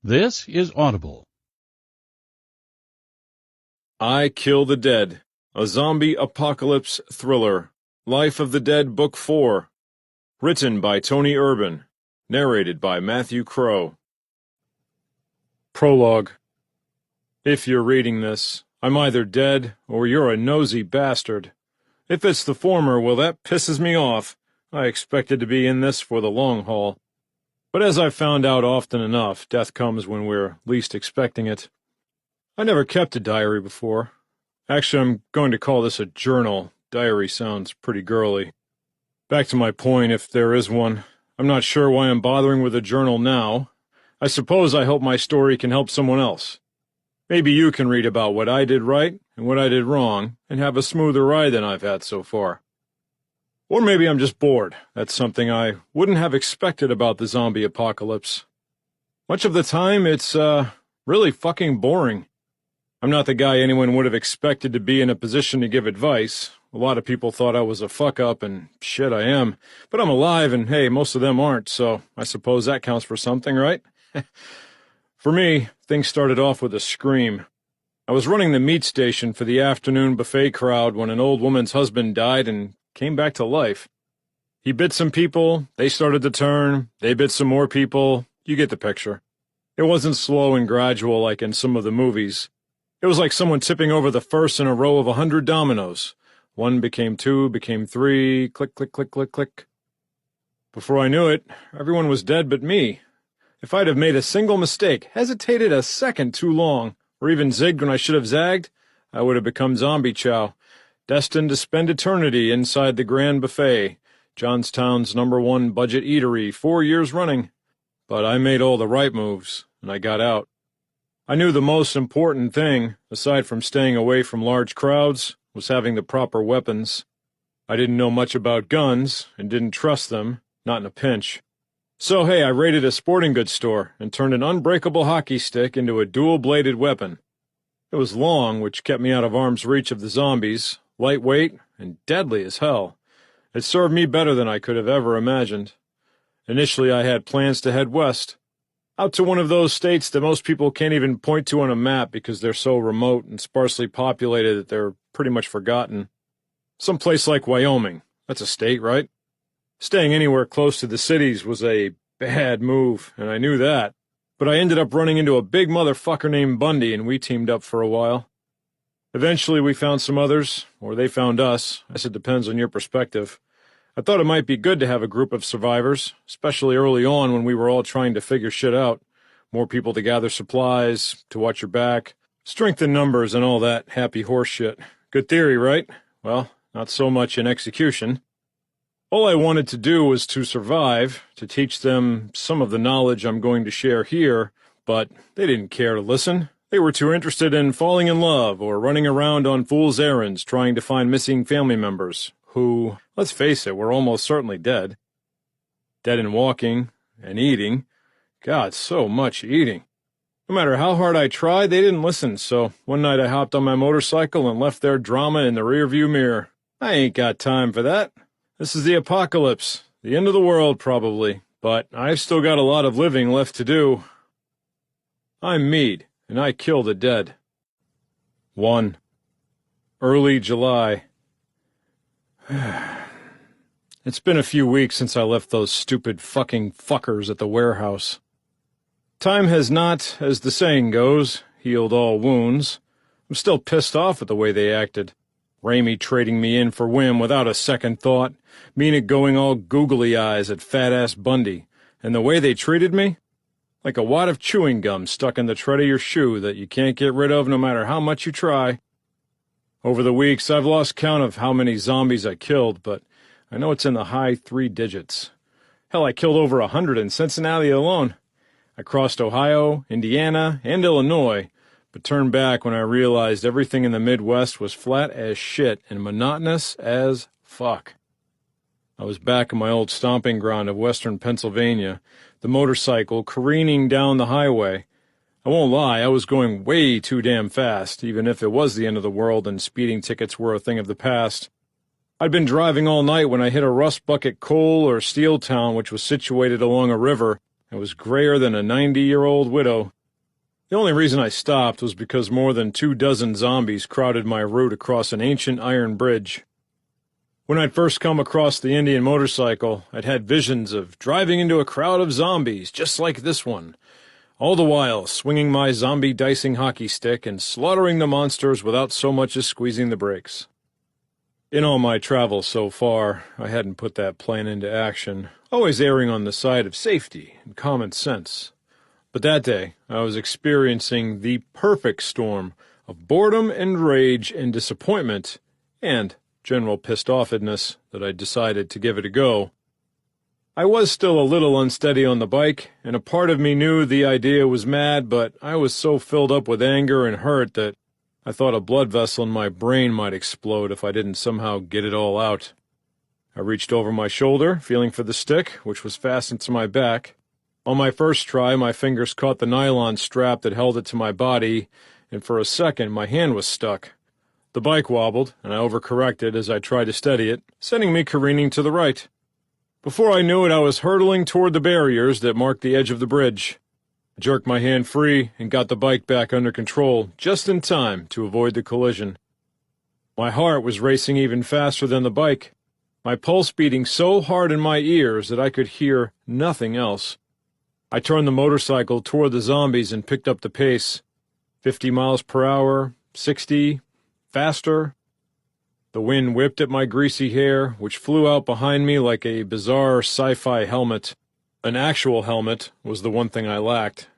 This is Audible. I Kill the Dead, a zombie apocalypse thriller. Life of the Dead Book 4. Written by Tony Urban. Narrated by Matthew Crow. Prologue. If you're reading this, I'm either dead or you're a nosy bastard. If it's the former, well, that pisses me off. I expected to be in this for the long haul. But as I've found out often enough, death comes when we're least expecting it. I never kept a diary before. Actually, I'm going to call this a journal. Diary sounds pretty girly. Back to my point, if there is one. I'm not sure why I'm bothering with a journal now. I suppose I hope my story can help someone else. Maybe you can read about what I did right and what I did wrong and have a smoother ride than I've had so far. Or maybe I'm just bored. That's something I wouldn't have expected about the zombie apocalypse. Much of the time, it's, really fucking boring. I'm not the guy anyone would have expected to be in a position to give advice. A lot of people thought I was a fuck-up, and shit, I am. But I'm alive, and hey, most of them aren't, so I suppose that counts for something, right? For me, things started off with a scream. I was running the meat station for the afternoon buffet crowd when an old woman's husband died and came back to life. He bit some people, they started to turn, they bit some more people, you get the picture. It wasn't slow and gradual like in some of the movies. It was like someone tipping over the first in a row of 100 dominoes. One became two, became three, click, click, click, click, click. Before I knew it, everyone was dead but me. If I'd have made a single mistake, hesitated a second too long, or even zigged when I should have zagged, I would have become zombie chow, destined to spend eternity inside the Grand Buffet, Johnstown's #1 budget eatery, 4 years running. But I made all the right moves, and I got out. I knew the most important thing, aside from staying away from large crowds, was having the proper weapons. I didn't know much about guns, and didn't trust them, not in a pinch. So hey, I raided a sporting goods store, and turned an unbreakable hockey stick into a dual-bladed weapon. It was long, which kept me out of arm's reach of the zombies, lightweight, and deadly as hell. It served me better than I could have ever imagined. Initially, I had plans to head west, out to one of those states that most people can't even point to on a map because they're so remote and sparsely populated that they're pretty much forgotten. Some place like Wyoming. That's a state, right? Staying anywhere close to the cities was a bad move, and I knew that. But I ended up running into a big motherfucker named Bundy, and we teamed up for a while. Eventually, we found some others, or they found us. I guess it depends on your perspective. I thought it might be good to have a group of survivors, especially early on when we were all trying to figure shit out. More people to gather supplies, to watch your back, strength in numbers, and all that happy horse shit. Good theory, right? Well, not so much in execution. All I wanted to do was to survive, to teach them some of the knowledge I'm going to share here, but they didn't care to listen. They were too interested in falling in love or running around on fool's errands trying to find missing family members who, let's face it, were almost certainly dead. Dead and walking and eating. God, so much eating. No matter how hard I tried, they didn't listen, so one night I hopped on my motorcycle and left their drama in the rearview mirror. I ain't got time for that. This is the apocalypse, the end of the world probably, but I've still got a lot of living left to do. I'm Mead, and I kill the dead. 1. Early July. It's been a few weeks since I left those stupid fucking fuckers at the warehouse. Time has not, as the saying goes, healed all wounds. I'm still pissed off at the way they acted. Ramey trading me in for Wim without a second thought, Mina going all googly eyes at fat-ass Bundy, and the way they treated me? Like a wad of chewing gum stuck in the tread of your shoe that you can't get rid of no matter how much you try. Over the weeks, I've lost count of how many zombies I killed, but I know it's in the high 3 digits. Hell, I killed over 100 in Cincinnati alone. I crossed Ohio, Indiana, and Illinois, but turned back when I realized everything in the Midwest was flat as shit and monotonous as fuck. I was back in my old stomping ground of western Pennsylvania, the motorcycle careening down the highway. I won't lie, I was going way too damn fast, even if it was the end of the world and speeding tickets were a thing of the past. I'd been driving all night when I hit a rust bucket coal or steel town which was situated along a river and was grayer than a 90-year-old widow. The only reason I stopped was because more than 24 zombies crowded my route across an ancient iron bridge. When I'd first come across the Indian motorcycle, I'd had visions of driving into a crowd of zombies just like this one, all the while swinging my zombie dicing hockey stick and slaughtering the monsters without so much as squeezing the brakes. In all my travels so far, I hadn't put that plan into action, always erring on the side of safety and common sense. But that day, I was experiencing the perfect storm of boredom and rage and disappointment, and general pissed-offedness that I decided to give it a go. I was still a little unsteady on the bike, and a part of me knew the idea was mad, but I was so filled up with anger and hurt that I thought a blood vessel in my brain might explode if I didn't somehow get it all out. I reached over my shoulder, feeling for the stick, which was fastened to my back. On my first try, my fingers caught the nylon strap that held it to my body, and for a second my hand was stuck. The bike wobbled, and I overcorrected as I tried to steady it, sending me careening to the right. Before I knew it, I was hurtling toward the barriers that marked the edge of the bridge. I jerked my hand free and got the bike back under control, just in time to avoid the collision. My heart was racing even faster than the bike, my pulse beating so hard in my ears that I could hear nothing else. I turned the motorcycle toward the zombies and picked up the pace. 50 miles per hour, 60, faster. The wind whipped at my greasy hair, which flew out behind me like a bizarre sci-fi helmet. An actual helmet was the one thing I lacked.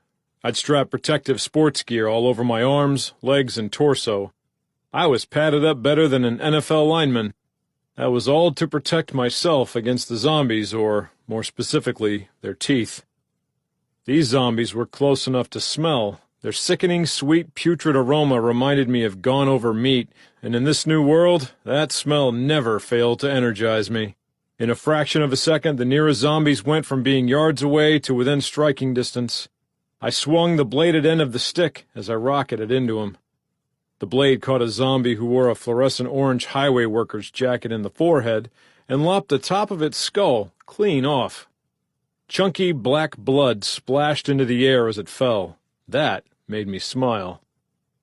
I'd strapped protective sports gear all over my arms, legs, and torso. I was padded up better than an NFL lineman. That was all to protect myself against the zombies, or, more specifically, their teeth. These zombies were close enough to smell. Their sickening, sweet, putrid aroma reminded me of gone-over meat, and in this new world, that smell never failed to energize me. In a fraction of a second, the nearest zombies went from being yards away to within striking distance. I swung the bladed end of the stick as I rocketed into him. The blade caught a zombie who wore a fluorescent orange highway worker's jacket in the forehead and lopped the top of its skull clean off. Chunky black blood splashed into the air as it fell. That made me smile.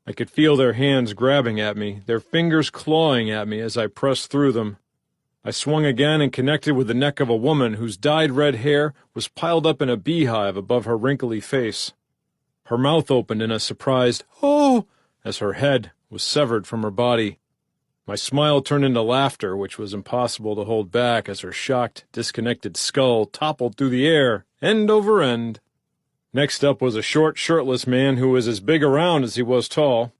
I could feel their hands grabbing at me, their fingers clawing at me as I pressed through them. I swung again and connected with the neck of a woman whose dyed red hair was piled up in a beehive above her wrinkly face. Her mouth opened in a surprised, "Oh!" as her head was severed from her body. My smile turned into laughter, which was impossible to hold back as her shocked, disconnected skull toppled through the air, end over end. Next up was a short, shirtless man who was as big around as he was tall.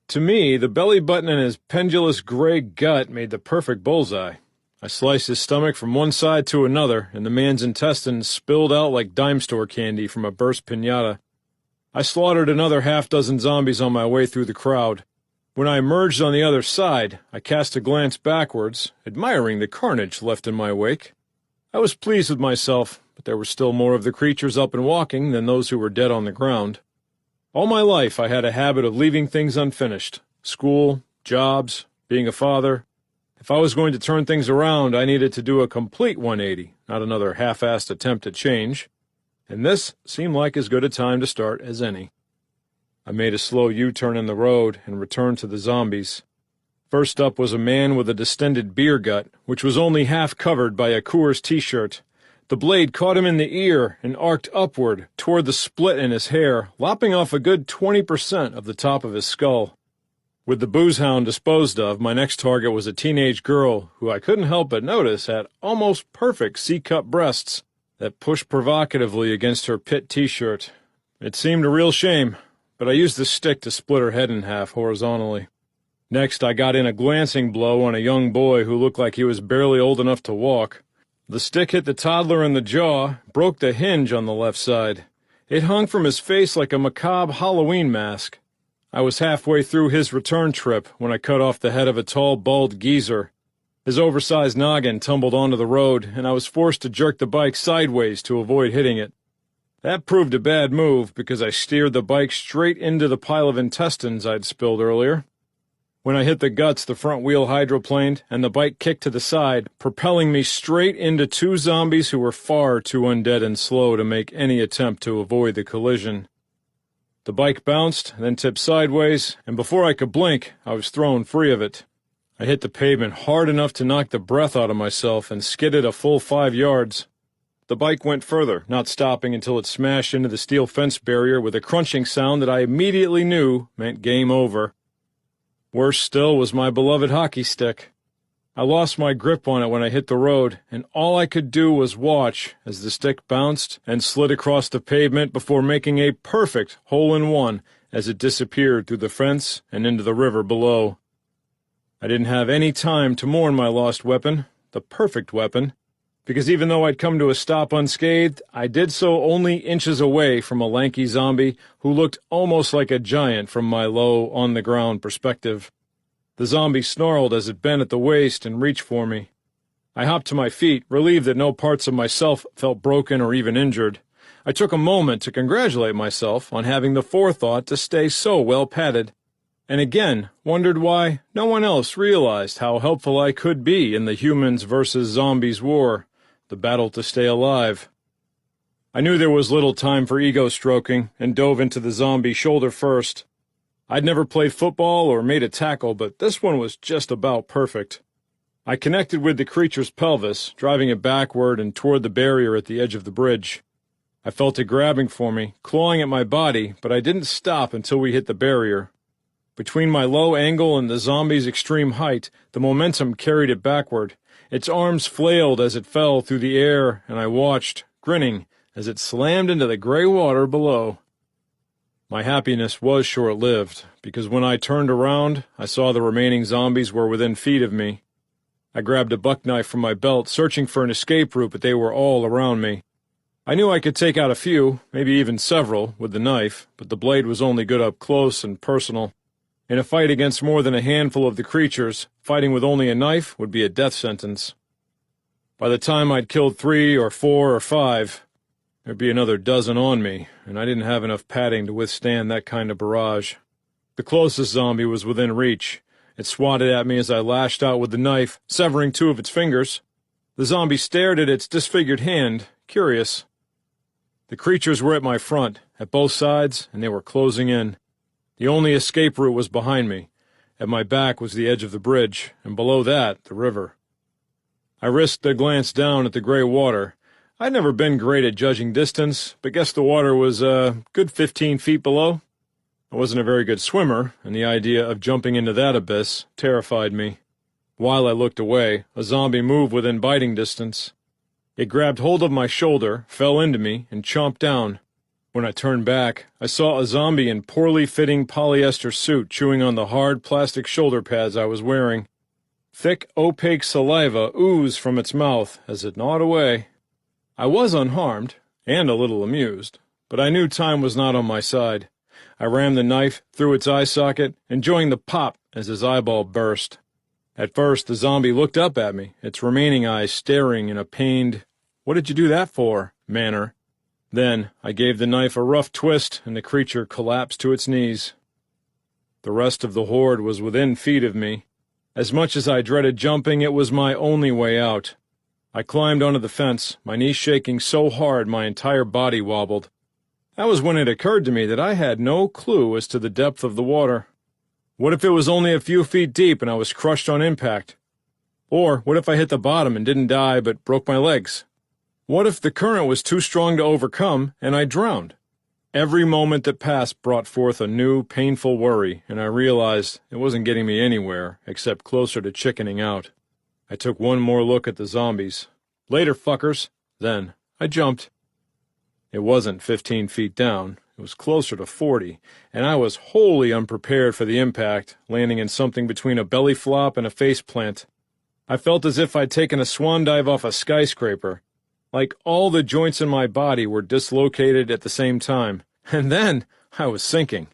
To me, the belly button and his pendulous gray gut made the perfect bullseye. I sliced his stomach from one side to another, and the man's intestines spilled out like dime store candy from a burst piñata. I slaughtered another half-dozen zombies on my way through the crowd. When I emerged on the other side, I cast a glance backwards, admiring the carnage left in my wake. I was pleased with myself, but there were still more of the creatures up and walking than those who were dead on the ground. All my life I had a habit of leaving things unfinished. School, jobs, being a father. If I was going to turn things around, I needed to do a complete 180, not another half-assed attempt at change. And this seemed like as good a time to start as any. I made a slow U-turn in the road and returned to the zombies. First up was a man with a distended beer gut, which was only half covered by a Coors t-shirt. The blade caught him in the ear and arced upward toward the split in his hair, lopping off a good 20% of the top of his skull. With the booze hound disposed of, my next target was a teenage girl who I couldn't help but notice had almost perfect C-cup breasts that pushed provocatively against her pit t-shirt. It seemed a real shame, but I used the stick to split her head in half horizontally. Next, I got in a glancing blow on a young boy who looked like he was barely old enough to walk. The stick hit the toddler in the jaw, broke the hinge on the left side. It hung from his face like a macabre Halloween mask. I was halfway through his return trip when I cut off the head of a tall, bald geezer. His oversized noggin tumbled onto the road, and I was forced to jerk the bike sideways to avoid hitting it. That proved a bad move because I steered the bike straight into the pile of intestines I'd spilled earlier. When I hit the guts, the front wheel hydroplaned, and the bike kicked to the side, propelling me straight into two zombies who were far too undead and slow to make any attempt to avoid the collision. The bike bounced, then tipped sideways, and before I could blink, I was thrown free of it. I hit the pavement hard enough to knock the breath out of myself and skidded a full 5 yards. The bike went further, not stopping until it smashed into the steel fence barrier with a crunching sound that I immediately knew meant game over. Worse still was my beloved hockey stick. I lost my grip on it when I hit the road, and all I could do was watch as the stick bounced and slid across the pavement before making a perfect hole-in-one as it disappeared through the fence and into the river below. I didn't have any time to mourn my lost weapon, the perfect weapon, because even though I'd come to a stop unscathed, I did so only inches away from a lanky zombie who looked almost like a giant from my low, on-the-ground perspective. The zombie snarled as it bent at the waist and reached for me. I hopped to my feet, relieved that no parts of myself felt broken or even injured. I took a moment to congratulate myself on having the forethought to stay so well padded, and again wondered why no one else realized how helpful I could be in the humans versus zombies war, the battle to stay alive. I knew there was little time for ego stroking and dove into the zombie shoulder first. I'd never played football or made a tackle, but this one was just about perfect. I connected with the creature's pelvis, driving it backward and toward the barrier at the edge of the bridge. I felt it grabbing for me, clawing at my body, but I didn't stop until we hit the barrier. Between my low angle and the zombie's extreme height, the momentum carried it backward. Its arms flailed as it fell through the air, and I watched, grinning, as it slammed into the gray water below. My happiness was short-lived, because when I turned around, I saw the remaining zombies were within feet of me. I grabbed a buck knife from my belt, searching for an escape route, but they were all around me. I knew I could take out a few, maybe even several, with the knife, but the blade was only good up close and personal. In a fight against more than a handful of the creatures, fighting with only a knife would be a death sentence. By the time I'd killed 3 or 4 or 5, there'd be another dozen on me, and I didn't have enough padding to withstand that kind of barrage. The closest zombie was within reach. It swatted at me as I lashed out with the knife, severing 2 of its fingers. The zombie stared at its disfigured hand, curious. The creatures were at my front, at both sides, and they were closing in. The only escape route was behind me. At my back was the edge of the bridge, and below that, the river. I risked a glance down at the gray water. I'd never been great at judging distance, but guessed the water was a good 15 feet below. I wasn't a very good swimmer, and the idea of jumping into that abyss terrified me. While I looked away, a zombie moved within biting distance. It grabbed hold of my shoulder, fell into me, and chomped down. When I turned back, I saw a zombie in poorly fitting polyester suit chewing on the hard plastic shoulder pads I was wearing. Thick, opaque saliva oozed from its mouth as it gnawed away. I was unharmed, and a little amused, but I knew time was not on my side. I rammed the knife through its eye socket, enjoying the pop as his eyeball burst. At first, the zombie looked up at me, its remaining eyes staring in a pained, "What did you do that for?" manner. Then I gave the knife a rough twist, and the creature collapsed to its knees. The rest of the horde was within feet of me. As much as I dreaded jumping, it was my only way out. I climbed onto the fence, my knees shaking so hard my entire body wobbled. That was when it occurred to me that I had no clue as to the depth of the water. What if it was only a few feet deep and I was crushed on impact? Or what if I hit the bottom and didn't die but broke my legs? What if the current was too strong to overcome and I drowned? Every moment that passed brought forth a new, painful worry, and I realized it wasn't getting me anywhere except closer to chickening out. I took one more look at the zombies. Later, fuckers. Then I jumped. It wasn't 15 feet down. It was closer to 40, and I was wholly unprepared for the impact, landing in something between a belly flop and a face plant. I felt as if I'd taken a swan dive off a skyscraper. Like all the joints in my body were dislocated at the same time, and then I was sinking.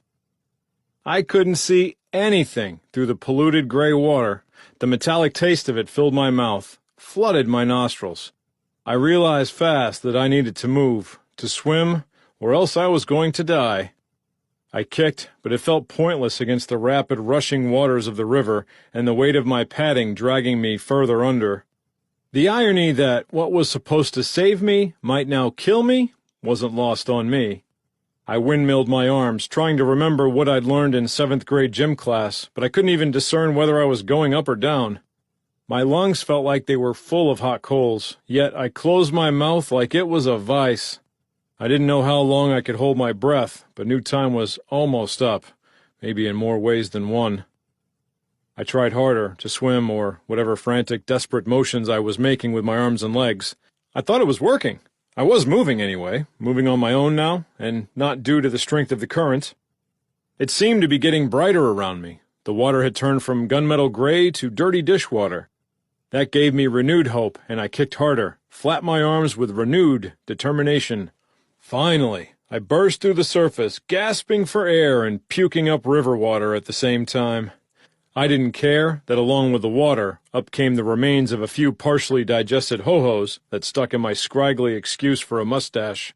I couldn't see anything through the polluted gray water. The metallic taste of it filled my mouth, flooded my nostrils. I realized fast that I needed to move, to swim, or else I was going to die. I kicked, but it felt pointless against the rapid rushing waters of the river and the weight of my padding dragging me further under. The irony that what was supposed to save me might now kill me wasn't lost on me. I windmilled my arms, trying to remember what I'd learned in 7th grade gym class, but I couldn't even discern whether I was going up or down. My lungs felt like they were full of hot coals, yet I closed my mouth like it was a vice. I didn't know how long I could hold my breath, but knew time was almost up, maybe in more ways than one. I tried harder to swim or whatever frantic, desperate motions I was making with my arms and legs. I thought it was working. I was moving anyway, moving on my own now, and not due to the strength of the current. It seemed to be getting brighter around me. The water had turned from gunmetal gray to dirty dishwater. That gave me renewed hope, and I kicked harder, flapped my arms with renewed determination. Finally, I burst through the surface, gasping for air and puking up river water at the same time. I didn't care that along with the water, up came the remains of a few partially digested ho-hos that stuck in my scraggly excuse for a mustache.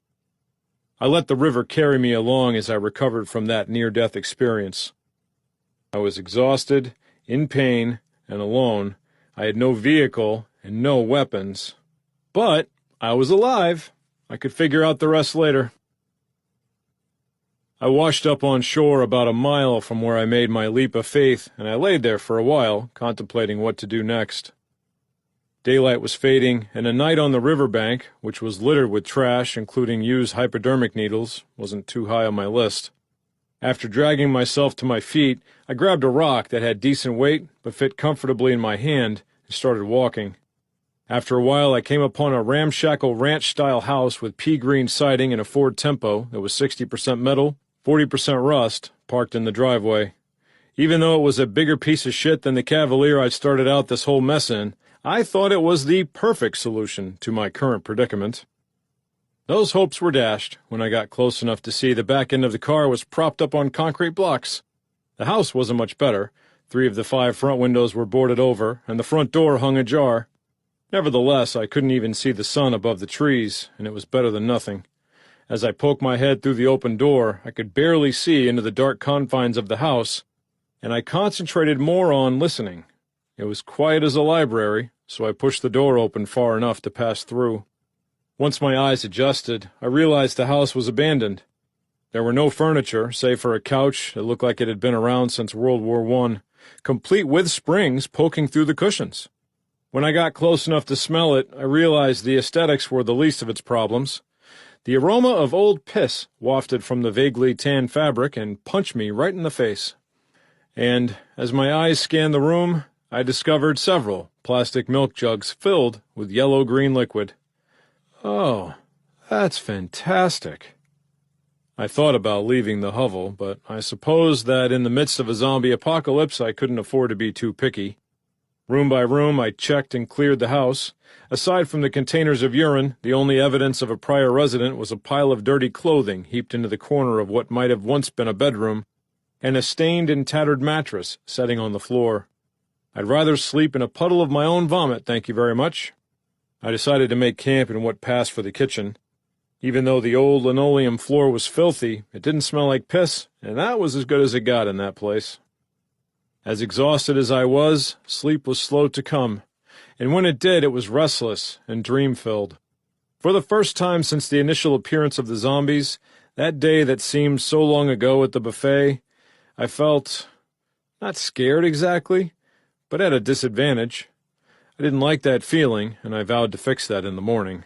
I let the river carry me along as I recovered from that near-death experience. I was exhausted, in pain, and alone. I had no vehicle and no weapons. But I was alive. I could figure out the rest later. I washed up on shore about a mile from where I made my leap of faith, and I laid there for a while, contemplating what to do next. Daylight was fading, and a night on the riverbank, which was littered with trash, including used hypodermic needles, wasn't too high on my list. After dragging myself to my feet, I grabbed a rock that had decent weight, but fit comfortably in my hand, and started walking. After a while, I came upon a ramshackle ranch-style house with pea-green siding and a Ford Tempo that was 60% metal, 40% rust, parked in the driveway. Even though it was a bigger piece of shit than the Cavalier I'd started out this whole mess in, I thought it was the perfect solution to my current predicament. Those hopes were dashed when I got close enough to see the back end of the car was propped up on concrete blocks. The house wasn't much better. 3 of the 5 front windows were boarded over, and the front door hung ajar. Nevertheless, I couldn't even see the sun above the trees, and it was better than nothing. As I poked my head through the open door, I could barely see into the dark confines of the house, and I concentrated more on listening. It was quiet as a library, so I pushed the door open far enough to pass through. Once my eyes adjusted, I realized the house was abandoned. There were no furniture, save for a couch that looked like it had been around since World War I, complete with springs poking through the cushions. When I got close enough to smell it, I realized the aesthetics were the least of its problems. The aroma of old piss wafted from the vaguely tan fabric and punched me right in the face. And as my eyes scanned the room, I discovered several plastic milk jugs filled with yellow-green liquid. Oh, that's fantastic. I thought about leaving the hovel, but I suppose that in the midst of a zombie apocalypse I couldn't afford to be too picky. Room by room, I checked and cleared the house. Aside from the containers of urine, the only evidence of a prior resident was a pile of dirty clothing heaped into the corner of what might have once been a bedroom, and a stained and tattered mattress setting on the floor. I'd rather sleep in a puddle of my own vomit, thank you very much. I decided to make camp in what passed for the kitchen. Even though the old linoleum floor was filthy, it didn't smell like piss, and that was as good as it got in that place. As exhausted as I was, sleep was slow to come, and when it did, it was restless and dream-filled. For the first time since the initial appearance of the zombies, that day that seemed so long ago at the buffet, I felt not scared exactly, but at a disadvantage. I didn't like that feeling, and I vowed to fix that in the morning.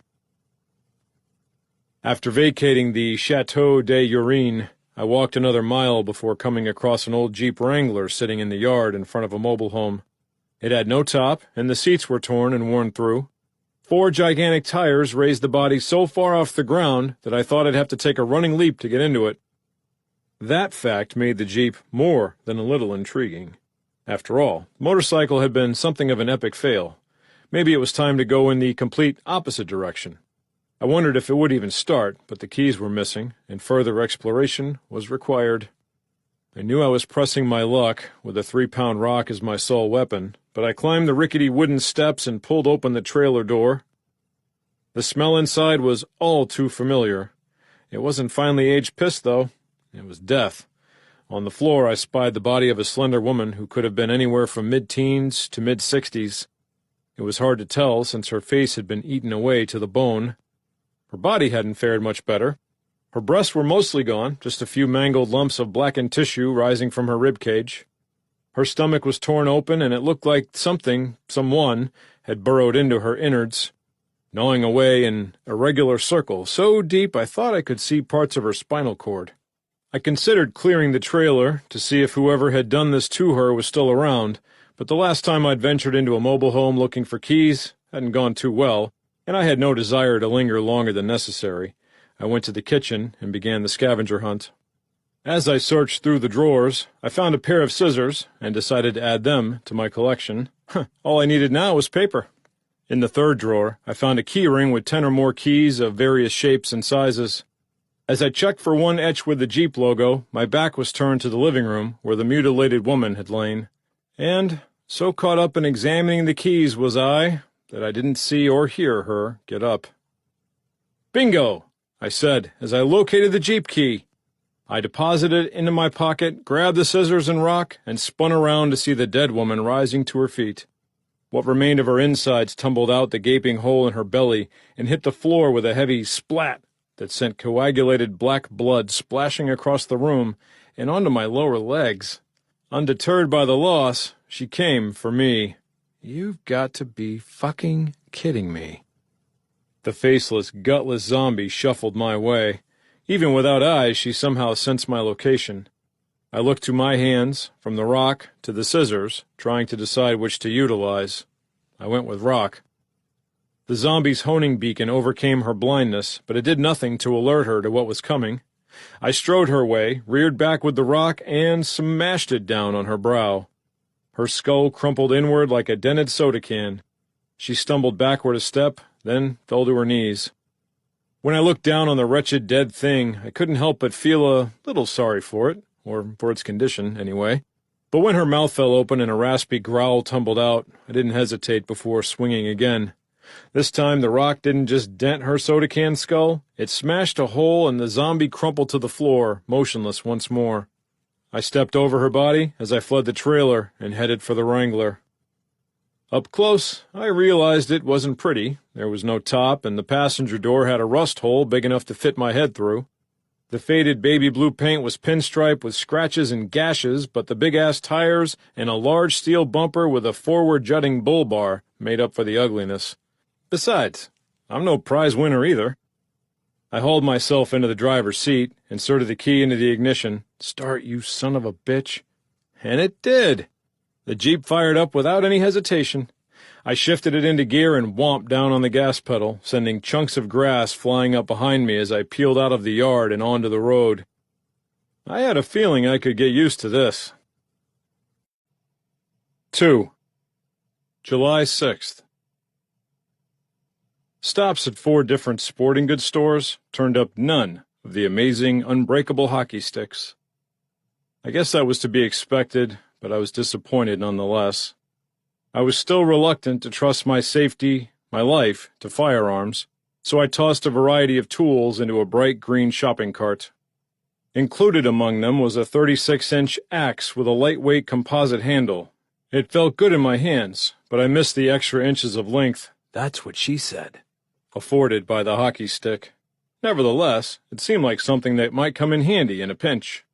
After vacating the Chateau de Urine, I walked another mile before coming across an old Jeep Wrangler sitting in the yard in front of a mobile home. It had no top, and the seats were torn and worn through. 4 gigantic tires raised the body so far off the ground that I thought I'd have to take a running leap to get into it. That fact made the Jeep more than a little intriguing. After all, the motorcycle had been something of an epic fail. Maybe it was time to go in the complete opposite direction. I wondered if it would even start, but the keys were missing, and further exploration was required. I knew I was pressing my luck, with a 3-pound rock as my sole weapon, but I climbed the rickety wooden steps and pulled open the trailer door. The smell inside was all too familiar. It wasn't finely aged piss, though. It was death. On the floor, I spied the body of a slender woman who could have been anywhere from mid-teens to mid-60s. It was hard to tell, since her face had been eaten away to the bone. Her body hadn't fared much better. Her breasts were mostly gone, just a few mangled lumps of blackened tissue rising from her rib cage. Her stomach was torn open, and it looked like someone, had burrowed into her innards, gnawing away in a irregular circle, so deep I thought I could see parts of her spinal cord. I considered clearing the trailer to see if whoever had done this to her was still around, but the last time I'd ventured into a mobile home looking for keys hadn't gone too well, and I had no desire to linger longer than necessary. I went to the kitchen and began the scavenger hunt. As I searched through the drawers, I found a pair of scissors and decided to add them to my collection. All I needed now was paper. In the third drawer, I found a key ring with 10 or more keys of various shapes and sizes. As I checked for one etched with the Jeep logo, my back was turned to the living room where the mutilated woman had lain. And so caught up in examining the keys was I that I didn't see or hear her get up. "Bingo!" I said as I located the Jeep key. I deposited it into my pocket, grabbed the scissors and rock, and spun around to see the dead woman rising to her feet. What remained of her insides tumbled out the gaping hole in her belly and hit the floor with a heavy splat that sent coagulated black blood splashing across the room and onto my lower legs. Undeterred by the loss, she came for me. You've got to be fucking kidding me. The faceless, gutless zombie shuffled my way. Even without eyes, she somehow sensed my location. I looked to my hands, from the rock to the scissors, trying to decide which to utilize. I went with rock. The zombie's honing beacon overcame her blindness, but it did nothing to alert her to what was coming. I strode her way, reared back with the rock, and smashed it down on her brow. Her skull crumpled inward like a dented soda can. She stumbled backward a step, then fell to her knees. When I looked down on the wretched dead thing, I couldn't help but feel a little sorry for it, or for its condition, anyway. But when her mouth fell open and a raspy growl tumbled out, I didn't hesitate before swinging again. This time the rock didn't just dent her soda can skull, it smashed a hole and the zombie crumpled to the floor, motionless once more. I stepped over her body as I fled the trailer and headed for the Wrangler. Up close, I realized it wasn't pretty. There was no top, and the passenger door had a rust hole big enough to fit my head through. The faded baby blue paint was pinstriped with scratches and gashes, but the big-ass tires and a large steel bumper with a forward-jutting bull bar made up for the ugliness. Besides, I'm no prize winner either. I hauled myself into the driver's seat, inserted the key into the ignition. Start, you son of a bitch. And it did. The Jeep fired up without any hesitation. I shifted it into gear and whomped down on the gas pedal, sending chunks of grass flying up behind me as I peeled out of the yard and onto the road. I had a feeling I could get used to this. 2. July 6th. Stops at 4 different sporting goods stores turned up none of the amazing, unbreakable hockey sticks. I guess that was to be expected, but I was disappointed nonetheless. I was still reluctant to trust my safety, my life, to firearms, so I tossed a variety of tools into a bright green shopping cart. Included among them was a 36-inch axe with a lightweight composite handle. It felt good in my hands, but I missed the extra inches of length. That's what she said. Afforded by the hockey stick. Nevertheless, it seemed like something that might come in handy in a pinch.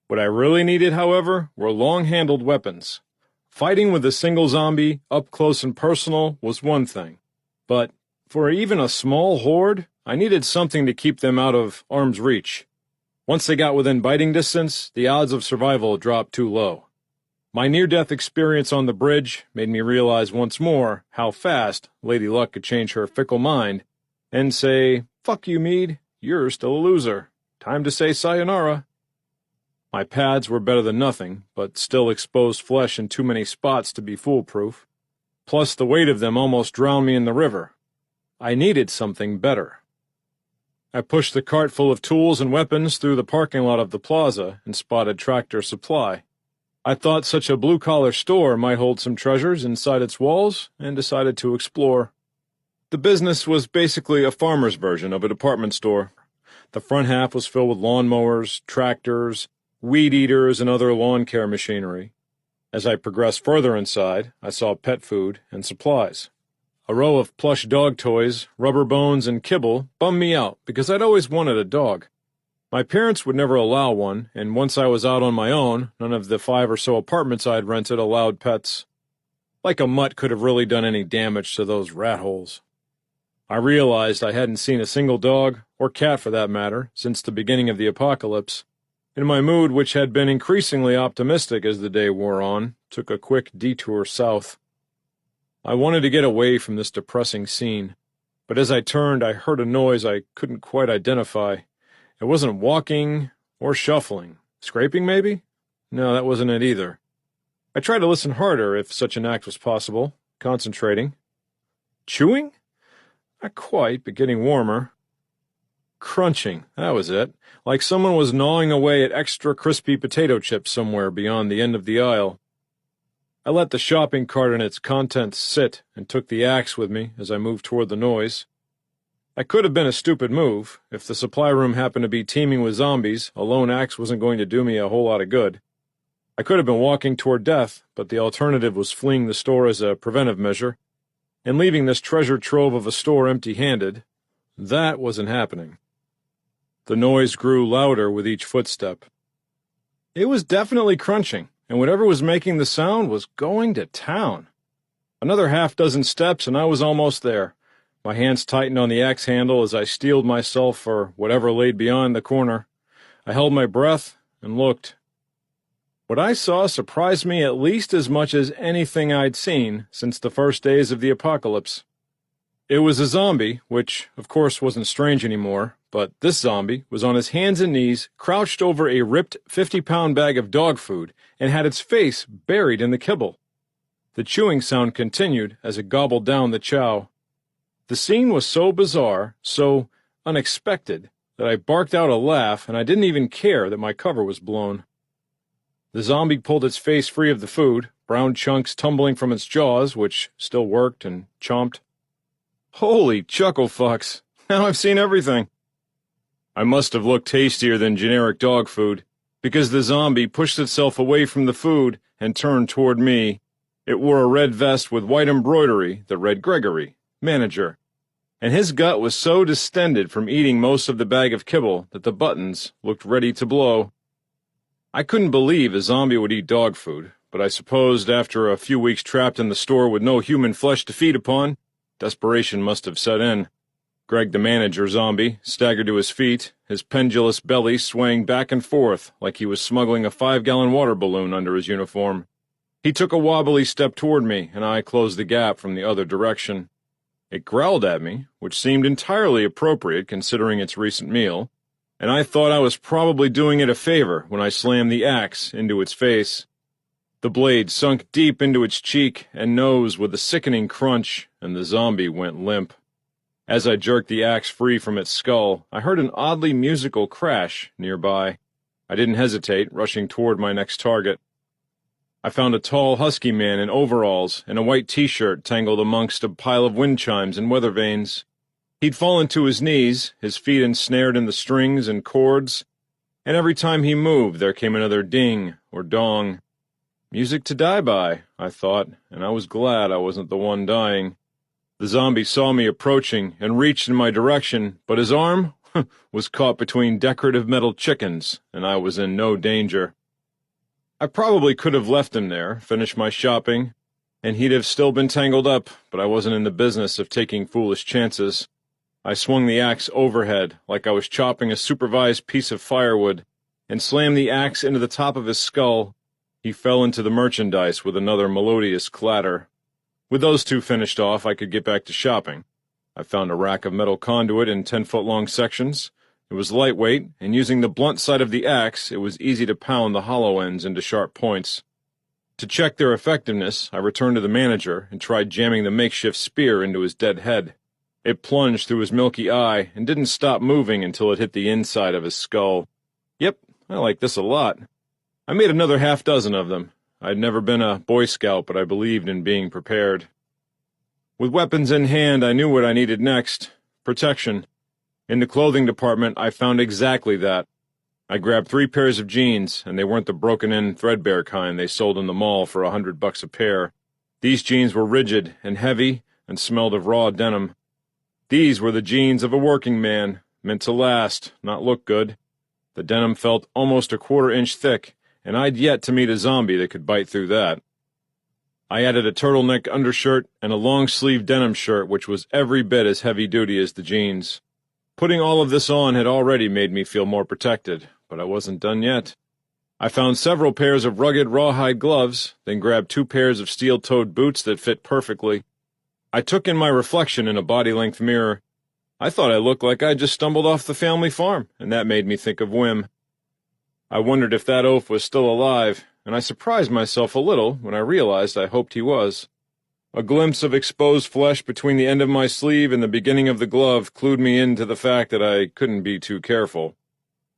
What I really needed, however, were long-handled weapons. Fighting with a single zombie, up close and personal, was one thing. But for even a small horde, I needed something to keep them out of arm's reach. Once they got within biting distance, the odds of survival dropped too low. My near-death experience on the bridge made me realize once more how fast Lady Luck could change her fickle mind and say, "Fuck you, Meade, you're still a loser. Time to say sayonara." My pads were better than nothing, but still exposed flesh in too many spots to be foolproof. Plus the weight of them almost drowned me in the river. I needed something better. I pushed the cart full of tools and weapons through the parking lot of the plaza and spotted Tractor Supply. I thought such a blue-collar store might hold some treasures inside its walls and decided to explore. The business was basically a farmer's version of a department store. The front half was filled with lawnmowers, tractors, weed eaters, and other lawn care machinery. As I progressed further inside, I saw pet food and supplies. A row of plush dog toys, rubber bones, and kibble bummed me out because I'd always wanted a dog. My parents would never allow one, and once I was out on my own, none of the 5 or so apartments I'd rented allowed pets. Like a mutt could have really done any damage to those rat holes. I realized I hadn't seen a single dog, or cat for that matter, since the beginning of the apocalypse, and my mood, which had been increasingly optimistic as the day wore on, took a quick detour south. I wanted to get away from this depressing scene, but as I turned, I heard a noise I couldn't quite identify. It wasn't walking or shuffling. Scraping, maybe? No, that wasn't it either. I tried to listen harder, if such an act was possible, concentrating. Chewing? Not quite, but getting warmer. Crunching, that was it, like someone was gnawing away at extra crispy potato chips somewhere beyond the end of the aisle. I let the shopping cart and its contents sit and took the axe with me as I moved toward the noise. That could have been a stupid move. If the supply room happened to be teeming with zombies, a lone axe wasn't going to do me a whole lot of good. I could have been walking toward death, but the alternative was fleeing the store as a preventive measure, and leaving this treasure trove of a store empty-handed. That wasn't happening. The noise grew louder with each footstep. It was definitely crunching, and whatever was making the sound was going to town. Another half-dozen steps, and I was almost there. My hands tightened on the axe handle as I steeled myself for whatever laid beyond the corner. I held my breath and looked. What I saw surprised me at least as much as anything I'd seen since the first days of the apocalypse. It was a zombie, which, of course, wasn't strange anymore, but this zombie was on his hands and knees, crouched over a ripped 50-pound bag of dog food, and had its face buried in the kibble. The chewing sound continued as it gobbled down the chow. The scene was so bizarre, so unexpected, that I barked out a laugh, and I didn't even care that my cover was blown. The zombie pulled its face free of the food, brown chunks tumbling from its jaws, which still worked, and chomped. Holy chuckle fucks! Now I've seen everything! I must have looked tastier than generic dog food, because the zombie pushed itself away from the food and turned toward me. It wore a red vest with white embroidery that read Gregory, manager, and his gut was so distended from eating most of the bag of kibble that the buttons looked ready to blow. I couldn't believe a zombie would eat dog food, but I supposed after a few weeks trapped in the store with no human flesh to feed upon, desperation must have set in. Greg, the manager zombie, staggered to his feet, his pendulous belly swaying back and forth like he was smuggling a 5-gallon water balloon under his uniform. He took a wobbly step toward me, and I closed the gap from the other direction. It growled at me, which seemed entirely appropriate considering its recent meal, and I thought I was probably doing it a favor when I slammed the axe into its face. The blade sunk deep into its cheek and nose with a sickening crunch, and the zombie went limp. As I jerked the axe free from its skull, I heard an oddly musical crash nearby. I didn't hesitate, rushing toward my next target. I found a tall, husky man in overalls and a white T-shirt tangled amongst a pile of wind chimes and weather vanes. He'd fallen to his knees, his feet ensnared in the strings and cords, and every time he moved there came another ding or dong. Music to die by, I thought, and I was glad I wasn't the one dying. The zombie saw me approaching and reached in my direction, but his arm was caught between decorative metal chickens, and I was in no danger. I probably could have left him there, finished my shopping, and he'd have still been tangled up, but I wasn't in the business of taking foolish chances. I swung the axe overhead like I was chopping a supervised piece of firewood, and slammed the axe into the top of his skull. He fell into the merchandise with another melodious clatter. With those two finished off, I could get back to shopping. I found a rack of metal conduit in 10-foot-long sections. It was lightweight, and using the blunt side of the axe, it was easy to pound the hollow ends into sharp points. To check their effectiveness, I returned to the manager and tried jamming the makeshift spear into his dead head. It plunged through his milky eye and didn't stop moving until it hit the inside of his skull. Yep, I like this a lot. I made another half-dozen of them. I'd never been a Boy Scout, but I believed in being prepared. With weapons in hand, I knew what I needed next: protection. In the clothing department, I found exactly that. I grabbed 3 pairs of jeans, and they weren't the broken-in, threadbare kind they sold in the mall for $100 a pair. These jeans were rigid and heavy, and smelled of raw denim. These were the jeans of a working man, meant to last, not look good. The denim felt almost a quarter-inch thick, and I'd yet to meet a zombie that could bite through that. I added a turtleneck undershirt and a long-sleeved denim shirt which was every bit as heavy-duty as the jeans. Putting all of this on had already made me feel more protected, but I wasn't done yet. I found several pairs of rugged rawhide gloves, then grabbed 2 pairs of steel-toed boots that fit perfectly. I took in my reflection in a body-length mirror. I thought I looked like I'd just stumbled off the family farm, and that made me think of Wim. I wondered if that oaf was still alive, and I surprised myself a little when I realized I hoped he was. A glimpse of exposed flesh between the end of my sleeve and the beginning of the glove clued me into the fact that I couldn't be too careful.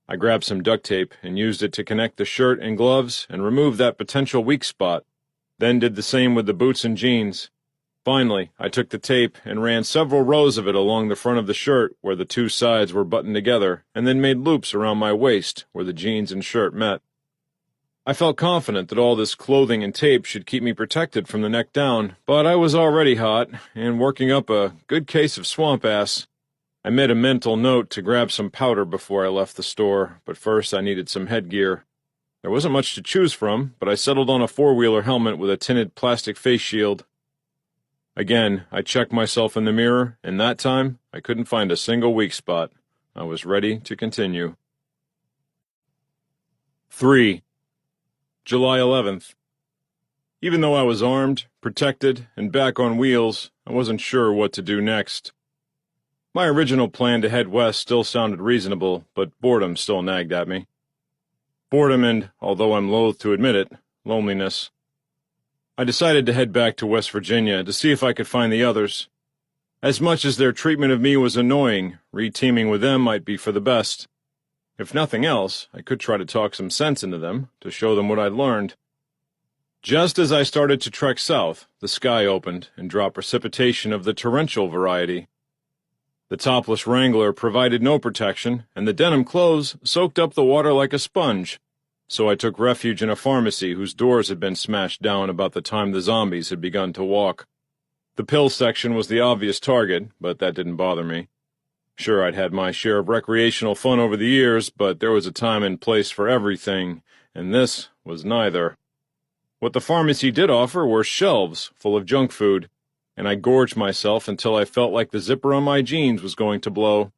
I grabbed some duct tape and used it to connect the shirt and gloves and remove that potential weak spot, then did the same with the boots and jeans. Finally, I took the tape and ran several rows of it along the front of the shirt where the 2 sides were buttoned together, and then made loops around my waist where the jeans and shirt met. I felt confident that all this clothing and tape should keep me protected from the neck down, but I was already hot and working up a good case of swamp ass. I made a mental note to grab some powder before I left the store, but first I needed some headgear. There wasn't much to choose from, but I settled on a 4-wheeler helmet with a tinted plastic face shield. Again, I checked myself in the mirror, and that time I couldn't find a single weak spot. I was ready to continue. 3. July 11th. Even though I was armed, protected, and back on wheels, I wasn't sure what to do next. My original plan to head west still sounded reasonable, but boredom still nagged at me. Boredom and, although I'm loath to admit it, loneliness. I decided to head back to West Virginia to see if I could find the others. As much as their treatment of me was annoying, re-teaming with them might be for the best. If nothing else, I could try to talk some sense into them, to show them what I'd learned. Just as I started to trek south, the sky opened and dropped precipitation of the torrential variety. The topless Wrangler provided no protection, and the denim clothes soaked up the water like a sponge, so I took refuge in a pharmacy whose doors had been smashed down about the time the zombies had begun to walk. The pill section was the obvious target, but that didn't bother me. Sure, I'd had my share of recreational fun over the years, but there was a time and place for everything, and this was neither. What the pharmacy did offer were shelves full of junk food, and I gorged myself until I felt like the zipper on my jeans was going to blow.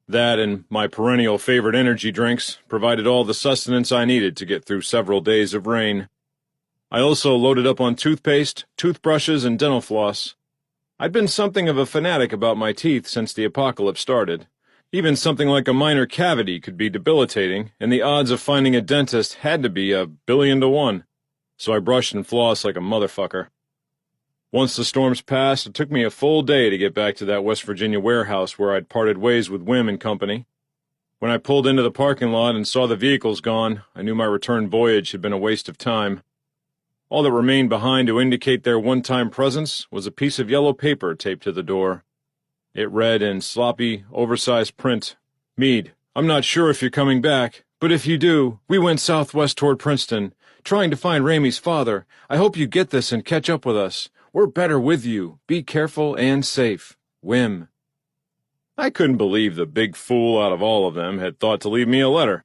That and my perennial favorite energy drinks provided all the sustenance I needed to get through several days of rain. I also loaded up on toothpaste, toothbrushes, and dental floss. I'd been something of a fanatic about my teeth since the apocalypse started. Even something like a minor cavity could be debilitating, and the odds of finding a dentist had to be 1,000,000,000 to 1, so I brushed and flossed like a motherfucker. Once the storms passed, it took me a full day to get back to that West Virginia warehouse where I'd parted ways with Wim and company. When I pulled into the parking lot and saw the vehicles gone, I knew my return voyage had been a waste of time. All that remained behind to indicate their one-time presence was a piece of yellow paper taped to the door. It read in sloppy, oversized print, "Meade, I'm not sure if you're coming back, but if you do, we went southwest toward Princeton, trying to find Ramey's father. I hope you get this and catch up with us. We're better with you. Be careful and safe. Wim." I couldn't believe the big fool out of all of them had thought to leave me a letter.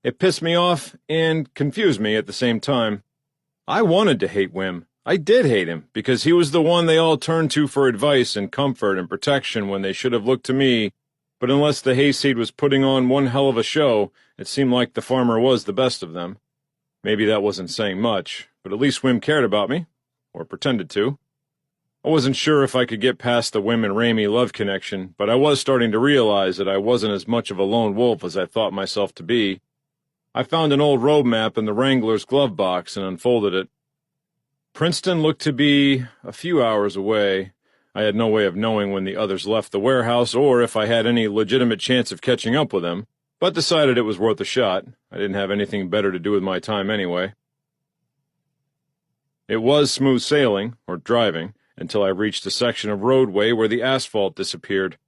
It pissed me off and confused me at the same time. I wanted to hate Wim. I did hate him, because he was the one they all turned to for advice and comfort and protection when they should have looked to me, but unless the hayseed was putting on one hell of a show, it seemed like the farmer was the best of them. Maybe that wasn't saying much, but at least Wim cared about me, or pretended to. I wasn't sure if I could get past the Wim and Ramey love connection, but I was starting to realize that I wasn't as much of a lone wolf as I thought myself to be. I found an old road map in the Wrangler's glove box and unfolded it. Princeton looked to be a few hours away. I had no way of knowing when the others left the warehouse or if I had any legitimate chance of catching up with them, but decided it was worth a shot. I didn't have anything better to do with my time anyway. It was smooth sailing, or driving, until I reached a section of roadway where the asphalt disappeared,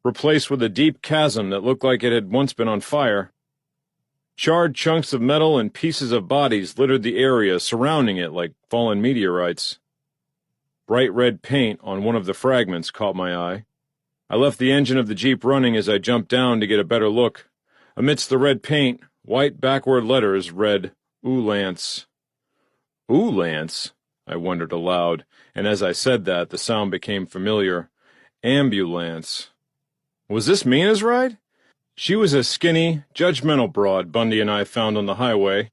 replaced with a deep chasm that looked like it had once been on fire. Charred chunks of metal and pieces of bodies littered the area surrounding it like fallen meteorites. Bright red paint on one of the fragments caught my eye. I left the engine of the Jeep running as I jumped down to get a better look. Amidst the red paint, white backward letters read, Oolance. Oolance? I wondered aloud, and as I said that, the sound became familiar. Ambulance. Was this Mina's ride? She was a skinny, judgmental broad Bundy and I found on the highway.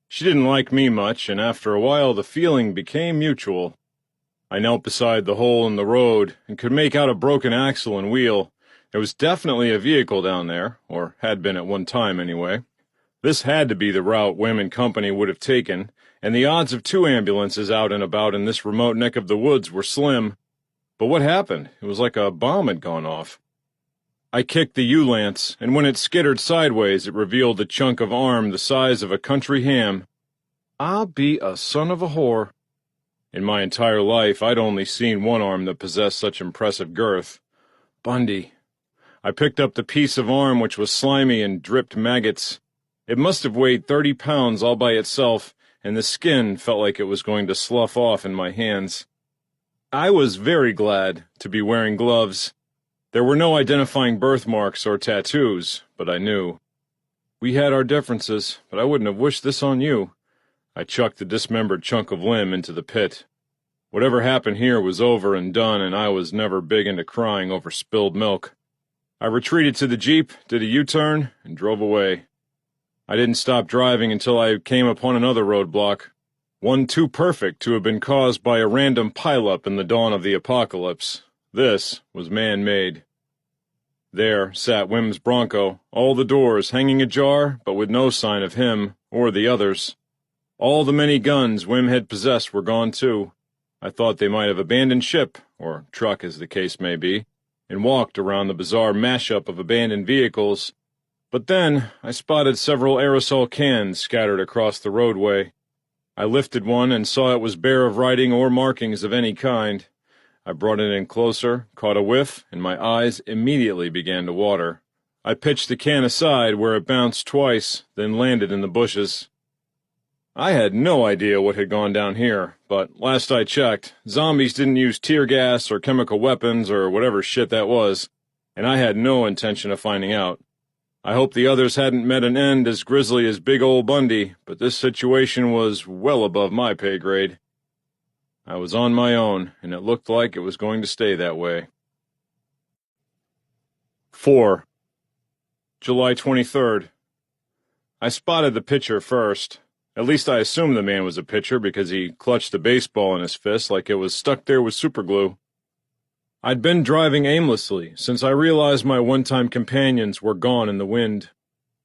She didn't like me much, and after a while the feeling became mutual. I knelt beside the hole in the road and could make out a broken axle and wheel. There was definitely a vehicle down there, or had been at one time anyway. This had to be the route Wim and Company would have taken, and the odds of 2 ambulances out and about in this remote neck of the woods were slim. But what happened? It was like a bomb had gone off. I kicked the U-lance, and when it skittered sideways, it revealed a chunk of arm the size of a country ham. I'll be a son of a whore. In my entire life, I'd only seen one arm that possessed such impressive girth. Bundy. I picked up the piece of arm which was slimy and dripped maggots. It must have weighed 30 pounds all by itself, and the skin felt like it was going to slough off in my hands. I was very glad to be wearing gloves. There were no identifying birthmarks or tattoos, but I knew. We had our differences, but I wouldn't have wished this on you. I chucked the dismembered chunk of limb into the pit. Whatever happened here was over and done, and I was never big into crying over spilled milk. I retreated to the Jeep, did a U-turn, and drove away. I didn't stop driving until I came upon another roadblock, one too perfect to have been caused by a random pileup in the dawn of the apocalypse. This was man-made. There sat Wim's Bronco, all the doors hanging ajar, but with no sign of him or the others. All the many guns Wim had possessed were gone too. I thought they might have abandoned ship, or truck as the case may be, and walked around the bizarre mashup of abandoned vehicles. But then I spotted several aerosol cans scattered across the roadway. I lifted one and saw it was bare of writing or markings of any kind. I brought it in closer, caught a whiff, and my eyes immediately began to water. I pitched the can aside where it bounced twice, then landed in the bushes. I had no idea what had gone down here, but last I checked, zombies didn't use tear gas or chemical weapons or whatever shit that was, and I had no intention of finding out. I hope the others hadn't met an end as grisly as big old Bundy, but this situation was well above my pay grade. I was on my own, and it looked like it was going to stay that way. 4. July 23rd. I spotted the pitcher first. At least I assumed the man was a pitcher because he clutched the baseball in his fist like it was stuck there with superglue. I'd been driving aimlessly since I realized my one-time companions were gone in the wind,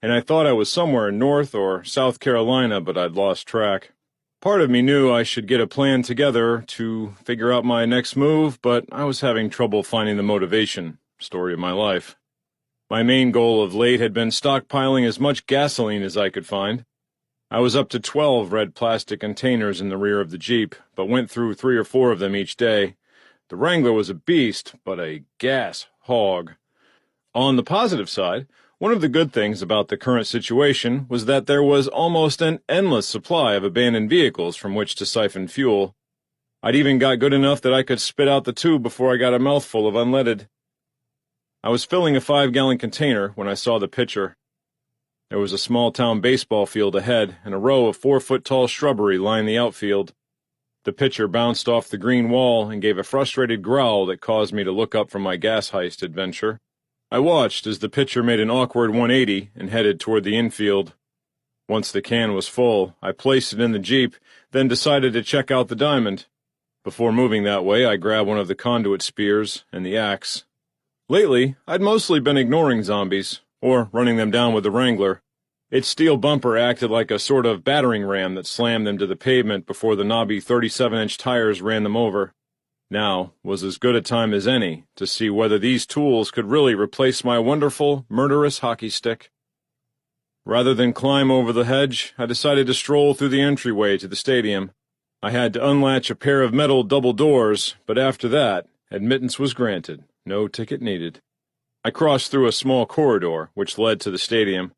and I thought I was somewhere in North or South Carolina, but I'd lost track. Part of me knew I should get a plan together to figure out my next move, but I was having trouble finding the motivation. Story of my life. My main goal of late had been stockpiling as much gasoline as I could find. I was up to 12 red plastic containers in the rear of the Jeep, but went through 3 or 4 of them each day. The Wrangler was a beast, but a gas hog. On the positive side, one of the good things about the current situation was that there was almost an endless supply of abandoned vehicles from which to siphon fuel. I'd even got good enough that I could spit out the tube before I got a mouthful of unleaded. I was filling a 5-gallon container when I saw the pitcher. There was a small-town baseball field ahead, and a row of 4-foot-tall shrubbery lined the outfield. The pitcher bounced off the green wall and gave a frustrated growl that caused me to look up from my gas heist adventure. I watched as the pitcher made an awkward 180 and headed toward the infield. Once the can was full, I placed it in the Jeep, then decided to check out the diamond. Before moving that way, I grabbed one of the conduit spears and the axe. Lately, I'd mostly been ignoring zombies, or running them down with the Wrangler. Its steel bumper acted like a sort of battering ram that slammed them to the pavement before the knobby 37-inch tires ran them over. Now was as good a time as any to see whether these tools could really replace my wonderful, murderous hockey stick. Rather than climb over the hedge, I decided to stroll through the entryway to the stadium. I had to unlatch a pair of metal double doors, but after that, admittance was granted. No ticket needed. I crossed through a small corridor, which led to the stadium.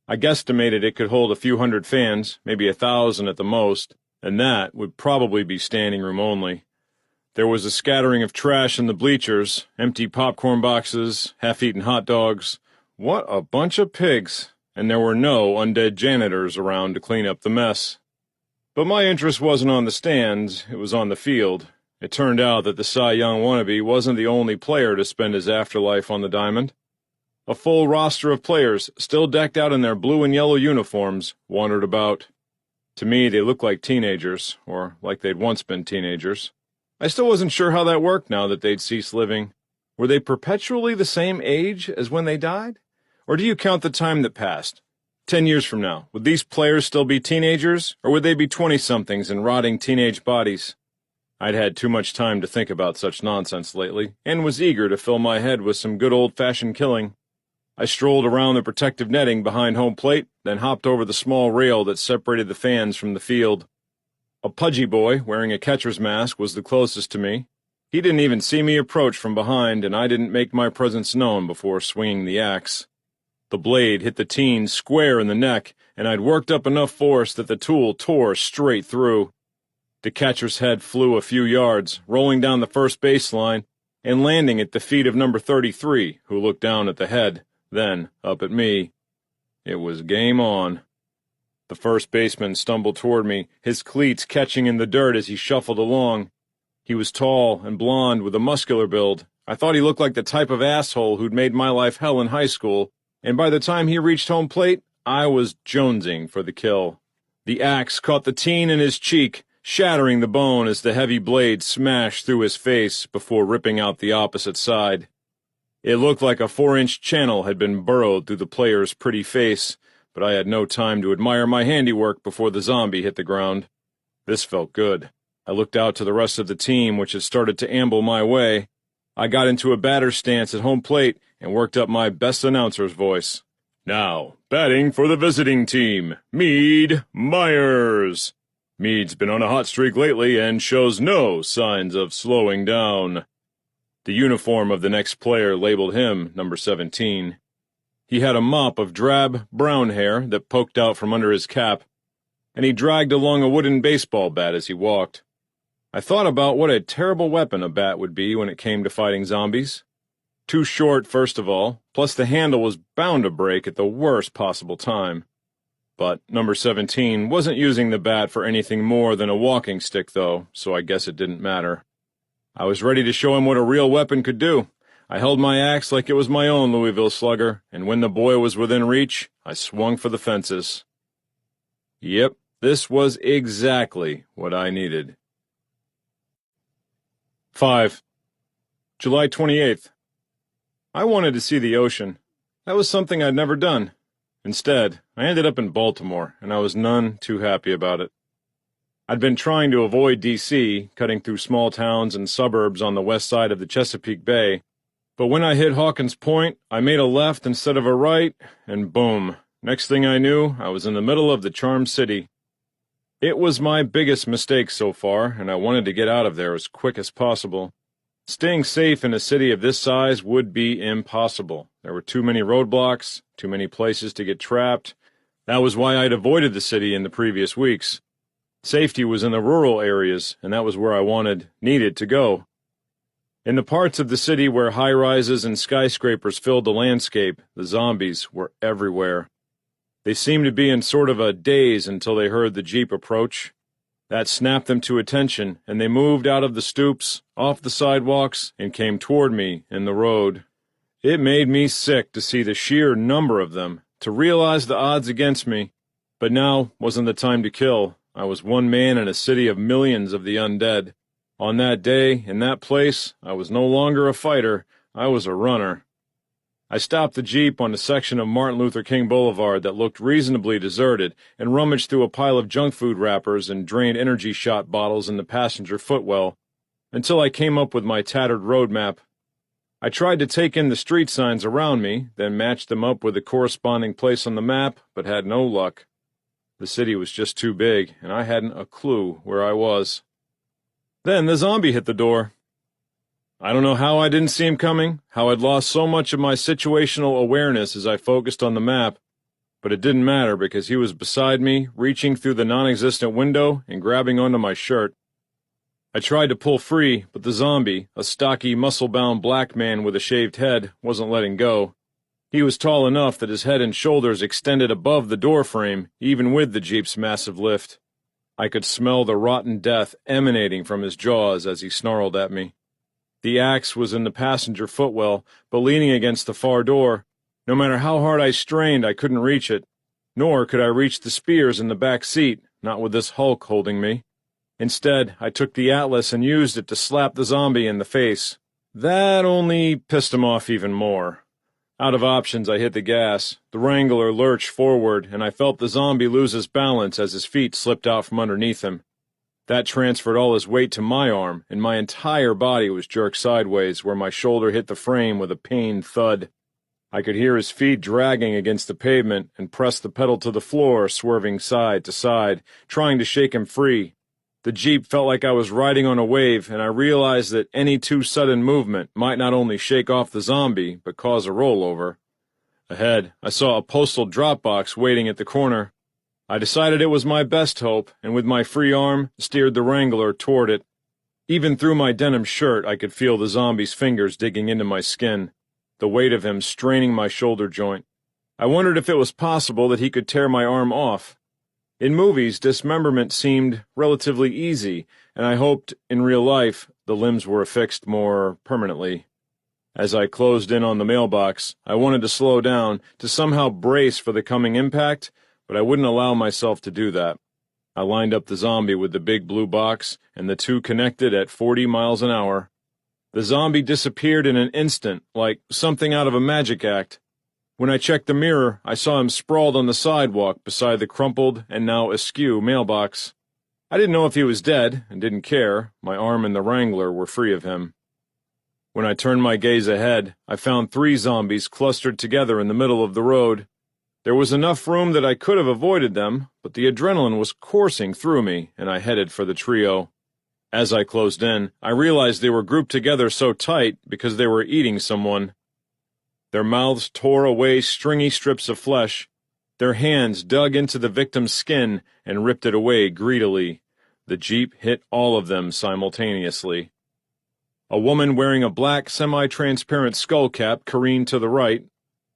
I guesstimated it could hold a few hundred fans, maybe 1,000 at the most, and that would probably be standing room only. There was a scattering of trash in the bleachers, empty popcorn boxes, half-eaten hot dogs. What a bunch of pigs! And there were no undead janitors around to clean up the mess. But my interest wasn't on the stands, it was on the field. It turned out that the Cy Young wannabe wasn't the only player to spend his afterlife on the diamond. A full roster of players, still decked out in their blue and yellow uniforms, wandered about. To me, they looked like teenagers, or like they'd once been teenagers. I still wasn't sure how that worked now that they'd ceased living. Were they perpetually the same age as when they died? Or do you count the time that passed? 10 years from now, would these players still be teenagers, or would they be 20-somethings in rotting teenage bodies? I'd had too much time to think about such nonsense lately, and was eager to fill my head with some good old-fashioned killing. I strolled around the protective netting behind home plate, then hopped over the small rail that separated the fans from the field. A pudgy boy, wearing a catcher's mask, was the closest to me. He didn't even see me approach from behind, and I didn't make my presence known before swinging the axe. The blade hit the teen square in the neck, and I'd worked up enough force that the tool tore straight through. The catcher's head flew a few yards, rolling down the first baseline, and landing at the feet of number 33, who looked down at the head, then up at me. It was game on. The first baseman stumbled toward me, his cleats catching in the dirt as he shuffled along. He was tall and blond with a muscular build. I thought he looked like the type of asshole who'd made my life hell in high school, and by the time he reached home plate, I was jonesing for the kill. The axe caught the teen in his cheek, shattering the bone as the heavy blade smashed through his face before ripping out the opposite side. It looked like a 4-inch channel had been burrowed through the player's pretty face, but I had no time to admire my handiwork before the zombie hit the ground. This felt good. I looked out to the rest of the team, which had started to amble my way. I got into a batter's stance at home plate and worked up my best announcer's voice. Now, batting for the visiting team, Mead Myers. Mead's been on a hot streak lately and shows no signs of slowing down. The uniform of the next player labeled him number 17. He had a mop of drab, brown hair that poked out from under his cap, and he dragged along a wooden baseball bat as he walked. I thought about what a terrible weapon a bat would be when it came to fighting zombies. Too short, first of all, plus the handle was bound to break at the worst possible time. But number 17 wasn't using the bat for anything more than a walking stick, though, so I guess it didn't matter. I was ready to show him what a real weapon could do. I held my axe like it was my own Louisville Slugger, and when the boy was within reach, I swung for the fences. Yep, this was exactly what I needed. 5. July 28th. I wanted to see the ocean. That was something I'd never done. Instead, I ended up in Baltimore, and I was none too happy about it. I'd been trying to avoid D.C., cutting through small towns and suburbs on the west side of the Chesapeake Bay, but when I hit Hawkins Point, I made a left instead of a right, and boom, next thing I knew, I was in the middle of the charmed city. It was my biggest mistake so far, and I wanted to get out of there as quick as possible. Staying safe in a city of this size would be impossible. There were too many roadblocks, too many places to get trapped. That was why I'd avoided the city in the previous weeks. Safety was in the rural areas, and that was where I needed to go. In the parts of the city where high-rises and skyscrapers filled the landscape, the zombies were everywhere. They seemed to be in sort of a daze until they heard the Jeep approach. That snapped them to attention, and they moved out of the stoops, off the sidewalks, and came toward me in the road. It made me sick to see the sheer number of them, to realize the odds against me. But now wasn't the time to kill. I was one man in a city of millions of the undead. On that day, in that place, I was no longer a fighter, I was a runner. I stopped the Jeep on a section of Martin Luther King Boulevard that looked reasonably deserted and rummaged through a pile of junk food wrappers and drained energy shot bottles in the passenger footwell, until I came up with my tattered road map. I tried to take in the street signs around me, then matched them up with the corresponding place on the map, but had no luck. The city was just too big, and I hadn't a clue where I was. Then the zombie hit the door. I don't know how I didn't see him coming, how I'd lost so much of my situational awareness as I focused on the map, but it didn't matter because he was beside me, reaching through the non-existent window and grabbing onto my shirt. I tried to pull free, but the zombie, a stocky, muscle-bound black man with a shaved head, wasn't letting go. He was tall enough that his head and shoulders extended above the door frame, even with the Jeep's massive lift. I could smell the rotten death emanating from his jaws as he snarled at me. The axe was in the passenger footwell, but leaning against the far door. No matter how hard I strained, I couldn't reach it. Nor could I reach the spears in the back seat, not with this hulk holding me. Instead, I took the atlas and used it to slap the zombie in the face. That only pissed him off even more. Out of options, I hit the gas. The Wrangler lurched forward, and I felt the zombie lose his balance as his feet slipped out from underneath him. That transferred all his weight to my arm, and my entire body was jerked sideways, where my shoulder hit the frame with a pained thud. I could hear his feet dragging against the pavement and pressed the pedal to the floor, swerving side to side, trying to shake him free. The Jeep felt like I was riding on a wave, and I realized that any too sudden movement might not only shake off the zombie, but cause a rollover. Ahead, I saw a postal drop box waiting at the corner. I decided it was my best hope, and with my free arm, steered the Wrangler toward it. Even through my denim shirt, I could feel the zombie's fingers digging into my skin, the weight of him straining my shoulder joint. I wondered if it was possible that he could tear my arm off. In movies, dismemberment seemed relatively easy, and I hoped, in real life, the limbs were affixed more permanently. As I closed in on the mailbox, I wanted to slow down, to somehow brace for the coming impact, but I wouldn't allow myself to do that. I lined up the zombie with the big blue box, and the two connected at 40 miles an hour. The zombie disappeared in an instant, like something out of a magic act. When I checked the mirror, I saw him sprawled on the sidewalk beside the crumpled and now askew mailbox. I didn't know if he was dead, and didn't care. My arm and the Wrangler were free of him. When I turned my gaze ahead, I found 3 zombies clustered together in the middle of the road. There was enough room that I could have avoided them, but the adrenaline was coursing through me, and I headed for the trio. As I closed in, I realized they were grouped together so tight because they were eating someone. Their mouths tore away stringy strips of flesh. Their hands dug into the victim's skin and ripped it away greedily. The Jeep hit all of them simultaneously. A woman wearing a black semi-transparent skull cap careened to the right.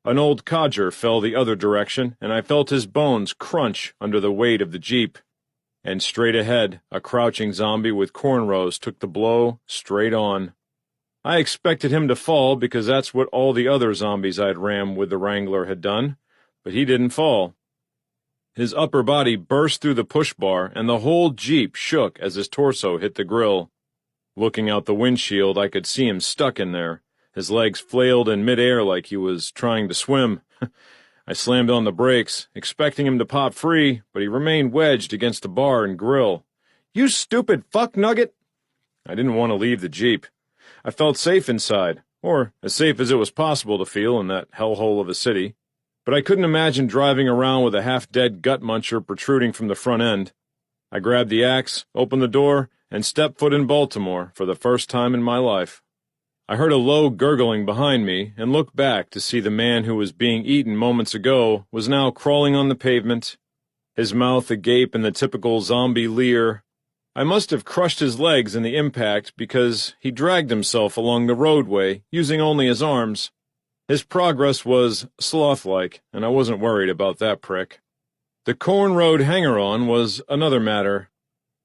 An old codger fell the other direction, and I felt his bones crunch under the weight of the Jeep. And straight ahead, a crouching zombie with cornrows took the blow straight on. I expected him to fall because that's what all the other zombies I'd rammed with the Wrangler had done, but he didn't fall. His upper body burst through the push bar, and the whole Jeep shook as his torso hit the grill. Looking out the windshield, I could see him stuck in there. His legs flailed in midair like he was trying to swim. I slammed on the brakes, expecting him to pop free, but he remained wedged against the bar and grill. "You stupid fuck nugget!" I didn't want to leave the Jeep. I felt safe inside, or as safe as it was possible to feel in that hellhole of a city, but I couldn't imagine driving around with a half-dead gut muncher protruding from the front end. I grabbed the axe, opened the door, and stepped foot in Baltimore for the first time in my life. I heard a low gurgling behind me and looked back to see the man who was being eaten moments ago was now crawling on the pavement, his mouth agape in the typical zombie leer. I must have crushed his legs in the impact because he dragged himself along the roadway, using only his arms. His progress was sloth-like, and I wasn't worried about that prick. The corn-road hanger-on was another matter.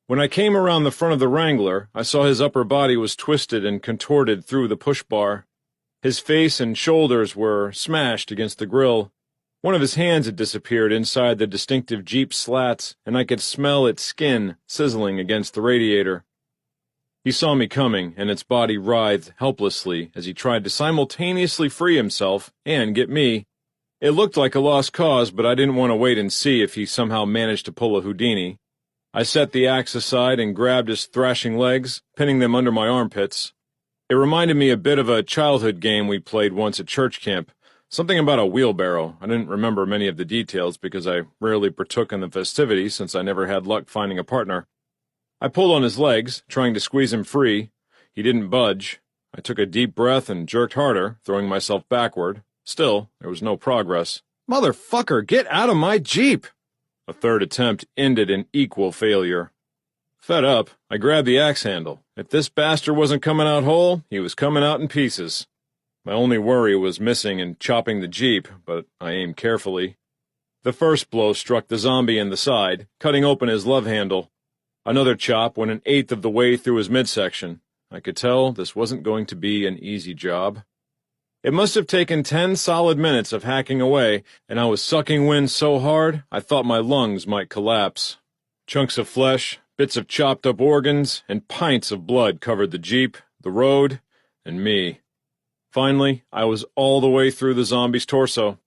When I came around the front of the Wrangler, I saw his upper body was twisted and contorted through the push bar. His face and shoulders were smashed against the grill. One of his hands had disappeared inside the distinctive Jeep slats, and I could smell its skin sizzling against the radiator. He saw me coming, and its body writhed helplessly as he tried to simultaneously free himself and get me. It looked like a lost cause, but I didn't want to wait and see if he somehow managed to pull a Houdini. I set the axe aside and grabbed his thrashing legs, pinning them under my armpits. It reminded me a bit of a childhood game we played once at church camp. Something about a wheelbarrow. I didn't remember many of the details because I rarely partook in the festivities since I never had luck finding a partner. I pulled on his legs, trying to squeeze him free. He didn't budge. I took a deep breath and jerked harder, throwing myself backward. Still, there was no progress. "Motherfucker, get out of my Jeep!" A third attempt ended in equal failure. Fed up, I grabbed the axe handle. If this bastard wasn't coming out whole, he was coming out in pieces. My only worry was missing and chopping the Jeep, but I aimed carefully. The first blow struck the zombie in the side, cutting open his love handle. Another chop went 1/8 of the way through his midsection. I could tell this wasn't going to be an easy job. It must have taken 10 solid minutes of hacking away, and I was sucking wind so hard I thought my lungs might collapse. Chunks of flesh, bits of chopped-up organs, and pints of blood covered the Jeep, the road, and me. Finally, I was all the way through the zombie's torso.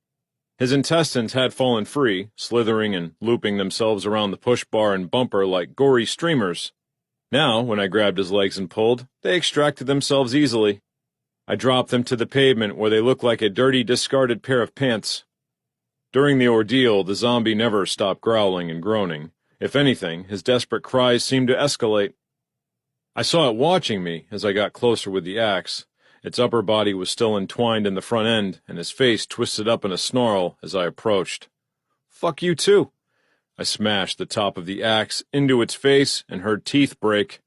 His intestines had fallen free, slithering and looping themselves around the push bar and bumper like gory streamers. Now, when I grabbed his legs and pulled, they extracted themselves easily. I dropped them to the pavement where they looked like a dirty, discarded pair of pants. During the ordeal, the zombie never stopped growling and groaning. If anything, his desperate cries seemed to escalate. I saw it watching me as I got closer with the axe. Its upper body was still entwined in the front end, and his face twisted up in a snarl as I approached. "Fuck you too." I smashed the top of the axe into its face and heard teeth break.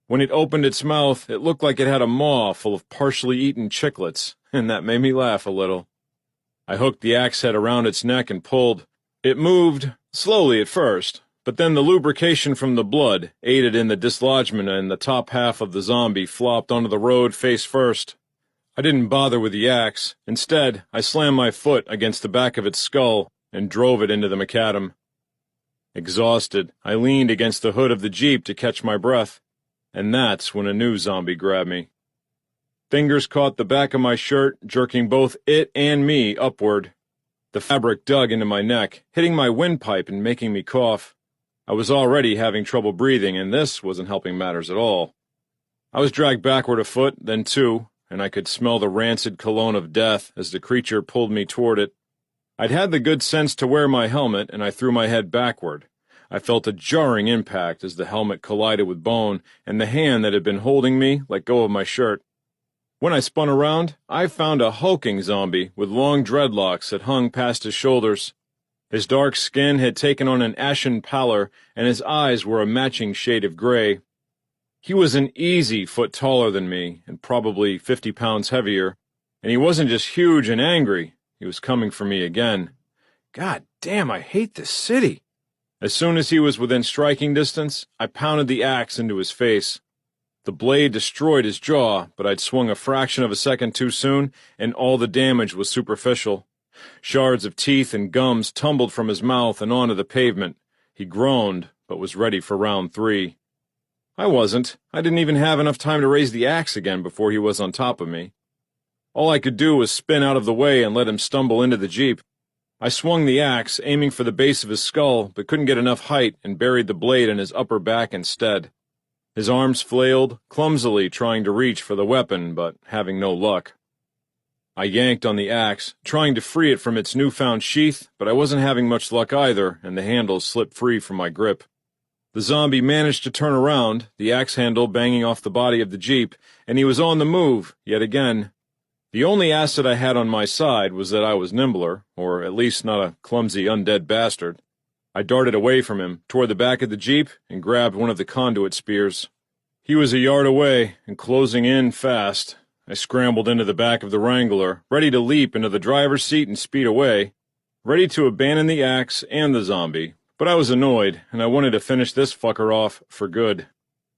When it opened its mouth, it looked like it had a maw full of partially eaten chiclets, and that made me laugh a little. I hooked the axe head around its neck and pulled. It moved, slowly at first, but then the lubrication from the blood aided in the dislodgement and the top half of the zombie flopped onto the road face first. I didn't bother with the axe. Instead, I slammed my foot against the back of its skull and drove it into the macadam. Exhausted, I leaned against the hood of the Jeep to catch my breath, and that's when a new zombie grabbed me. Fingers caught the back of my shirt, jerking both it and me upward. The fabric dug into my neck, hitting my windpipe and making me cough. I was already having trouble breathing, and this wasn't helping matters at all. I was dragged backward a foot, then 2, and I could smell the rancid cologne of death as the creature pulled me toward it. I'd had the good sense to wear my helmet, and I threw my head backward. I felt a jarring impact as the helmet collided with bone, and the hand that had been holding me let go of my shirt. When I spun around, I found a hulking zombie with long dreadlocks that hung past his shoulders. His dark skin had taken on an ashen pallor, and his eyes were a matching shade of gray. He was an easy foot taller than me, and probably 50 pounds heavier, and he wasn't just huge and angry, he was coming for me again. God damn, I hate this city. As soon as he was within striking distance, I pounded the axe into his face. The blade destroyed his jaw, but I'd swung a fraction of a second too soon, and all the damage was superficial. Shards of teeth and gums tumbled from his mouth and onto the pavement. He groaned, but was ready for round 3. I wasn't. I didn't even have enough time to raise the axe again before he was on top of me. All I could do was spin out of the way and let him stumble into the Jeep. I swung the axe, aiming for the base of his skull, but couldn't get enough height and buried the blade in his upper back instead. His arms flailed, clumsily trying to reach for the weapon, but having no luck. I yanked on the axe, trying to free it from its newfound sheath, but I wasn't having much luck either, and the handle slipped free from my grip. The zombie managed to turn around, the axe handle banging off the body of the Jeep, and he was on the move, yet again. The only asset I had on my side was that I was nimbler, or at least not a clumsy undead bastard. I darted away from him, toward the back of the Jeep, and grabbed one of the conduit spears. He was a yard away, and closing in fast. I scrambled into the back of the Wrangler, ready to leap into the driver's seat and speed away, ready to abandon the axe and the zombie, but I was annoyed, and I wanted to finish this fucker off for good.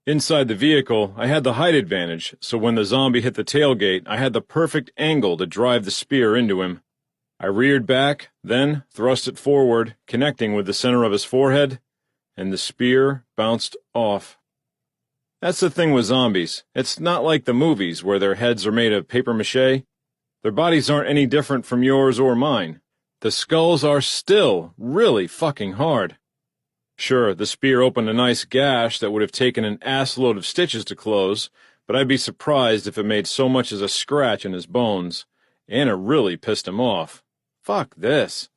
Inside the vehicle, I had the height advantage, so when the zombie hit the tailgate, I had the perfect angle to drive the spear into him. I reared back, then thrust it forward, connecting with the center of his forehead, and the spear bounced off. That's the thing with zombies. It's not like the movies where their heads are made of papier-mâché. Their bodies aren't any different from yours or mine. The skulls are still really fucking hard. Sure, the spear opened a nice gash that would have taken an assload of stitches to close, but I'd be surprised if it made so much as a scratch in his bones. And it really pissed him off. Fuck this.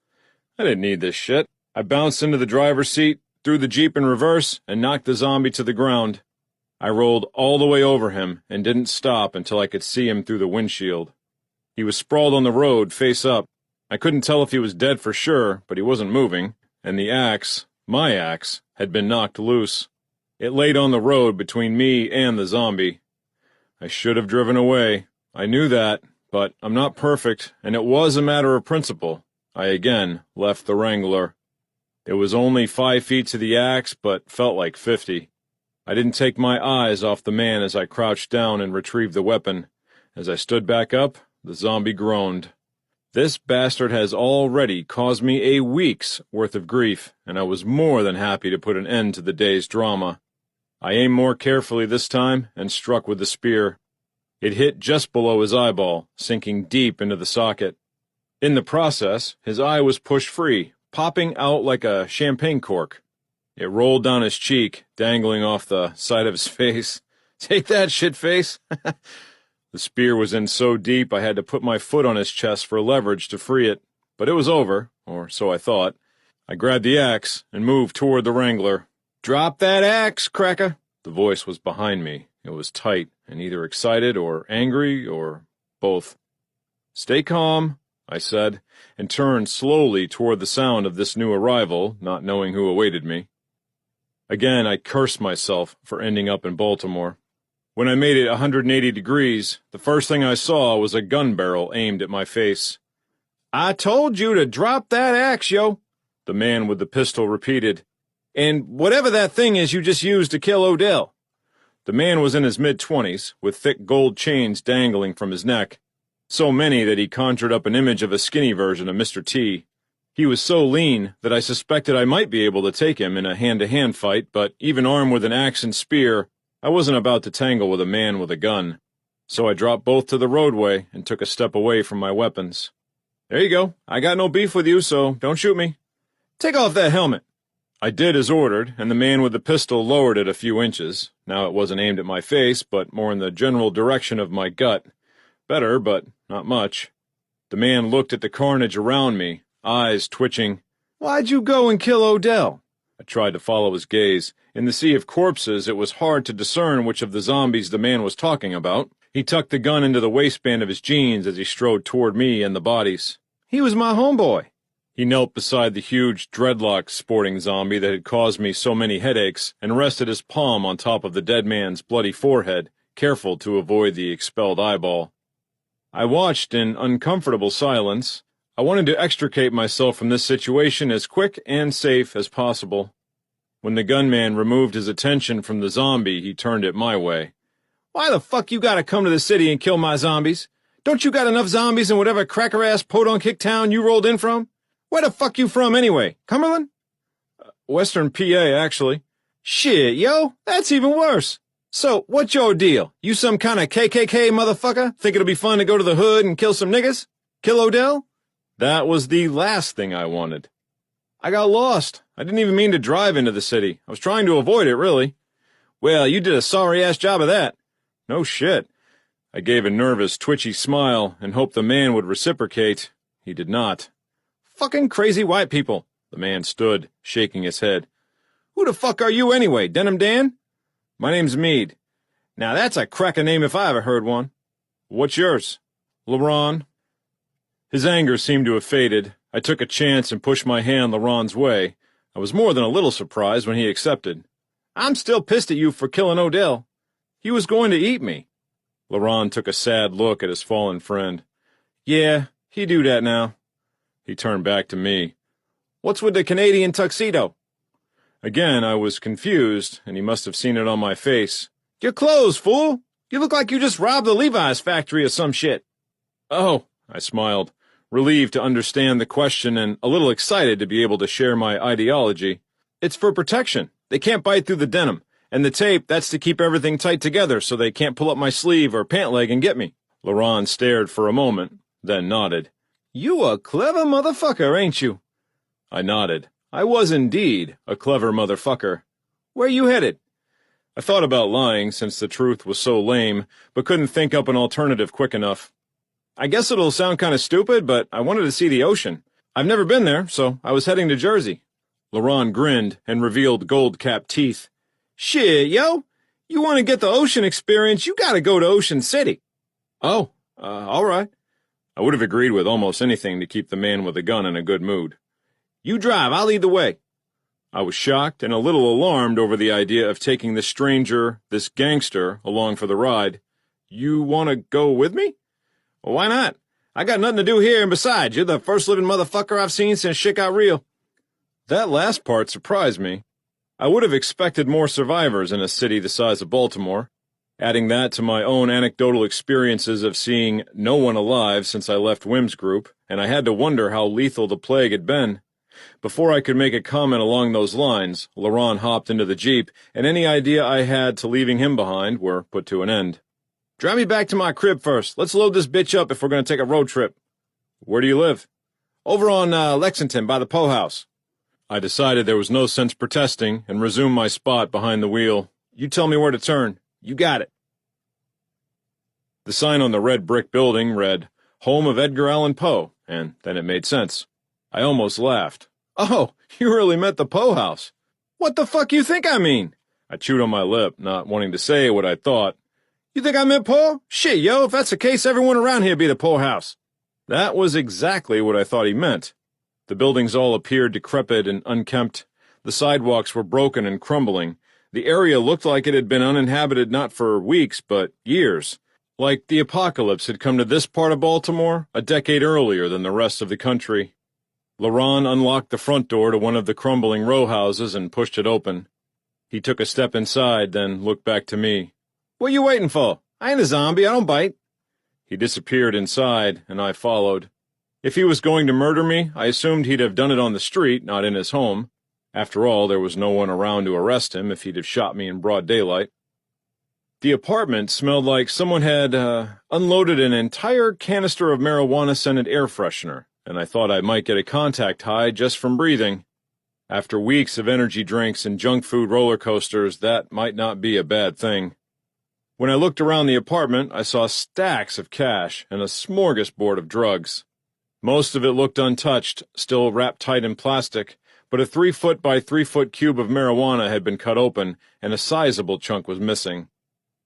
I didn't need this shit. I bounced into the driver's seat, threw the Jeep in reverse, and knocked the zombie to the ground. I rolled all the way over him and didn't stop until I could see him through the windshield. He was sprawled on the road, face up. I couldn't tell if he was dead for sure, but he wasn't moving, and the axe, my axe, had been knocked loose. It laid on the road between me and the zombie. I should have driven away. I knew that, but I'm not perfect, and it was a matter of principle. I again left the Wrangler. It was only 5 feet to the axe, but felt like 50. I didn't take my eyes off the man as I crouched down and retrieved the weapon. As I stood back up, the zombie groaned. This bastard has already caused me a week's worth of grief, and I was more than happy to put an end to the day's drama. I aimed more carefully this time and struck with the spear. It hit just below his eyeball, sinking deep into the socket. In the process, his eye was pushed free, popping out like a champagne cork. It rolled down his cheek, dangling off the side of his face. Take that, shit-face! The spear was in so deep I had to put my foot on his chest for leverage to free it, but it was over, or so I thought. I grabbed the axe and moved toward the Wrangler. "Drop that axe, cracker!" The voice was behind me. It was tight and either excited or angry or both. "Stay calm," I said, and turned slowly toward the sound of this new arrival, not knowing who awaited me. Again, I cursed myself for ending up in Baltimore. When I made it 180 degrees, the first thing I saw was a gun barrel aimed at my face. "I told you to drop that axe, yo," the man with the pistol repeated. "And whatever that thing is you just used to kill Odell." The man was in his mid-20s, with thick gold chains dangling from his neck, so many that he conjured up an image of a skinny version of Mr. T. He was so lean that I suspected I might be able to take him in a hand-to-hand fight, but even armed with an axe and spear, I wasn't about to tangle with a man with a gun. So I dropped both to the roadway and took a step away from my weapons. "There you go. I got no beef with you, so don't shoot me. Take off that helmet." I did as ordered, and the man with the pistol lowered it a few inches. Now it wasn't aimed at my face, but more in the general direction of my gut. Better, but not much. The man looked at the carnage around me, eyes twitching. "Why'd you go and kill Odell?" I tried to follow his gaze. In the sea of corpses, it was hard to discern which of the zombies the man was talking about. He tucked the gun into the waistband of his jeans as he strode toward me and the bodies. "He was my homeboy." He knelt beside the huge dreadlock-sporting zombie that had caused me so many headaches and rested his palm on top of the dead man's bloody forehead, careful to avoid the expelled eyeball. I watched in uncomfortable silence. I wanted to extricate myself from this situation as quick and safe as possible. When the gunman removed his attention from the zombie, he turned it my way. "Why the fuck you gotta come to the city and kill my zombies? Don't you got enough zombies in whatever cracker-ass podunk-kick town you rolled in from? Where the fuck you from anyway? Cumberland?" "Western PA, actually." "Shit, yo, that's even worse. So, what's your deal? You some kind of KKK motherfucker? Think it'll be fun to go to the hood and kill some niggas? Kill Odell?" That was the last thing I wanted. "I got lost. I didn't even mean to drive into the city. I was trying to avoid it, really." "Well, you did a sorry-ass job of that." "No shit." I gave a nervous, twitchy smile and hoped the man would reciprocate. He did not. "Fucking crazy white people." The man stood, shaking his head. "Who the fuck are you anyway, Denim Dan?" "My name's Meade." "Now that's a cracker name if I ever heard one." "What's yours?" "LaRon." His anger seemed to have faded. I took a chance and pushed my hand LaRon's way. I was more than a little surprised when he accepted. "I'm still pissed at you for killing Odell. He was going to eat me." LaRon took a sad look at his fallen friend. "Yeah, he do that now." He turned back to me. "What's with the Canadian tuxedo?" Again, I was confused, and he must have seen it on my face. "Your clothes, fool! You look like you just robbed the Levi's factory or some shit." "Oh," I smiled, relieved to understand the question and a little excited to be able to share my ideology. "It's for protection. They can't bite through the denim. And the tape, that's to keep everything tight together so they can't pull up my sleeve or pant leg and get me." LaRon stared for a moment, then nodded. "You a clever motherfucker, ain't you?" I nodded. I was indeed a clever motherfucker. "Where you headed?" I thought about lying since the truth was so lame, but couldn't think up an alternative quick enough. "I guess it'll sound kind of stupid, but I wanted to see the ocean. I've never been there, so I was heading to Jersey." LaRon grinned and revealed gold-capped teeth. "Shit, yo! You want to get the ocean experience, you gotta go to Ocean City." "Oh, all right." I would have agreed with almost anything to keep the man with the gun in a good mood. "You drive, I'll lead the way." I was shocked and a little alarmed over the idea of taking this stranger, this gangster, along for the ride. You want to go with me? Well, why not? I got nothing to do here, and besides, you're the first living motherfucker I've seen since shit got real. That last part surprised me. I would have expected more survivors in a city the size of Baltimore. Adding that to my own anecdotal experiences of seeing no one alive since I left Wim's group, and I had to wonder how lethal the plague had been. Before I could make a comment along those lines, Laurent hopped into the Jeep, and any idea I had to leaving him behind were put to an end. Drive me back to my crib first. Let's load this bitch up if we're going to take a road trip. Where do you live? Over on Lexington, by the Poe House. I decided there was no sense protesting and resumed my spot behind the wheel. You tell me where to turn. You got it. The sign on the red brick building read, Home of Edgar Allan Poe, and then it made sense. I almost laughed. Oh, you really meant the Poe House. What the fuck you think I mean? I chewed on my lip, not wanting to say what I thought. You think I meant Poe? Shit, yo, if that's the case, everyone around here be the Poe House. That was exactly what I thought he meant. The buildings all appeared decrepit and unkempt. The sidewalks were broken and crumbling. The area looked like it had been uninhabited not for weeks, but years. Like the apocalypse had come to this part of Baltimore a decade earlier than the rest of the country. Laurent unlocked the front door to one of the crumbling row houses and pushed it open. He took a step inside, then looked back to me. What you waiting for? I ain't a zombie, I don't bite. He disappeared inside, and I followed. If he was going to murder me, I assumed he'd have done it on the street, not in his home. After all, there was no one around to arrest him if he'd have shot me in broad daylight. The apartment smelled like someone had unloaded an entire canister of marijuana-scented air freshener, and I thought I might get a contact high just from breathing. After weeks of energy drinks and junk food roller coasters, that might not be a bad thing. When I looked around the apartment, I saw stacks of cash and a smorgasbord of drugs. Most of it looked untouched, still wrapped tight in plastic, but a 3-foot by 3-foot cube of marijuana had been cut open, and a sizable chunk was missing.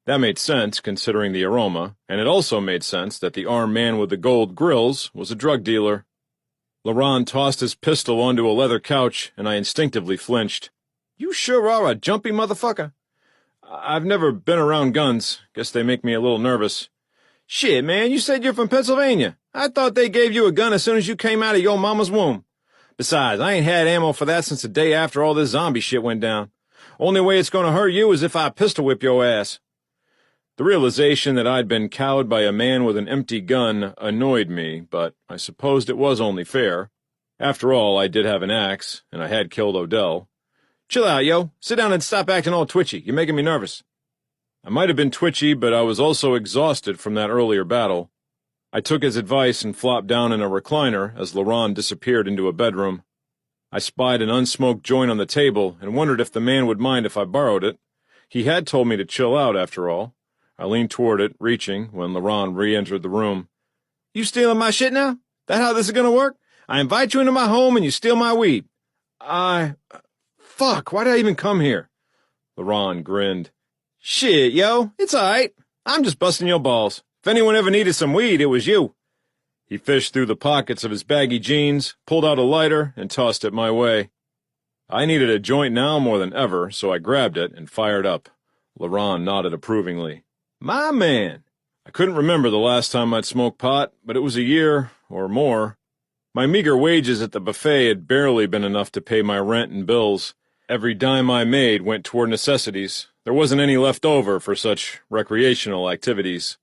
That made sense, considering the aroma, and it also made sense that the armed man with the gold grills was a drug dealer. Laurent tossed his pistol onto a leather couch, and I instinctively flinched. You sure are a jumpy motherfucker. I've never been around guns. Guess they make me a little nervous. Shit, man, you said you're from Pennsylvania. I thought they gave you a gun as soon as you came out of your mama's womb. Besides, I ain't had ammo for that since the day after all this zombie shit went down. Only way it's gonna hurt you is if I pistol whip your ass. The realization that I'd been cowed by a man with an empty gun annoyed me, but I supposed it was only fair. After all, I did have an axe, and I had killed Odell. Chill out, yo. Sit down and stop acting all twitchy. You're making me nervous. I might have been twitchy, but I was also exhausted from that earlier battle. I took his advice and flopped down in a recliner as Laurent disappeared into a bedroom. I spied an unsmoked joint on the table and wondered if the man would mind if I borrowed it. He had told me to chill out, after all. I leaned toward it, reaching, when Laurent re-entered the room. You stealing my shit now? That how this is gonna work? I invite you into my home and you steal my weed. Fuck, why did I even come here? Laurent grinned. Shit, yo, it's alright. I'm just busting your balls. If anyone ever needed some weed, it was you. He fished through the pockets of his baggy jeans, pulled out a lighter, and tossed it my way. I needed a joint now more than ever, so I grabbed it and fired up. Laurent nodded approvingly. My man! I couldn't remember the last time I'd smoked pot, but it was a year or more. My meager wages at the buffet had barely been enough to pay my rent and bills. Every dime I made went toward necessities. There wasn't any left over for such recreational activities.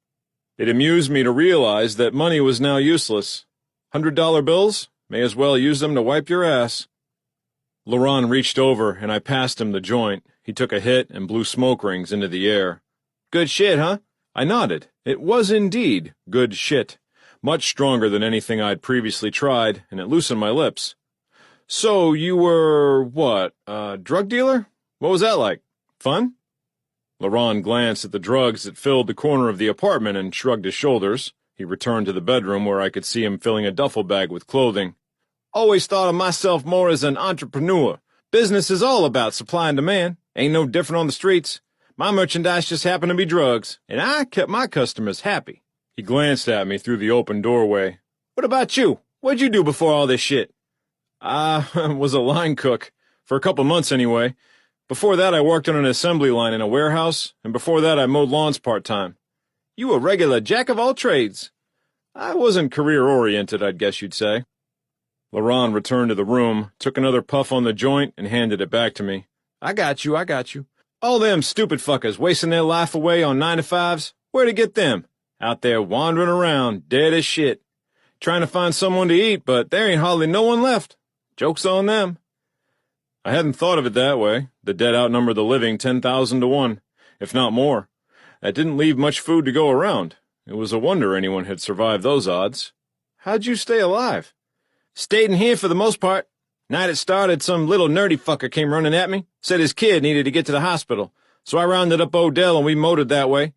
It amused me to realize that money was now useless. $100 bills? May as well use them to wipe your ass. Laurent reached over, and I passed him the joint. He took a hit and blew smoke rings into the air. Good shit, huh? I nodded. It was indeed good shit. Much stronger than anything I'd previously tried, and it loosened my lips. So you were, what, a drug dealer? What was that like? Fun? Laurent glanced at the drugs that filled the corner of the apartment and shrugged his shoulders. He returned to the bedroom where I could see him filling a duffel bag with clothing. Always thought of myself more as an entrepreneur. Business is all about supply and demand. Ain't no different on the streets. My merchandise just happened to be drugs, and I kept my customers happy. He glanced at me through the open doorway. What about you? What'd you do before all this shit? I was a line cook. For a couple months anyway. Before that I worked on an assembly line in a warehouse, and before that I mowed lawns part-time. You a regular jack-of-all-trades. I wasn't career-oriented, I'd guess you'd say. Laurent returned to the room, took another puff on the joint, and handed it back to me. I got you. All them stupid fuckers wasting their life away on 9-to-5s. Where'd he get them? Out there wandering around, dead as shit. Trying to find someone to eat, but there ain't hardly no one left. Joke's on them. I hadn't thought of it that way. The dead outnumber the living 10,000 to 1, if not more. That didn't leave much food to go around. It was a wonder anyone had survived those odds. How'd you stay alive? Stayed in here for the most part. Night it started, some little nerdy fucker came running at me, said his kid needed to get to the hospital. So I rounded up Odell and we motored that way.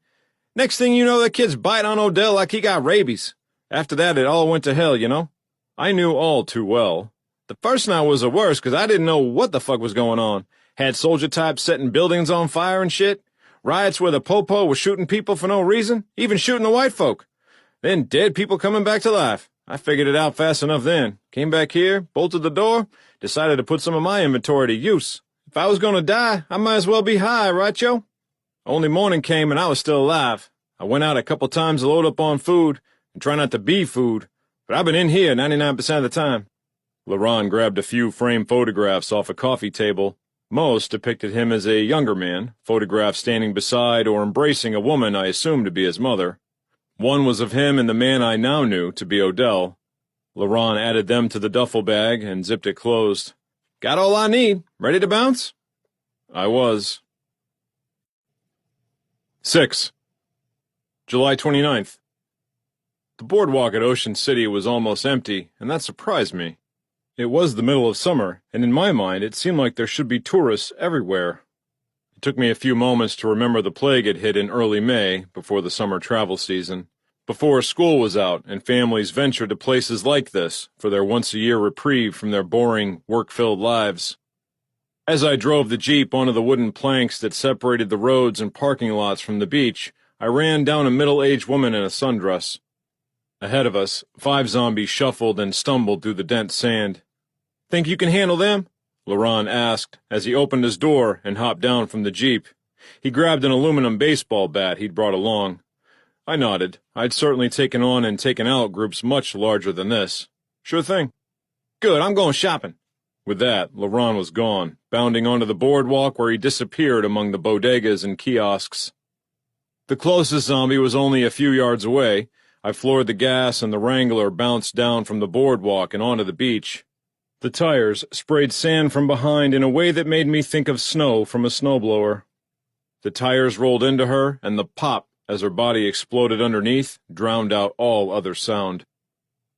Next thing you know, the kid's biting on Odell like he got rabies. After that, it all went to hell, you know? I knew all too well. The first night was the worst because I didn't know what the fuck was going on. Had soldier types setting buildings on fire and shit. Riots where the popo was shooting people for no reason, even shooting the white folk. Then dead people coming back to life. I figured it out fast enough then. Came back here, bolted the door, decided to put some of my inventory to use. If I was going to die, I might as well be high, right, Joe? Only morning came and I was still alive. I went out a couple times to load up on food and try not to be food, but I've been in here 99% of the time. Laurent grabbed a few framed photographs off a coffee table. Most depicted him as a younger man, photographed standing beside or embracing a woman I assumed to be his mother. One was of him and the man I now knew to be Odell. Laurent added them to the duffel bag and zipped it closed. Got all I need. Ready to bounce? I was. 6. July 29th. The boardwalk at Ocean City was almost empty, and that surprised me. It was the middle of summer, and in my mind it seemed like there should be tourists everywhere. It took me a few moments to remember the plague had hit in early May, before the summer travel season, before school was out and families ventured to places like this for their once-a-year reprieve from their boring, work-filled lives. As I drove the Jeep onto the wooden planks that separated the roads and parking lots from the beach, I ran down a middle-aged woman in a sundress. Ahead of us, 5 zombies shuffled and stumbled through the dense sand. Think you can handle them? Laurent asked as he opened his door and hopped down from the Jeep. He grabbed an aluminum baseball bat he'd brought along. I nodded. I'd certainly taken on and taken out groups much larger than this. Sure thing. Good, I'm going shopping. With that, Laurent was gone, bounding onto the boardwalk where he disappeared among the bodegas and kiosks. The closest zombie was only a few yards away. I floored the gas and the Wrangler bounced down from the boardwalk and onto the beach. The tires sprayed sand from behind in a way that made me think of snow from a snowblower. The tires rolled into her, and the pop, as her body exploded underneath, drowned out all other sound.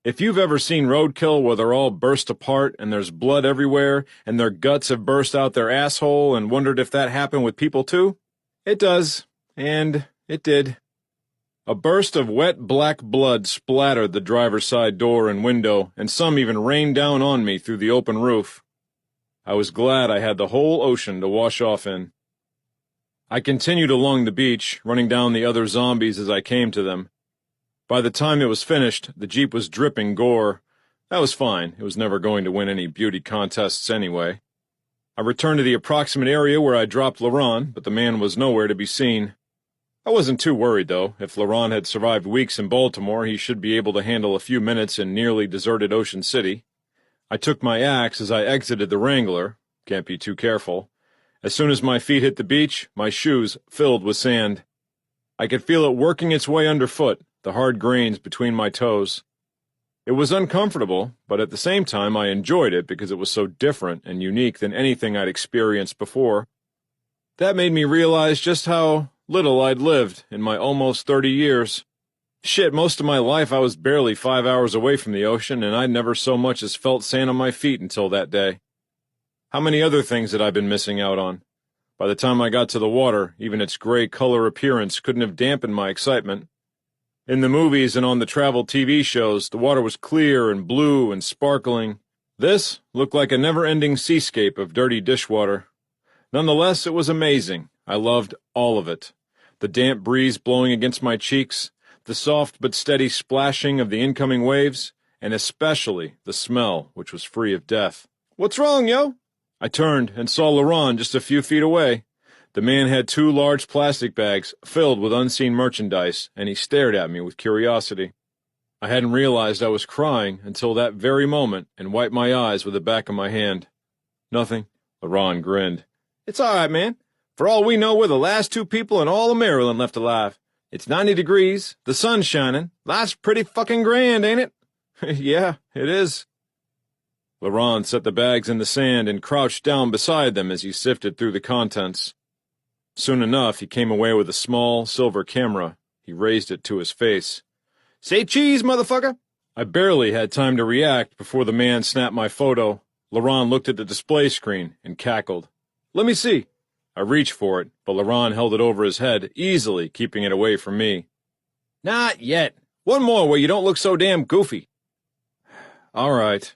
If you've ever seen roadkill where they're all burst apart and there's blood everywhere and their guts have burst out their asshole and wondered if that happened with people too, it does, and it did. A burst of wet black blood splattered the driver's side door and window, and some even rained down on me through the open roof. I was glad I had the whole ocean to wash off in. I continued along the beach, running down the other zombies as I came to them. By the time it was finished, the Jeep was dripping gore. That was fine. It was never going to win any beauty contests anyway. I returned to the approximate area where I dropped Laurent, but the man was nowhere to be seen. I wasn't too worried, though. If Laurent had survived weeks in Baltimore, he should be able to handle a few minutes in nearly deserted Ocean City. I took my axe as I exited the Wrangler. Can't be too careful. As soon as my feet hit the beach, my shoes filled with sand. I could feel it working its way underfoot, the hard grains between my toes. It was uncomfortable, but at the same time I enjoyed it because it was so different and unique than anything I'd experienced before. That made me realize just how little I'd lived in my almost 30 years. Shit, most of my life I was barely 5 hours away from the ocean, and I'd never so much as felt sand on my feet until that day. How many other things had I been missing out on? By the time I got to the water, even its gray color appearance couldn't have dampened my excitement. In the movies and on the travel TV shows, the water was clear and blue and sparkling. This looked like a never-ending seascape of dirty dishwater. Nonetheless, it was amazing. I loved all of it. The damp breeze blowing against my cheeks, the soft but steady splashing of the incoming waves, and especially the smell, which was free of death. "What's wrong, yo?" I turned and saw Laurent just a few feet away. The man had 2 large plastic bags filled with unseen merchandise, and he stared at me with curiosity. I hadn't realized I was crying until that very moment and wiped my eyes with the back of my hand. Nothing. Laurent grinned. It's all right, man. For all we know, we're the last 2 people in all of Maryland left alive. It's 90 degrees, the sun's shining. Life's pretty fucking grand, ain't it? Yeah, it is. Laurent set the bags in the sand and crouched down beside them as he sifted through the contents. Soon enough, he came away with a small, silver camera. He raised it to his face. Say cheese, motherfucker! I barely had time to react before the man snapped my photo. Laurent looked at the display screen and cackled. Let me see. I reached for it, but Laurent held it over his head, easily keeping it away from me. Not yet. One more where you don't look so damn goofy. All right.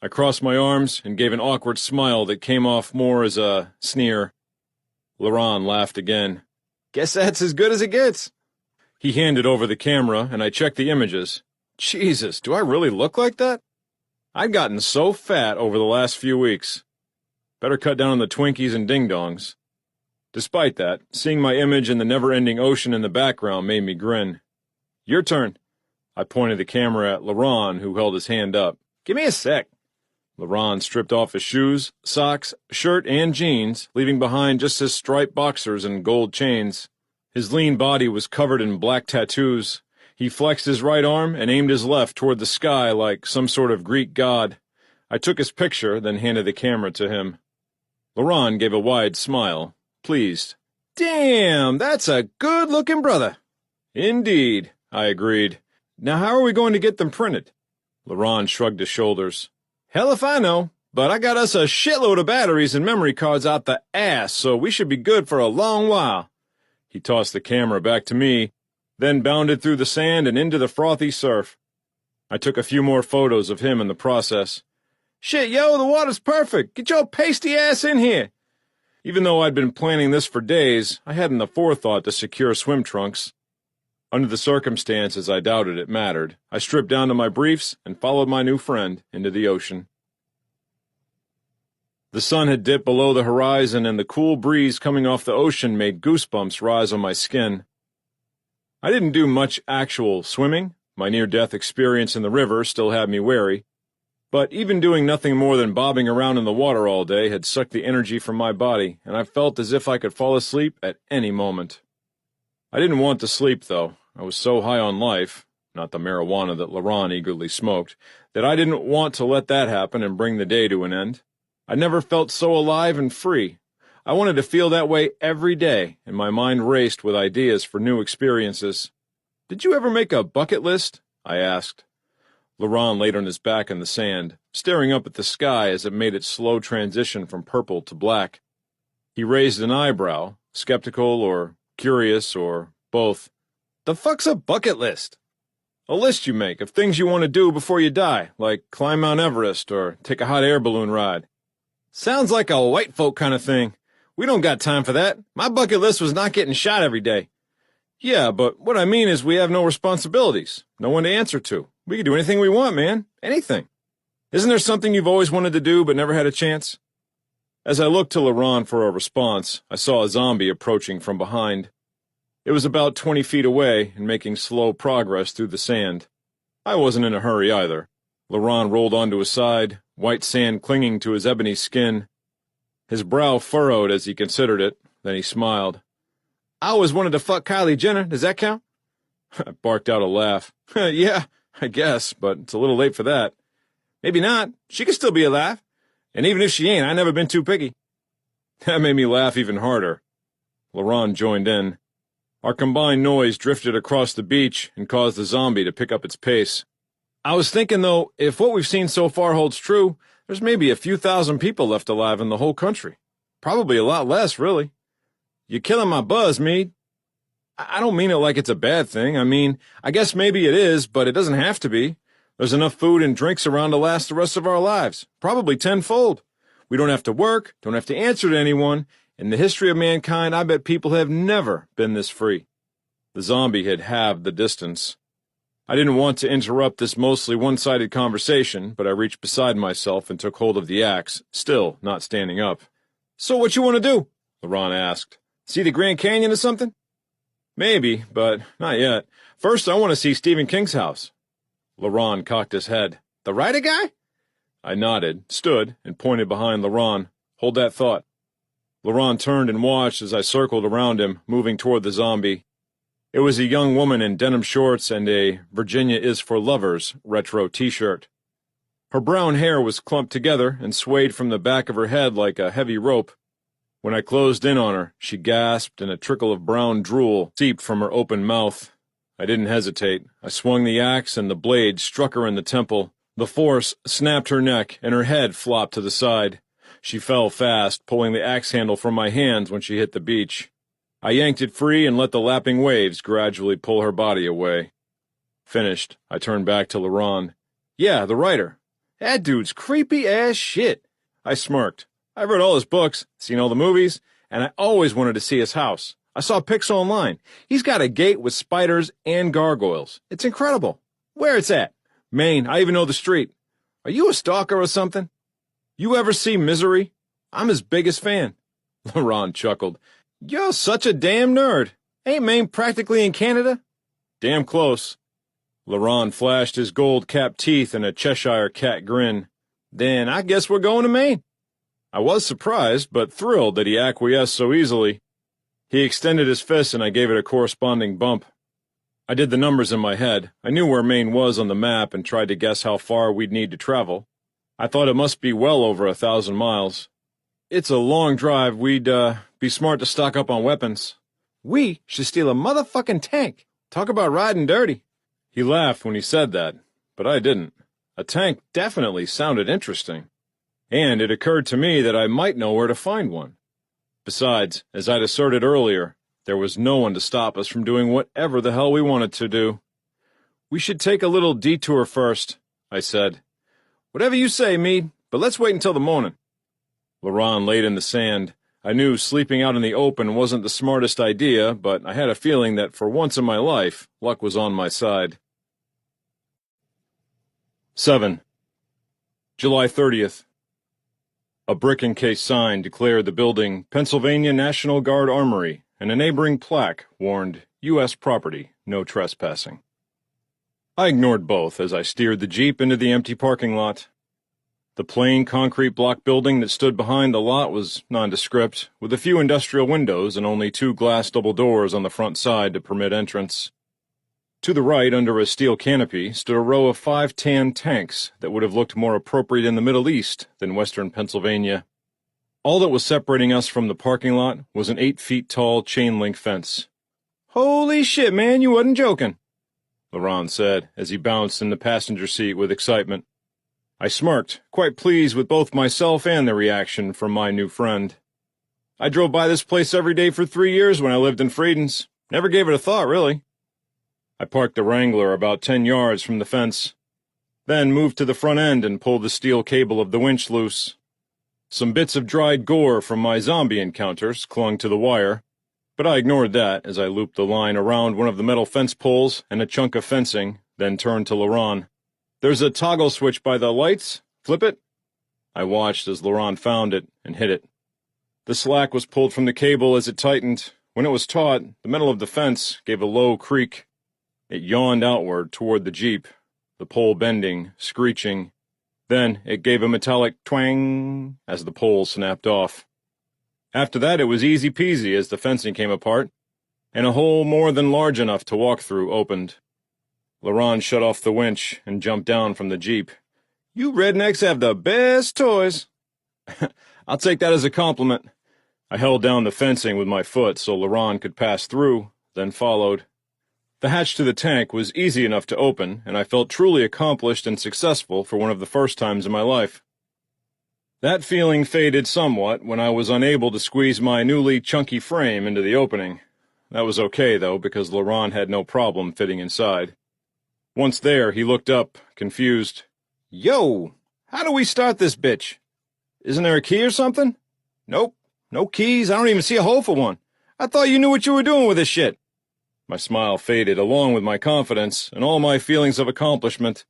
I crossed my arms and gave an awkward smile that came off more as a sneer. Laurent laughed again. Guess that's as good as it gets. He handed over the camera, and I checked the images. Jesus, do I really look like that? I'd gotten so fat over the last few weeks. Better cut down on the Twinkies and ding-dongs. Despite that, seeing my image in the never-ending ocean in the background made me grin. Your turn. I pointed the camera at Laurent, who held his hand up. Give me a sec. Laurent stripped off his shoes, socks, shirt, and jeans, leaving behind just his striped boxers and gold chains. His lean body was covered in black tattoos. He flexed his right arm and aimed his left toward the sky like some sort of Greek god. I took his picture, then handed the camera to him. Laurent gave a wide smile, pleased. Damn, that's a good-looking brother. Indeed, I agreed. Now how are we going to get them printed? Laurent shrugged his shoulders. Hell if I know, but I got us a shitload of batteries and memory cards out the ass, so we should be good for a long while. He tossed the camera back to me, then bounded through the sand and into the frothy surf. I took a few more photos of him in the process. Shit, yo, the water's perfect. Get your pasty ass in here. Even though I'd been planning this for days, I hadn't the forethought to secure swim trunks. Under the circumstances, I doubted it mattered. I stripped down to my briefs and followed my new friend into the ocean. The sun had dipped below the horizon, and the cool breeze coming off the ocean made goosebumps rise on my skin. I didn't do much actual swimming. My near-death experience in the river still had me wary. But even doing nothing more than bobbing around in the water all day had sucked the energy from my body, and I felt as if I could fall asleep at any moment. I didn't want to sleep, though. I was so high on life, not the marijuana that Laurent eagerly smoked, that I didn't want to let that happen and bring the day to an end. I never felt so alive and free. I wanted to feel that way every day, and my mind raced with ideas for new experiences. Did you ever make a bucket list? I asked. Laurent laid on his back in the sand, staring up at the sky as it made its slow transition from purple to black. He raised an eyebrow, skeptical or curious or both. The fuck's a bucket list? A list you make of things you want to do before you die, like climb Mount Everest or take a hot air balloon ride. Sounds like a white folk kind of thing. We don't got time for that. My bucket list was not getting shot every day. Yeah, but what I mean is we have no responsibilities, no one to answer to. We can do anything we want, man. Anything. Isn't there something you've always wanted to do but never had a chance? As I looked to Laurent for a response, I saw a zombie approaching from behind. It was about 20 feet away and making slow progress through the sand. I wasn't in a hurry either. Laurent rolled onto his side, white sand clinging to his ebony skin. His brow furrowed as he considered it, then he smiled. I always wanted to fuck Kylie Jenner. Does that count? I barked out a laugh. Yeah, I guess, but it's a little late for that. Maybe not. She could still be alive. And even if she ain't, I never been too picky. That made me laugh even harder. Laurent joined in. Our combined noise drifted across the beach and caused the zombie to pick up its pace. I was thinking, though, if what we've seen so far holds true, there's maybe a few thousand people left alive in the whole country. Probably a lot less, really. You're killing my buzz, Meade. I don't mean it like it's a bad thing. I mean, I guess maybe it is, but it doesn't have to be. There's enough food and drinks around to last the rest of our lives, probably tenfold. We don't have to work, don't have to answer to anyone. In the history of mankind, I bet people have never been this free. The zombie had halved the distance. I didn't want to interrupt this mostly one-sided conversation, but I reached beside myself and took hold of the axe, still not standing up. "So what you want to do?" LaRon asked. "See the Grand Canyon or something?" "Maybe, but not yet. First, I want to see Stephen King's house." LaRon cocked his head. "The writer guy?" I nodded, stood, and pointed behind LaRon. "Hold that thought." LaRon turned and watched as I circled around him, moving toward the zombie. It was a young woman in denim shorts and a "Virginia is for Lovers" retro t-shirt. Her brown hair was clumped together and swayed from the back of her head like a heavy rope. When I closed in on her, she gasped and a trickle of brown drool seeped from her open mouth. I didn't hesitate. I swung the axe and the blade struck her in the temple. The force snapped her neck and her head flopped to the side. She fell fast, pulling the axe handle from my hands when she hit the beach. I yanked it free and let the lapping waves gradually pull her body away. Finished, I turned back to LaRon. "Yeah, the writer. That dude's creepy as shit." I smirked. "I've read all his books, seen all the movies, and I always wanted to see his house. I saw pics online. He's got a gate with spiders and gargoyles. It's incredible. Where it's at? Maine. I even know the street. Are you a stalker or something? You ever see Misery? I'm his biggest fan." LaRon chuckled. "You're such a damn nerd. Ain't Maine practically in Canada?" "Damn close." LaRon flashed his gold-capped teeth in a Cheshire cat grin. "Then I guess we're going to Maine." I was surprised, but thrilled that he acquiesced so easily. He extended his fist and I gave it a corresponding bump. I did the numbers in my head. I knew where Maine was on the map and tried to guess how far we'd need to travel. I thought it must be well over 1,000 miles. "It's a long drive. We'd, be smart to stock up on weapons." "We should steal a motherfucking tank. Talk about riding dirty." He laughed when he said that, but I didn't. A tank definitely sounded interesting. And it occurred to me that I might know where to find one. Besides, as I'd asserted earlier, there was no one to stop us from doing whatever the hell we wanted to do. "We should take a little detour first," I said. "Whatever you say, Meade, but let's wait until the morning." LaRon laid in the sand. I knew sleeping out in the open wasn't the smartest idea, but I had a feeling that for once in my life, luck was on my side. 7. July 30th. A brick-encased sign declared the building Pennsylvania National Guard Armory, and a neighboring plaque warned U.S. property, no trespassing. I ignored both as I steered the Jeep into the empty parking lot. The plain concrete block building that stood behind the lot was nondescript, with a few industrial windows and only 2 glass double doors on the front side to permit entrance. To the right, under a steel canopy, stood a row of 5 tan tanks that would have looked more appropriate in the Middle East than western Pennsylvania. All that was separating us from the parking lot was an 8-feet-tall chain-link fence. "Holy shit, man, you wasn't joking," LaRon said as he bounced in the passenger seat with excitement. I smirked, quite pleased with both myself and the reaction from my new friend. "I drove by this place every day for 3 years when I lived in Frieden's. Never gave it a thought, really." I parked the Wrangler about 10 yards from the fence, then moved to the front end and pulled the steel cable of the winch loose. Some bits of dried gore from my zombie encounters clung to the wire, but I ignored that as I looped the line around one of the metal fence poles and a chunk of fencing, then turned to LaRon. "There's a toggle switch by the lights. Flip it." I watched as LaRon found it and hit it. The slack was pulled from the cable as it tightened. When it was taut, the metal of the fence gave a low creak. It yawned outward toward the Jeep, the pole bending, screeching. Then it gave a metallic twang as the pole snapped off. After that it was easy peasy as the fencing came apart, and a hole more than large enough to walk through opened. LaRon shut off the winch and jumped down from the Jeep. "You rednecks have the best toys." "I'll take that as a compliment." I held down the fencing with my foot so LaRon could pass through, then followed. The hatch to the tank was easy enough to open, and I felt truly accomplished and successful for one of the first times in my life. That feeling faded somewhat when I was unable to squeeze my newly chunky frame into the opening. That was okay, though, because LaRon had no problem fitting inside. Once there, he looked up, confused. "Yo, how do we start this bitch? Isn't there a key or something?" "Nope, no keys. I don't even see a hole for one. I thought you knew what you were doing with this shit." My smile faded, along with my confidence and all my feelings of accomplishment.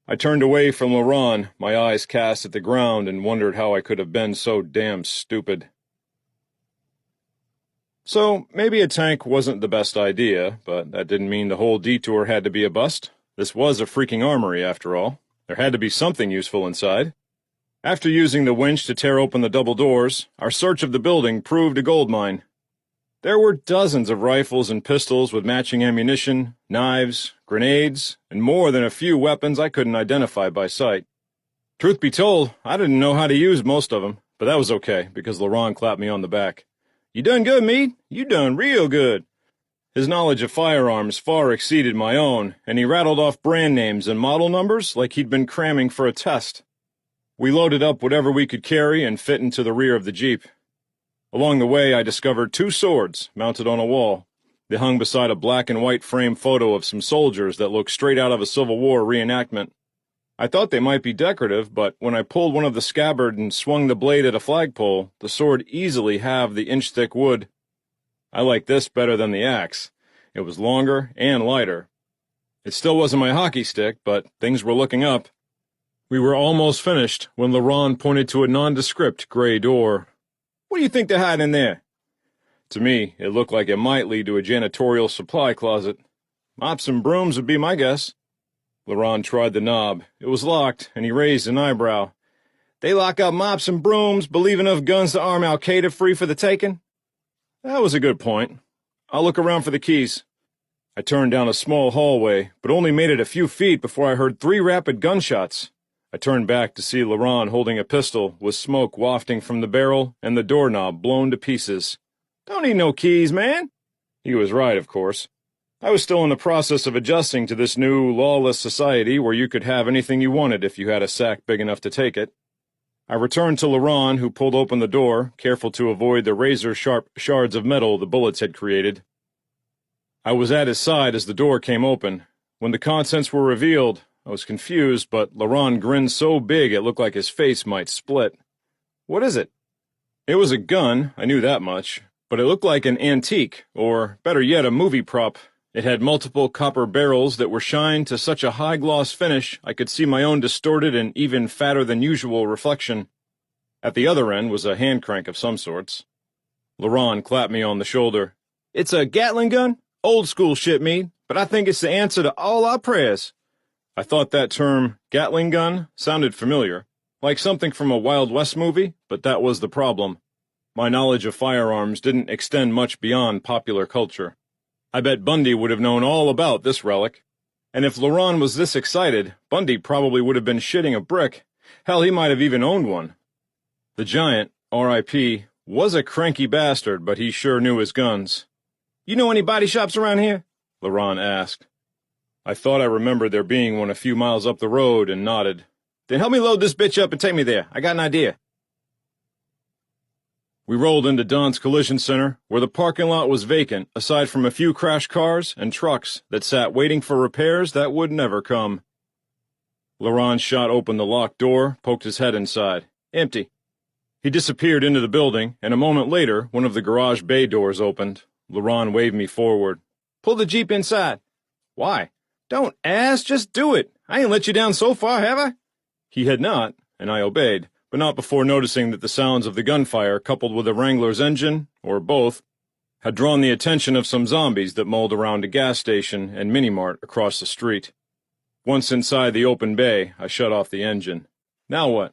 I turned away from Laurent, my eyes cast at the ground, and wondered how I could have been so damn stupid. So, maybe a tank wasn't the best idea, but that didn't mean the whole detour had to be a bust. This was a freaking armory, after all. There had to be something useful inside. After using the winch to tear open the double doors, our search of the building proved a goldmine. There were dozens of rifles and pistols with matching ammunition, knives, grenades, and more than a few weapons I couldn't identify by sight. Truth be told, I didn't know how to use most of them, but that was okay, because Laurent clapped me on the back. "You done good, Meade. You done real good." His knowledge of firearms far exceeded my own, and he rattled off brand names and model numbers like he'd been cramming for a test. We loaded up whatever we could carry and fit into the rear of the Jeep. Along the way, I discovered 2 swords mounted on a wall. They hung beside a black and white frame photo of some soldiers that looked straight out of a Civil War reenactment. I thought they might be decorative, but when I pulled one of the scabbard and swung the blade at a flagpole, the sword easily halved the inch-thick wood. I liked this better than the axe. It was longer and lighter. It still wasn't my hockey stick, but things were looking up. We were almost finished when Laurent pointed to a nondescript gray door. "What do you think they're hiding in there?" To me, it looked like it might lead to a janitorial supply closet. Mops and brooms would be my guess. Laurent tried the knob. It was locked, and he raised an eyebrow. "They lock up mops and brooms, but leave enough guns to arm Al-Qaeda free for the taking?" That was a good point. I'll look around for the keys. I turned down a small hallway, but only made it a few feet before I heard 3 rapid gunshots. I turned back to see Laurent holding a pistol, with smoke wafting from the barrel and the doorknob blown to pieces. "Don't need no keys, man." He was right, of course. I was still in the process of adjusting to this new, lawless society where you could have anything you wanted if you had a sack big enough to take it. I returned to Laurent, who pulled open the door, careful to avoid the razor-sharp shards of metal the bullets had created. I was at his side as the door came open. When the contents were revealed, I was confused, but Laurent grinned so big it looked like his face might split. "What is it?" It was a gun, I knew that much, but it looked like an antique, or, better yet, a movie prop. It had multiple copper barrels that were shined to such a high-gloss finish I could see my own distorted and even fatter-than-usual reflection. At the other end was a hand crank of some sorts. Laurent clapped me on the shoulder. "It's a Gatling gun? Old-school shit, Meade, but I think it's the answer to all our prayers." I thought that term, Gatling gun, sounded familiar, like something from a Wild West movie, but that was the problem. My knowledge of firearms didn't extend much beyond popular culture. I bet Bundy would have known all about this relic. And if Laurent was this excited, Bundy probably would have been shitting a brick. Hell, he might have even owned one. The giant, R.I.P., was a cranky bastard, but he sure knew his guns. "You know any body shops around here?" Laurent asked. I thought I remembered there being one a few miles up the road and nodded. "Then help me load this bitch up and take me there. I got an idea." We rolled into Don's Collision Center, where the parking lot was vacant, aside from a few crashed cars and trucks that sat waiting for repairs that would never come. Laurent shot open the locked door, poked his head inside. Empty. He disappeared into the building, and a moment later, one of the garage bay doors opened. Laurent waved me forward. "Pull the Jeep inside." "Why?" "Don't ask, just do it. I ain't let you down so far, have I?" He had not, and I obeyed, but not before noticing that the sounds of the gunfire, coupled with the Wrangler's engine, or both, had drawn the attention of some zombies that mulled around a gas station and mini-mart across the street. Once inside the open bay, I shut off the engine. "Now what?"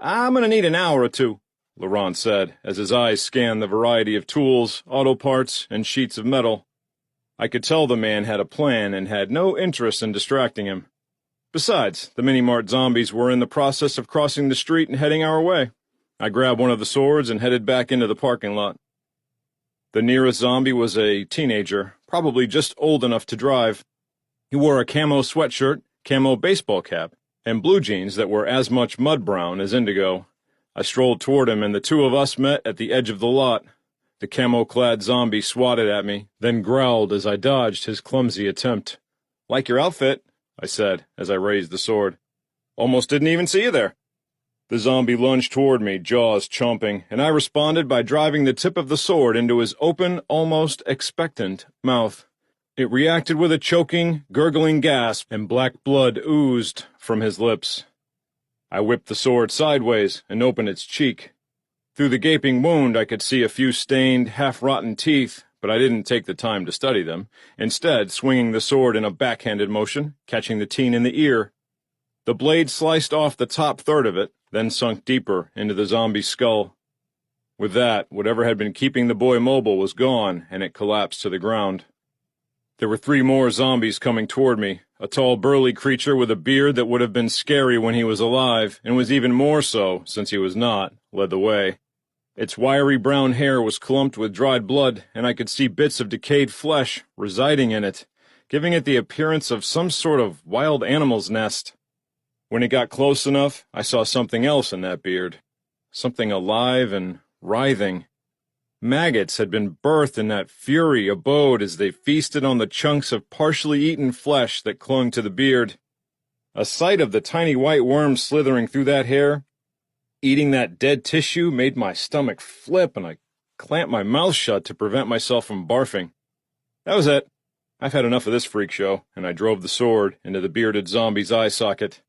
"I'm gonna need an hour or 2, Laurent said, as his eyes scanned the variety of tools, auto parts, and sheets of metal. I could tell the man had a plan and had no interest in distracting him. Besides, the mini-mart zombies were in the process of crossing the street and heading our way. I grabbed one of the swords and headed back into the parking lot. The nearest zombie was a teenager, probably just old enough to drive. He wore a camo sweatshirt, camo baseball cap, and blue jeans that were as much mud brown as indigo. I strolled toward him, and the 2 of us met at the edge of the lot. The camo-clad zombie swatted at me, then growled as I dodged his clumsy attempt. "Like your outfit," I said, as I raised the sword. "Almost didn't even see you there." The zombie lunged toward me, jaws chomping, and I responded by driving the tip of the sword into his open, almost expectant mouth. It reacted with a choking, gurgling gasp, and black blood oozed from his lips. I whipped the sword sideways and opened its cheek. Through the gaping wound I could see a few stained, half-rotten teeth, but I didn't take the time to study them, instead swinging the sword in a backhanded motion, catching the teen in the ear. The blade sliced off the top third of it, then sunk deeper into the zombie's skull. With that, whatever had been keeping the boy mobile was gone, and it collapsed to the ground. There were 3 more zombies coming toward me. A tall, burly creature with a beard that would have been scary when he was alive, and was even more so since he was not, led the way. Its wiry brown hair was clumped with dried blood, and I could see bits of decayed flesh residing in it, giving it the appearance of some sort of wild animal's nest. When it got close enough, I saw something else in that beard. Something alive and writhing. Maggots had been birthed in that fury abode as they feasted on the chunks of partially eaten flesh that clung to the beard. A sight of the tiny white worms slithering through that hair, eating that dead tissue, made my stomach flip, and I clamped my mouth shut to prevent myself from barfing. That was it. I've had enough of this freak show, and I drove the sword into the bearded zombie's eye socket.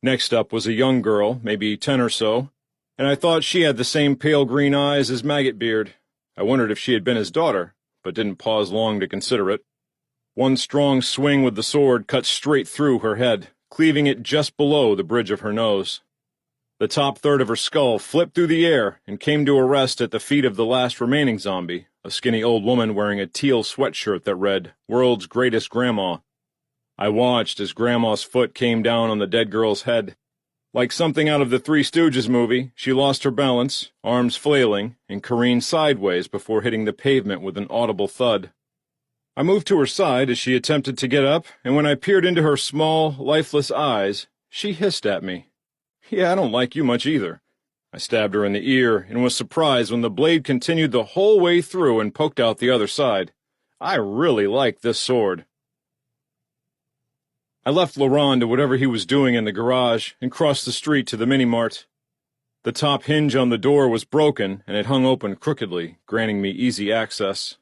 Next up was a young girl, maybe 10 or so, and I thought she had the same pale green eyes as Maggot Beard. I wondered if she had been his daughter, but didn't pause long to consider it. One strong swing with the sword cut straight through her head, cleaving it just below the bridge of her nose. The top third of her skull flipped through the air and came to a rest at the feet of the last remaining zombie, a skinny old woman wearing a teal sweatshirt that read, "World's Greatest Grandma." I watched as Grandma's foot came down on the dead girl's head. Like something out of the Three Stooges movie, she lost her balance, arms flailing, and careened sideways before hitting the pavement with an audible thud. I moved to her side as she attempted to get up, and when I peered into her small, lifeless eyes, she hissed at me. "Yeah, I don't like you much either." I stabbed her in the ear and was surprised when the blade continued the whole way through and poked out the other side. I really liked this sword. I left Laurent to whatever he was doing in the garage and crossed the street to the mini-mart. The top hinge on the door was broken, and it hung open crookedly, granting me easy access.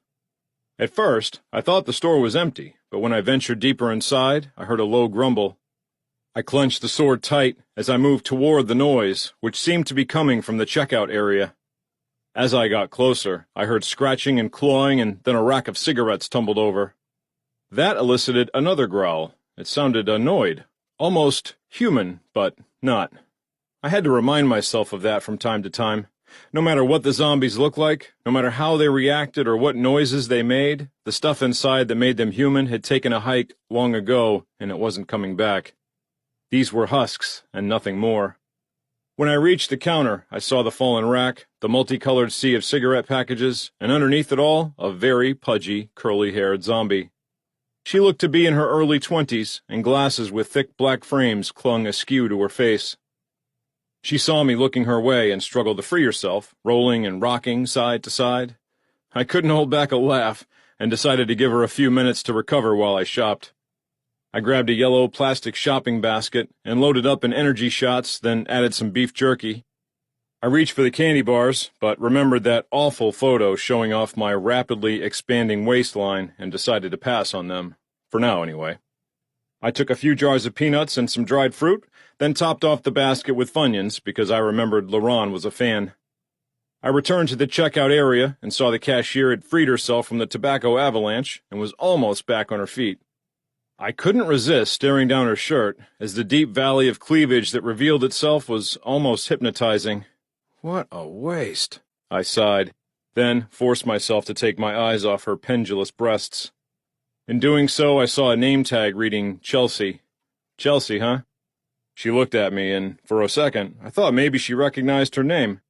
At first, I thought the store was empty, but when I ventured deeper inside, I heard a low grumble. I clenched the sword tight as I moved toward the noise, which seemed to be coming from the checkout area. As I got closer, I heard scratching and clawing, and then a rack of cigarettes tumbled over. That elicited another growl. It sounded annoyed, almost human, but not. I had to remind myself of that from time to time. No matter what the zombies looked like, no matter how they reacted or what noises they made, the stuff inside that made them human had taken a hike long ago, and it wasn't coming back. These were husks, and nothing more. When I reached the counter, I saw the fallen rack, the multicolored sea of cigarette packages, and underneath it all, a very pudgy, curly-haired zombie. She looked to be in her early 20s, and glasses with thick black frames clung askew to her face. She saw me looking her way and struggled to free herself, rolling and rocking side to side. I couldn't hold back a laugh, and decided to give her a few minutes to recover while I shopped. I grabbed a yellow plastic shopping basket and loaded up in energy shots, then added some beef jerky. I reached for the candy bars, but remembered that awful photo showing off my rapidly expanding waistline and decided to pass on them, for now anyway. I took a few jars of peanuts and some dried fruit, then topped off the basket with Funyuns because I remembered Laurent was a fan. I returned to the checkout area and saw the cashier had freed herself from the tobacco avalanche and was almost back on her feet. I couldn't resist staring down her shirt, as the deep valley of cleavage that revealed itself was almost hypnotizing. "What a waste," I sighed, then forced myself to take my eyes off her pendulous breasts. In doing so, I saw a name tag reading Chelsea. "Chelsea, huh?" She looked at me, and for a second, I thought maybe she recognized her name.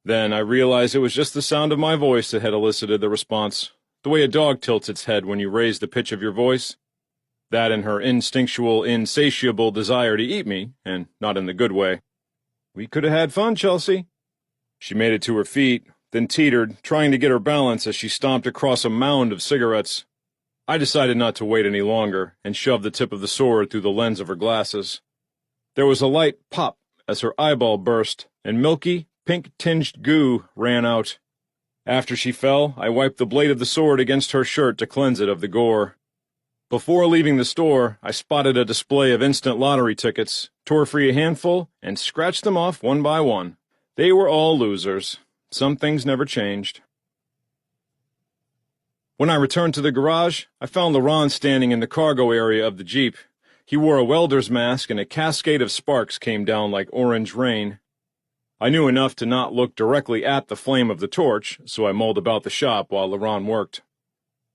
Then I realized it was just the sound of my voice that had elicited the response, the way a dog tilts its head when you raise the pitch of your voice. That and her instinctual, insatiable desire to eat me, and not in the good way. "We could have had fun, Chelsea." She made it to her feet, then teetered, trying to get her balance as she stomped across a mound of cigarettes. I decided not to wait any longer, and shoved the tip of the sword through the lens of her glasses. There was a light pop as her eyeball burst, and milky, pink-tinged goo ran out. After she fell, I wiped the blade of the sword against her shirt to cleanse it of the gore. Before leaving the store, I spotted a display of instant lottery tickets, tore free a handful, and scratched them off one by one. They were all losers. Some things never changed. When I returned to the garage, I found Laurent standing in the cargo area of the Jeep. He wore a welder's mask, and a cascade of sparks came down like orange rain. I knew enough to not look directly at the flame of the torch, so I mulled about the shop while Laurent worked.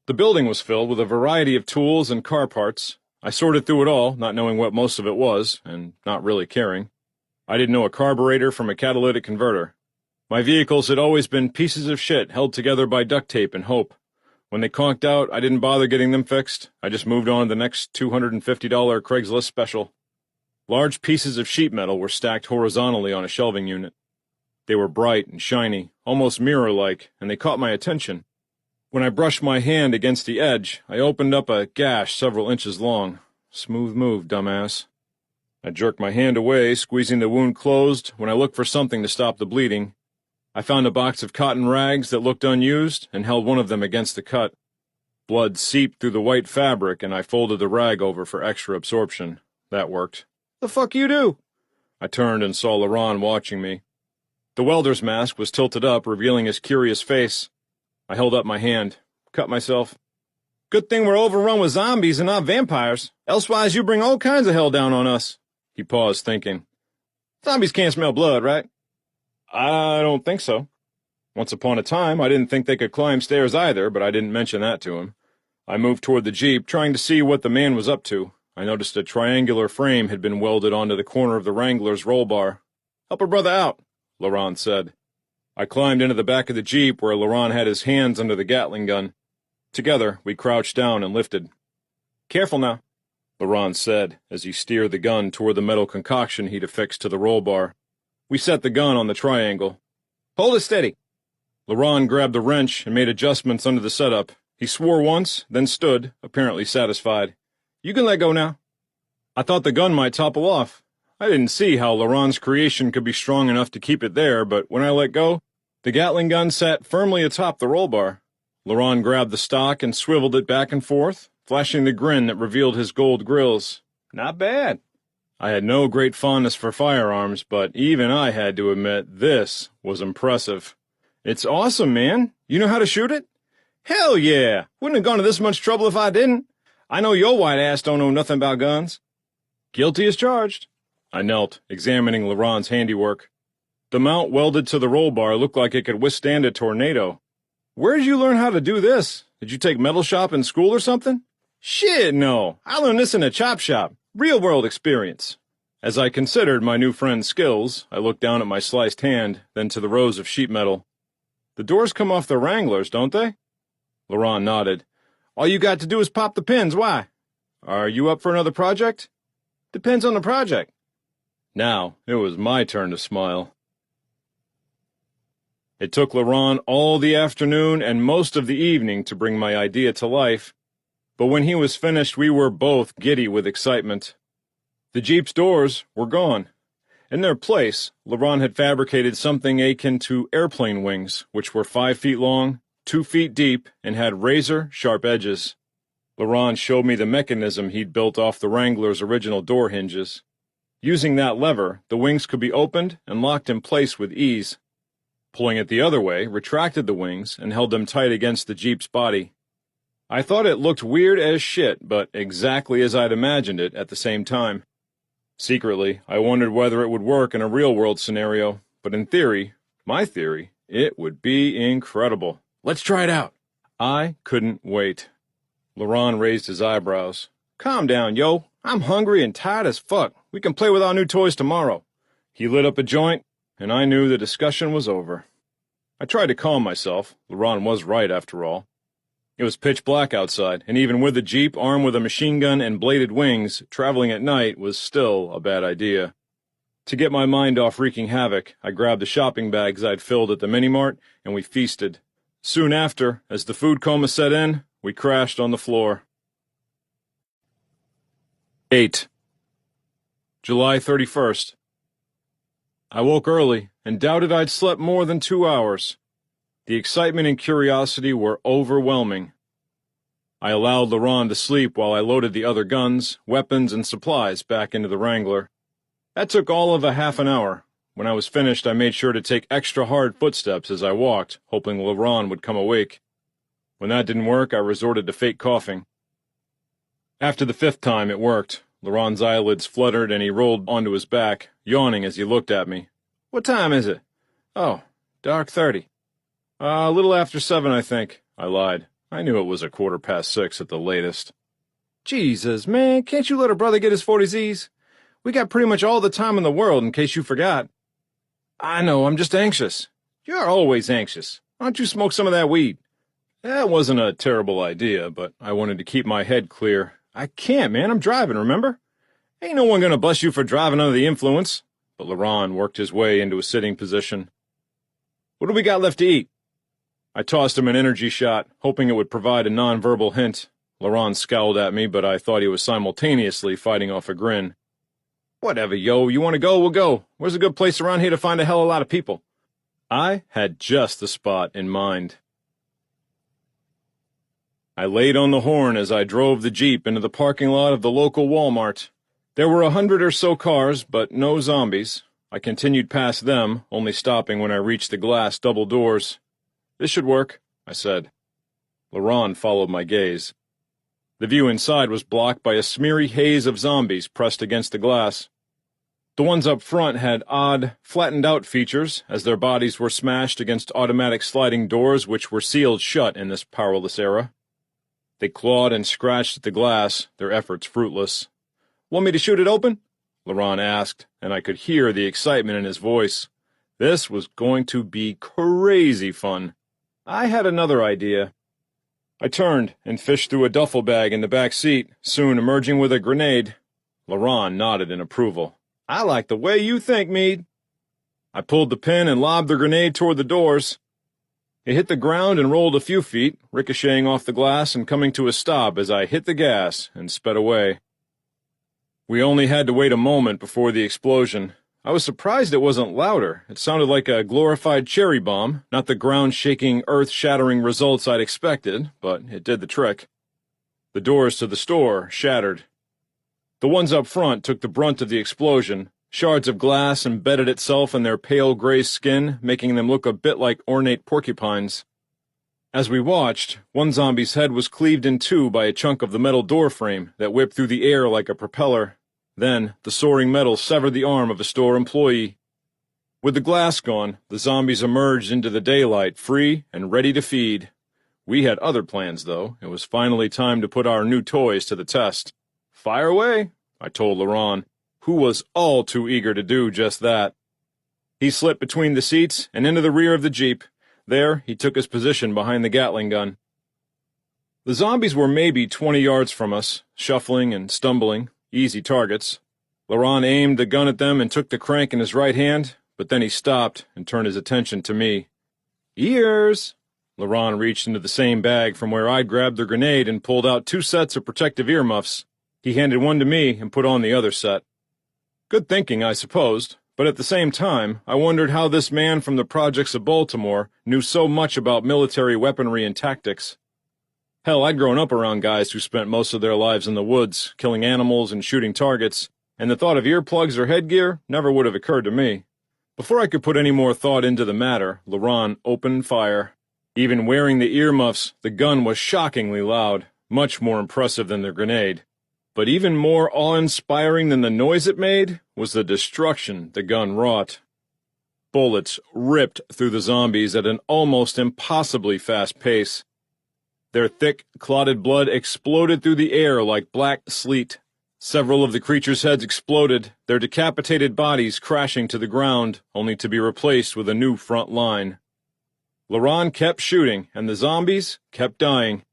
The building was filled with a variety of tools and car parts. I sorted through it all, not knowing what most of it was, and not really caring. I didn't know a carburetor from a catalytic converter. My vehicles had always been pieces of shit held together by duct tape and hope. When they conked out, I didn't bother getting them fixed. I just moved on to the next $250 Craigslist special. Large pieces of sheet metal were stacked horizontally on a shelving unit. They were bright and shiny, almost mirror-like, and they caught my attention. When I brushed my hand against the edge, I opened up a gash several inches long. Smooth move, dumbass. I jerked my hand away, squeezing the wound closed, when I looked for something to stop the bleeding. I found a box of cotton rags that looked unused and held one of them against the cut. Blood seeped through the white fabric, and I folded the rag over for extra absorption. That worked. "The fuck you do?" I turned and saw Laurent watching me. The welder's mask was tilted up, revealing his curious face. I held up my hand. Cut myself. "Good thing we're overrun with zombies and not vampires. Elsewise you bring all kinds of hell down on us." He paused, thinking. "Zombies can't smell blood, right?" "I don't think so. Once upon a time, I didn't think they could climb stairs either, but I didn't mention that to him." I moved toward the Jeep, trying to see what the man was up to. I noticed a triangular frame had been welded onto the corner of the Wrangler's roll bar. "Help a brother out," Laurent said. I climbed into the back of the Jeep where Laurent had his hands under the Gatling gun. Together, we crouched down and lifted. "Careful now," Laurent said as he steered the gun toward the metal concoction he'd affixed to the roll bar. We set the gun on the triangle. "Hold it steady." Laurent grabbed the wrench and made adjustments under the setup. He swore once, then stood, apparently satisfied. "You can let go now." I thought the gun might topple off. I didn't see how Laurent's creation could be strong enough to keep it there, but when I let go, the Gatling gun sat firmly atop the roll bar. Laurent grabbed the stock and swiveled it back and forth, flashing the grin that revealed his gold grills. Not bad. I had no great fondness for firearms, but even I had to admit this was impressive. "It's awesome, man. You know how to shoot it?" "Hell yeah! Wouldn't have gone to this much trouble if I didn't. I know your white ass don't know nothing about guns." "Guilty as charged." I knelt, examining Laurent's handiwork. The mount welded to the roll bar looked like it could withstand a tornado. "Where did you learn how to do this? Did you take metal shop in school or something?" "Shit, no. I learned this in a chop shop. Real-world experience." As I considered my new friend's skills, I looked down at my sliced hand, then to the rows of sheet metal. "The doors come off the Wranglers, don't they?" Laurent nodded. "All you got to do is pop the pins. Why?" "Are you up for another project?" "Depends on the project." Now, it was my turn to smile. It took Laurent all the afternoon and most of the evening to bring my idea to life, but when he was finished we were both giddy with excitement. The Jeep's doors were gone. In their place, Laurent had fabricated something akin to airplane wings, which were 5 feet long, 2 feet deep, and had razor-sharp edges. Laurent showed me the mechanism he'd built off the Wrangler's original door hinges. Using that lever, the wings could be opened and locked in place with ease. Pulling it the other way retracted the wings and held them tight against the Jeep's body. I thought it looked weird as shit, but exactly as I'd imagined it at the same time. Secretly, I wondered whether it would work in a real-world scenario, but in theory, my theory, it would be incredible. "Let's try it out." I couldn't wait. Laurent raised his eyebrows. "Calm down, yo. I'm hungry and tired as fuck. We can play with our new toys tomorrow." He lit up a joint, and I knew the discussion was over. I tried to calm myself. Laurent was right, after all. It was pitch black outside, and even with the Jeep armed with a machine gun and bladed wings, traveling at night was still a bad idea. To get my mind off wreaking havoc, I grabbed the shopping bags I'd filled at the mini-mart, and we feasted. Soon after, as the food coma set in, we crashed on the floor. 8. July 31st. I woke early and doubted I'd slept more than 2 hours. The excitement and curiosity were overwhelming. I allowed Laurent to sleep while I loaded the other guns, weapons, and supplies back into the Wrangler. That took all of a half an hour. When I was finished, I made sure to take extra hard footsteps as I walked, hoping Laurent would come awake. When that didn't work, I resorted to fake coughing. After the 5th time, it worked. Laurent's eyelids fluttered and he rolled onto his back, yawning as he looked at me. "What time is it?" "Oh, dark 30. A little after 7, I think," I lied. I knew it was 6:15 at the latest. "Jesus, man, can't you let a brother get his 40Zs? We got pretty much all the time in the world, in case you forgot." "I know, I'm just anxious." "You're always anxious. Why don't you smoke some of that weed?" That wasn't a terrible idea, but I wanted to keep my head clear. "I can't, man, I'm driving, remember? Ain't no one gonna bust you for driving under the influence." But Laurent worked his way into a sitting position. "What do we got left to eat?" I tossed him an energy shot, hoping it would provide a nonverbal hint. Laurent scowled at me, but I thought he was simultaneously fighting off a grin. "Whatever, yo, you want to go, we'll go. Where's a good place around here to find a hell of a lot of people?" I had just the spot in mind. I laid on the horn as I drove the Jeep into the parking lot of the local Walmart. There were 100 or so cars, but no zombies. I continued past them, only stopping when I reached the glass double doors. "This should work," I said. Laurent followed my gaze. The view inside was blocked by a smeary haze of zombies pressed against the glass. The ones up front had odd, flattened-out features, as their bodies were smashed against automatic sliding doors which were sealed shut in this powerless era. They clawed and scratched at the glass, their efforts fruitless. "Want me to shoot it open?" Laurent asked, and I could hear the excitement in his voice. This was going to be crazy fun. I had another idea. I turned and fished through a duffel bag in the back seat, soon emerging with a grenade. Laurent nodded in approval. "I like the way you think, Meade." I pulled the pin and lobbed the grenade toward the doors. It hit the ground and rolled a few feet, ricocheting off the glass and coming to a stop as I hit the gas and sped away. We only had to wait a moment before the explosion. I was surprised it wasn't louder. It sounded like a glorified cherry bomb, not the ground-shaking, earth-shattering results I'd expected, but it did the trick. The doors to the store shattered. The ones up front took the brunt of the explosion. Shards of glass embedded itself in their pale gray skin, making them look a bit like ornate porcupines. As we watched, one zombie's head was cleaved in two by a chunk of the metal door frame that whipped through the air like a propeller. Then, the soaring metal severed the arm of a store employee. With the glass gone, the zombies emerged into the daylight, free and ready to feed. We had other plans, though. It was finally time to put our new toys to the test. "Fire away," I told Laurent, who was all too eager to do just that. He slipped between the seats and into the rear of the Jeep. There, he took his position behind the Gatling gun. The zombies were maybe 20 yards from us, shuffling and stumbling, easy targets. Laurent aimed the gun at them and took the crank in his right hand, but then he stopped and turned his attention to me. "Ears!" Laurent reached into the same bag from where I'd grabbed the grenade and pulled out 2 sets of protective earmuffs. He handed one to me and put on the other set. Good thinking, I supposed, but at the same time, I wondered how this man from the projects of Baltimore knew so much about military weaponry and tactics. Hell, I'd grown up around guys who spent most of their lives in the woods, killing animals and shooting targets, and the thought of earplugs or headgear never would have occurred to me. Before I could put any more thought into the matter, Laurent opened fire. Even wearing the earmuffs, the gun was shockingly loud, much more impressive than the grenade. But even more awe-inspiring than the noise it made was the destruction the gun wrought. Bullets ripped through the zombies at an almost impossibly fast pace. Their thick, clotted blood exploded through the air like black sleet. Several of the creatures' heads exploded, their decapitated bodies crashing to the ground, only to be replaced with a new front line. Laurent kept shooting, and the zombies kept dying.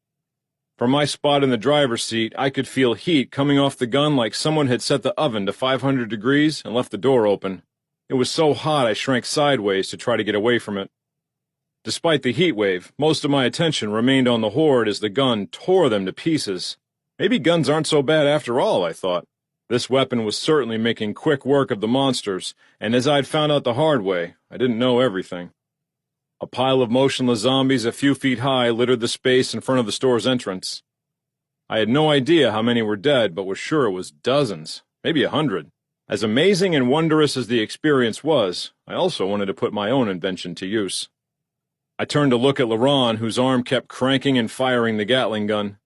From my spot in the driver's seat, I could feel heat coming off the gun like someone had set the oven to 500 degrees and left the door open. It was so hot I shrank sideways to try to get away from it. Despite the heat wave, most of my attention remained on the horde as the gun tore them to pieces. Maybe guns aren't so bad after all, I thought. This weapon was certainly making quick work of the monsters, and as I'd found out the hard way, I didn't know everything. A pile of motionless zombies a few feet high littered the space in front of the store's entrance. I had no idea how many were dead, but was sure it was dozens, maybe 100. As amazing and wondrous as the experience was, I also wanted to put my own invention to use. I turned to look at Laurent, whose arm kept cranking and firing the Gatling gun.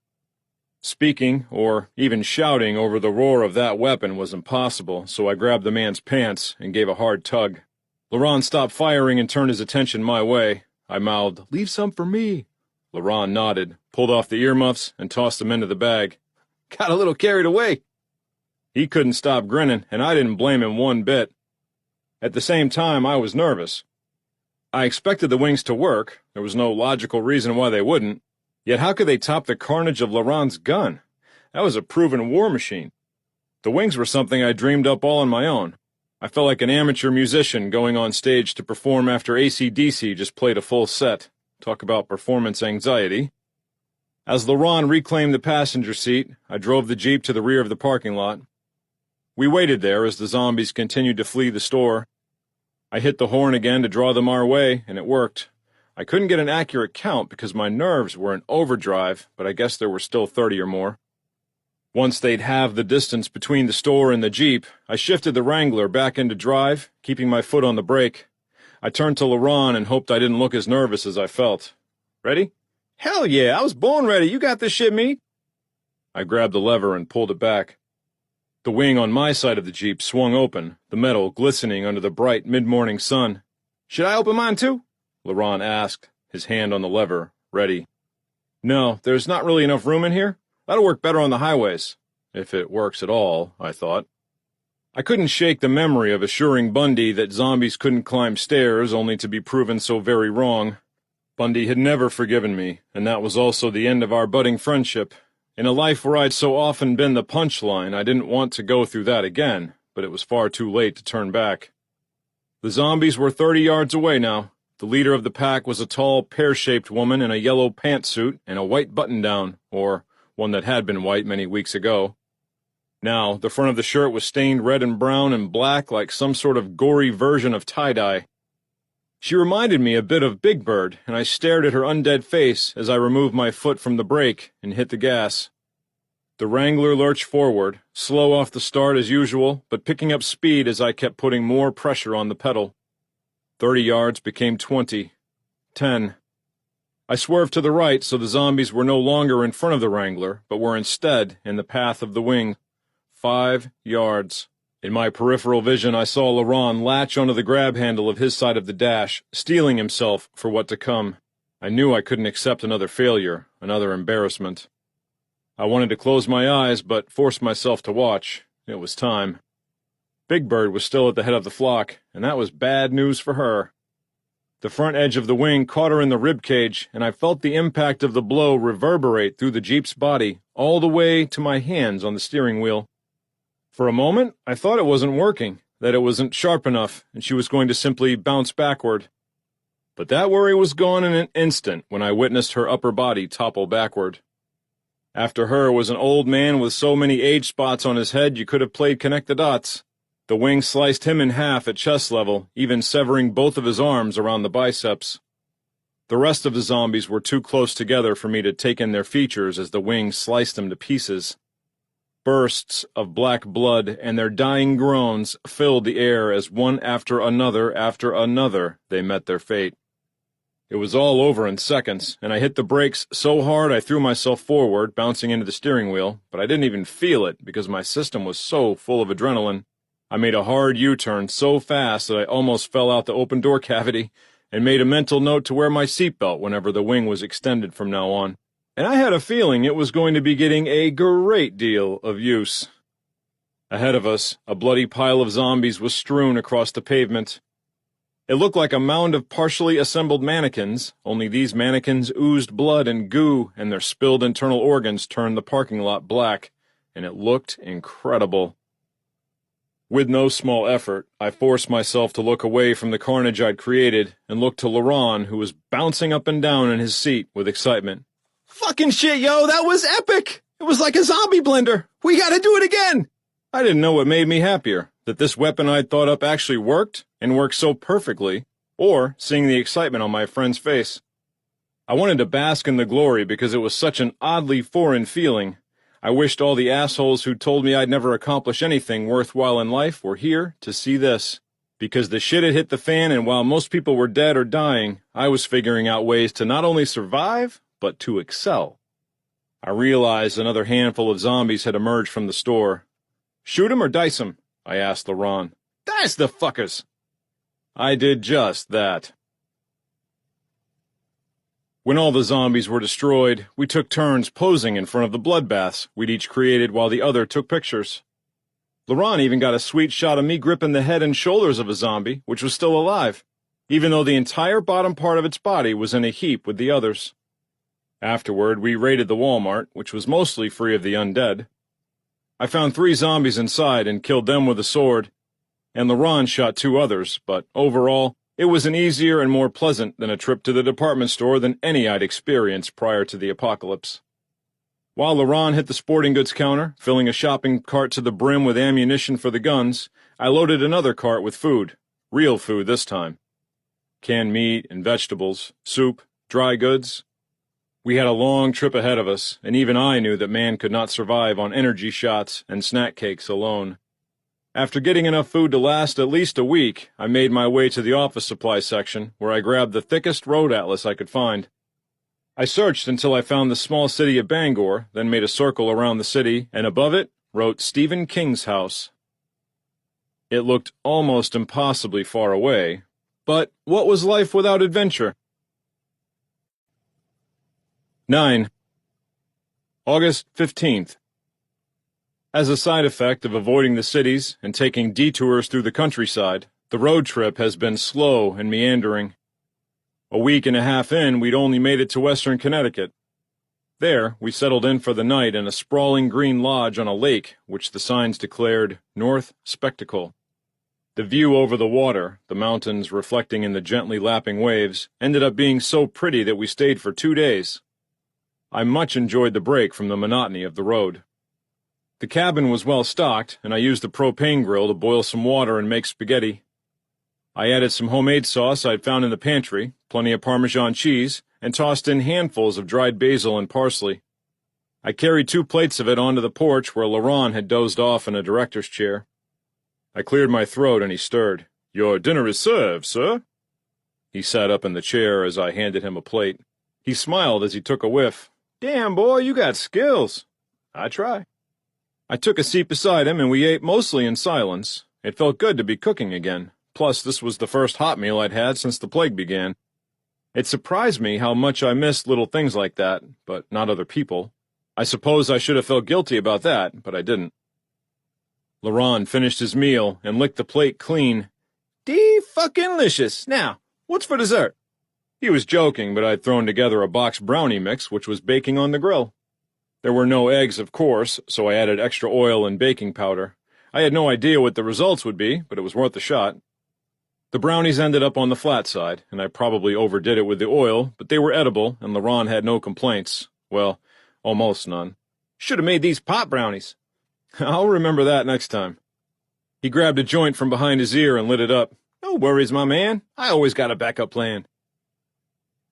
Speaking, or even shouting over the roar of that weapon was impossible, so I grabbed the man's pants and gave a hard tug. Laurent stopped firing and turned his attention my way. I mouthed, "Leave some for me." Laurent nodded, pulled off the earmuffs, and tossed them into the bag. Got a little carried away. He couldn't stop grinning, and I didn't blame him one bit. At the same time, I was nervous. I expected the wings to work. There was no logical reason why they wouldn't. Yet how could they top the carnage of Laurent's gun? That was a proven war machine. The wings were something I dreamed up all on my own. I felt like an amateur musician going on stage to perform after AC/DC just played a full set. Talk about performance anxiety. As Laurent reclaimed the passenger seat, I drove the Jeep to the rear of the parking lot. We waited there as the zombies continued to flee the store. I hit the horn again to draw them our way, and it worked. I couldn't get an accurate count because my nerves were in overdrive, but I guess there were still 30 or more. Once they'd halved the distance between the store and the Jeep, I shifted the Wrangler back into drive, keeping my foot on the brake. I turned to Laurent and hoped I didn't look as nervous as I felt. "Ready?" "Hell yeah, I was born ready. You got this shit, me." I grabbed the lever and pulled it back. The wing on my side of the Jeep swung open, the metal glistening under the bright mid-morning sun. "Should I open mine too?" Laurent asked, his hand on the lever, ready. "No, there's not really enough room in here. That'll work better on the highways." If it works at all, I thought. I couldn't shake the memory of assuring Bundy that zombies couldn't climb stairs only to be proven so very wrong. Bundy had never forgiven me, and that was also the end of our budding friendship. In a life where I'd so often been the punchline, I didn't want to go through that again, but it was far too late to turn back. The zombies were 30 yards away now. The leader of the pack was a tall, pear-shaped woman in a yellow pantsuit and a white button-down, or one that had been white many weeks ago. Now, the front of the shirt was stained red and brown and black like some sort of gory version of tie-dye. She reminded me a bit of Big Bird, and I stared at her undead face as I removed my foot from the brake and hit the gas. The Wrangler lurched forward, slow off the start as usual, but picking up speed as I kept putting more pressure on the pedal. 30 yards became 20. 10. I swerved to the right so the zombies were no longer in front of the Wrangler, but were instead in the path of the wing. 5 yards. In my peripheral vision, I saw Laurent latch onto the grab handle of his side of the dash, steeling himself for what to come. I knew I couldn't accept another failure, another embarrassment. I wanted to close my eyes, but forced myself to watch. It was time. Big Bird was still at the head of the flock, and that was bad news for her. The front edge of the wing caught her in the rib cage, and I felt the impact of the blow reverberate through the Jeep's body, all the way to my hands on the steering wheel. For a moment, I thought it wasn't working, that it wasn't sharp enough, and she was going to simply bounce backward. But that worry was gone in an instant when I witnessed her upper body topple backward. After her was an old man with so many age spots on his head you could have played connect the dots. The wing sliced him in half at chest level, even severing both of his arms around the biceps. The rest of the zombies were too close together for me to take in their features as the wing sliced them to pieces. Bursts of black blood and their dying groans filled the air as one after another they met their fate. It was all over in seconds, and I hit the brakes so hard I threw myself forward, bouncing into the steering wheel, but I didn't even feel it because my system was so full of adrenaline. I made a hard U-turn so fast that I almost fell out the open door cavity, and made a mental note to wear my seatbelt whenever the wing was extended from now on. And I had a feeling it was going to be getting a great deal of use. Ahead of us, a bloody pile of zombies was strewn across the pavement. It looked like a mound of partially assembled mannequins, only these mannequins oozed blood and goo, and their spilled internal organs turned the parking lot black, and it looked incredible. With no small effort, I forced myself to look away from the carnage I'd created and looked to Laurent, who was bouncing up and down in his seat with excitement. "Fucking shit, yo, that was epic! It was like a zombie blender! We gotta do it again!" I didn't know what made me happier, that this weapon I'd thought up actually worked, and worked so perfectly, or seeing the excitement on my friend's face. I wanted to bask in the glory because it was such an oddly foreign feeling. I wished all the assholes who told me I'd never accomplish anything worthwhile in life were here to see this. Because the shit had hit the fan, and while most people were dead or dying, I was figuring out ways to not only survive, but to excel. I realized another handful of zombies had emerged from the store. "Shoot 'em or dice 'em?" I asked Laurent. "Dice the fuckers!" I did just that. When all the zombies were destroyed, we took turns posing in front of the bloodbaths we'd each created while the other took pictures. Laurent even got a sweet shot of me gripping the head and shoulders of a zombie, which was still alive, even though the entire bottom part of its body was in a heap with the others. Afterward, we raided the Walmart, which was mostly free of the undead. I found 3 zombies inside and killed them with a sword, and Laurent shot 2 others, but overall, it was an easier and more pleasant than a trip to the department store than any I'd experienced prior to the apocalypse. While Laurent hit the sporting goods counter, filling a shopping cart to the brim with ammunition for the guns, I loaded another cart with food, real food this time. Canned meat and vegetables, soup, dry goods. We had a long trip ahead of us, and even I knew that man could not survive on energy shots and snack cakes alone. After getting enough food to last at least a week, I made my way to the office supply section, where I grabbed the thickest road atlas I could find. I searched until I found the small city of Bangor, then made a circle around the city, and above it wrote Stephen King's house. It looked almost impossibly far away, but what was life without adventure? 9. August 15th. As a side effect of avoiding the cities and taking detours through the countryside, the road trip has been slow and meandering. A week and a half in, we'd only made it to western Connecticut. There, we settled in for the night in a sprawling green lodge on a lake, which the signs declared North Spectacle. The view over the water, the mountains reflecting in the gently lapping waves, ended up being so pretty that we stayed for 2 days. I much enjoyed the break from the monotony of the road. The cabin was well stocked, and I used the propane grill to boil some water and make spaghetti. I added some homemade sauce I'd found in the pantry, plenty of Parmesan cheese, and tossed in handfuls of dried basil and parsley. I carried 2 plates of it onto the porch where Laurent had dozed off in a director's chair. I cleared my throat and he stirred. "Your dinner is served, sir." He sat up in the chair as I handed him a plate. He smiled as he took a whiff. "Damn, boy, you got skills." "I try." I took a seat beside him and we ate mostly in silence. It felt good to be cooking again. Plus, this was the first hot meal I'd had since the plague began. It surprised me how much I missed little things like that, but not other people. I suppose I should have felt guilty about that, but I didn't. Laurent finished his meal and licked the plate clean. "Fucking-licious. Now, what's for dessert?" He was joking, but I'd thrown together a box brownie mix which was baking on the grill. There were no eggs, of course, so I added extra oil and baking powder. I had no idea what the results would be, but it was worth a shot. The brownies ended up on the flat side, and I probably overdid it with the oil, but they were edible, and Laurent had no complaints. Well, almost none. "Should have made these pot brownies." "I'll remember that next time." He grabbed a joint from behind his ear and lit it up. "No worries, my man. I always got a backup plan."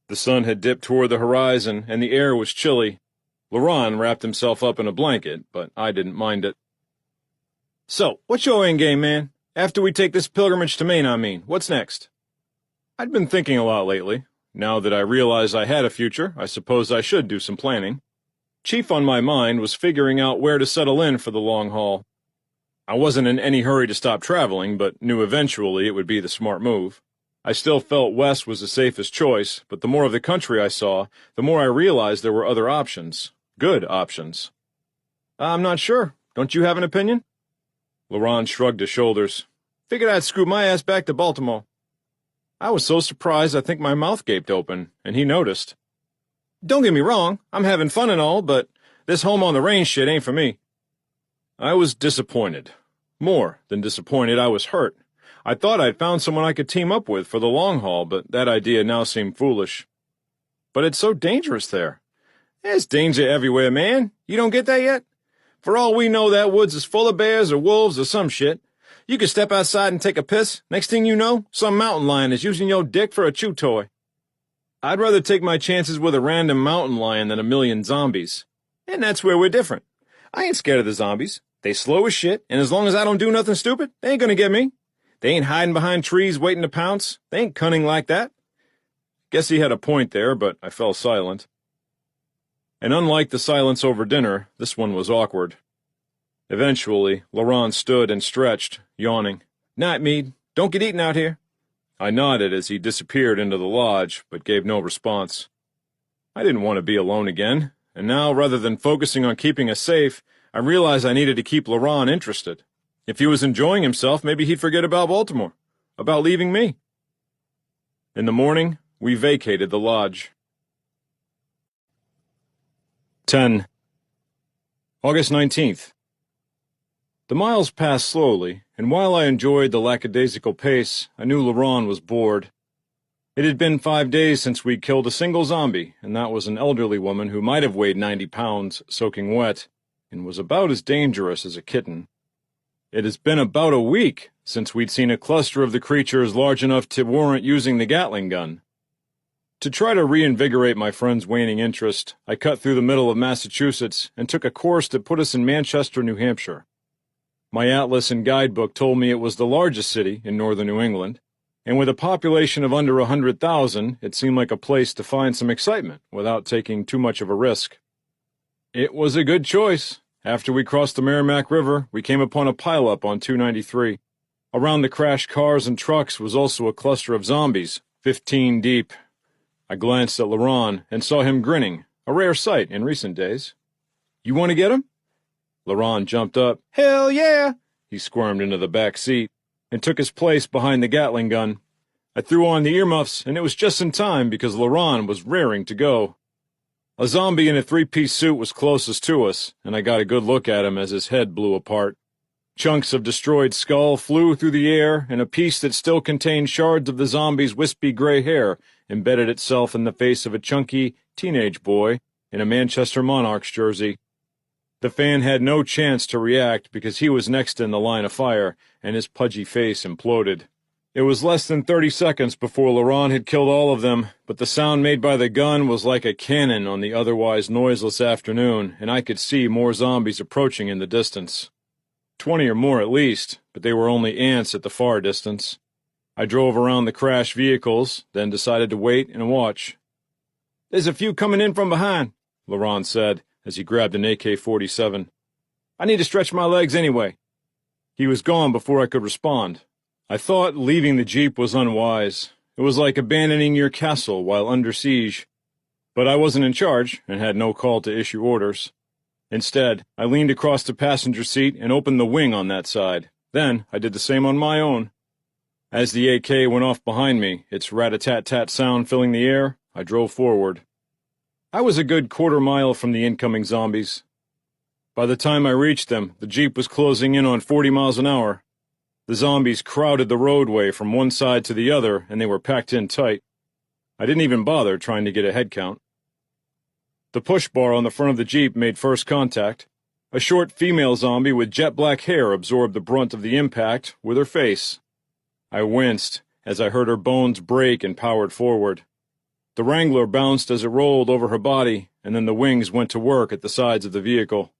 The sun had dipped toward the horizon, and the air was chilly. Laurent wrapped himself up in a blanket, but I didn't mind it. "So, what's your endgame, man? After we take this pilgrimage to Maine, I mean. What's next?" I'd been thinking a lot lately. Now that I realized I had a future, I suppose I should do some planning. Chief on my mind was figuring out where to settle in for the long haul. I wasn't in any hurry to stop traveling, but knew eventually it would be the smart move. I still felt west was the safest choice, but the more of the country I saw, the more I realized there were other options. Good options. "I'm not sure. Don't you have an opinion?" Laurent shrugged his shoulders. "Figured I'd scoot my ass back to Baltimore." I was so surprised I think my mouth gaped open, and he noticed. "Don't get me wrong, I'm having fun and all, but this home-on-the-range shit ain't for me." I was disappointed. More than disappointed, I was hurt. I thought I'd found someone I could team up with for the long haul, but that idea now seemed foolish. "But it's so dangerous there." "There's danger everywhere, man. You don't get that yet? For all we know, that woods is full of bears or wolves or some shit. You could step outside and take a piss. Next thing you know, some mountain lion is using your dick for a chew toy. I'd rather take my chances with a random mountain lion than a million zombies. And that's where we're different. I ain't scared of the zombies. They slow as shit, and as long as I don't do nothing stupid, they ain't gonna get me. They ain't hiding behind trees waiting to pounce. They ain't cunning like that. Guess he had a point there, but I fell silent. And unlike the silence over dinner, this one was awkward. Eventually, Laurent stood and stretched, yawning. "Night, Meade. Don't get eaten out here." I nodded as he disappeared into the lodge, but gave no response. I didn't want to be alone again, and now, rather than focusing on keeping us safe, I realized I needed to keep Laurent interested. If he was enjoying himself, maybe he'd forget about Baltimore, about leaving me. In the morning, we vacated the lodge. 10. August 19th. The miles passed slowly, and while I enjoyed the lackadaisical pace, I knew Laurent was bored. It had been 5 days since we'd killed a single zombie, and that was an elderly woman who might have weighed 90 pounds, soaking wet, and was about as dangerous as a kitten. It has been about a week since we'd seen a cluster of the creatures large enough to warrant using the Gatling gun. To try to reinvigorate my friend's waning interest, I cut through the middle of Massachusetts and took a course that put us in Manchester, New Hampshire. My atlas and guidebook told me it was the largest city in northern New England, and with a population of under 100,000, it seemed like a place to find some excitement without taking too much of a risk. It was a good choice. After we crossed the Merrimack River, we came upon a pileup on 293. Around the crashed cars and trucks was also a cluster of zombies, 15 deep. I glanced at Laurent and saw him grinning, a rare sight in recent days. "You want to get him?" Laurent jumped up. "Hell yeah!" He squirmed into the back seat and took his place behind the Gatling gun. I threw on the earmuffs, and it was just in time because Laurent was raring to go. A zombie in a three-piece suit was closest to us, and I got a good look at him as his head blew apart. Chunks of destroyed skull flew through the air, and a piece that still contained shards of the zombie's wispy gray hair embedded itself in the face of a chunky teenage boy in a Manchester Monarchs jersey. The fan had no chance to react because he was next in the line of fire, and his pudgy face imploded. It was less than 30 seconds before Laurent had killed all of them, but the sound made by the gun was like a cannon on the otherwise noiseless afternoon, and I could see more zombies approaching in the distance. 20 or more at least, but they were only ants at the far distance. I drove around the crashed vehicles, then decided to wait and watch. "There's a few coming in from behind," Laurent said, as he grabbed an AK-47. "I need to stretch my legs anyway." He was gone before I could respond. I thought leaving the Jeep was unwise. It was like abandoning your castle while under siege. But I wasn't in charge and had no call to issue orders. Instead, I leaned across the passenger seat and opened the wing on that side. Then I did the same on my own. As the AK went off behind me, its rat-a-tat-tat sound filling the air, I drove forward. I was a good quarter-mile from the incoming zombies. By the time I reached them, the Jeep was closing in on 40 miles an hour. The zombies crowded the roadway from one side to the other, and they were packed in tight. I didn't even bother trying to get a head count. The push bar on the front of the Jeep made first contact. A short female zombie with jet-black hair absorbed the brunt of the impact with her face. I winced as I heard her bones break and powered forward. The Wrangler bounced as it rolled over her body, and then the wings went to work at the sides of the vehicle.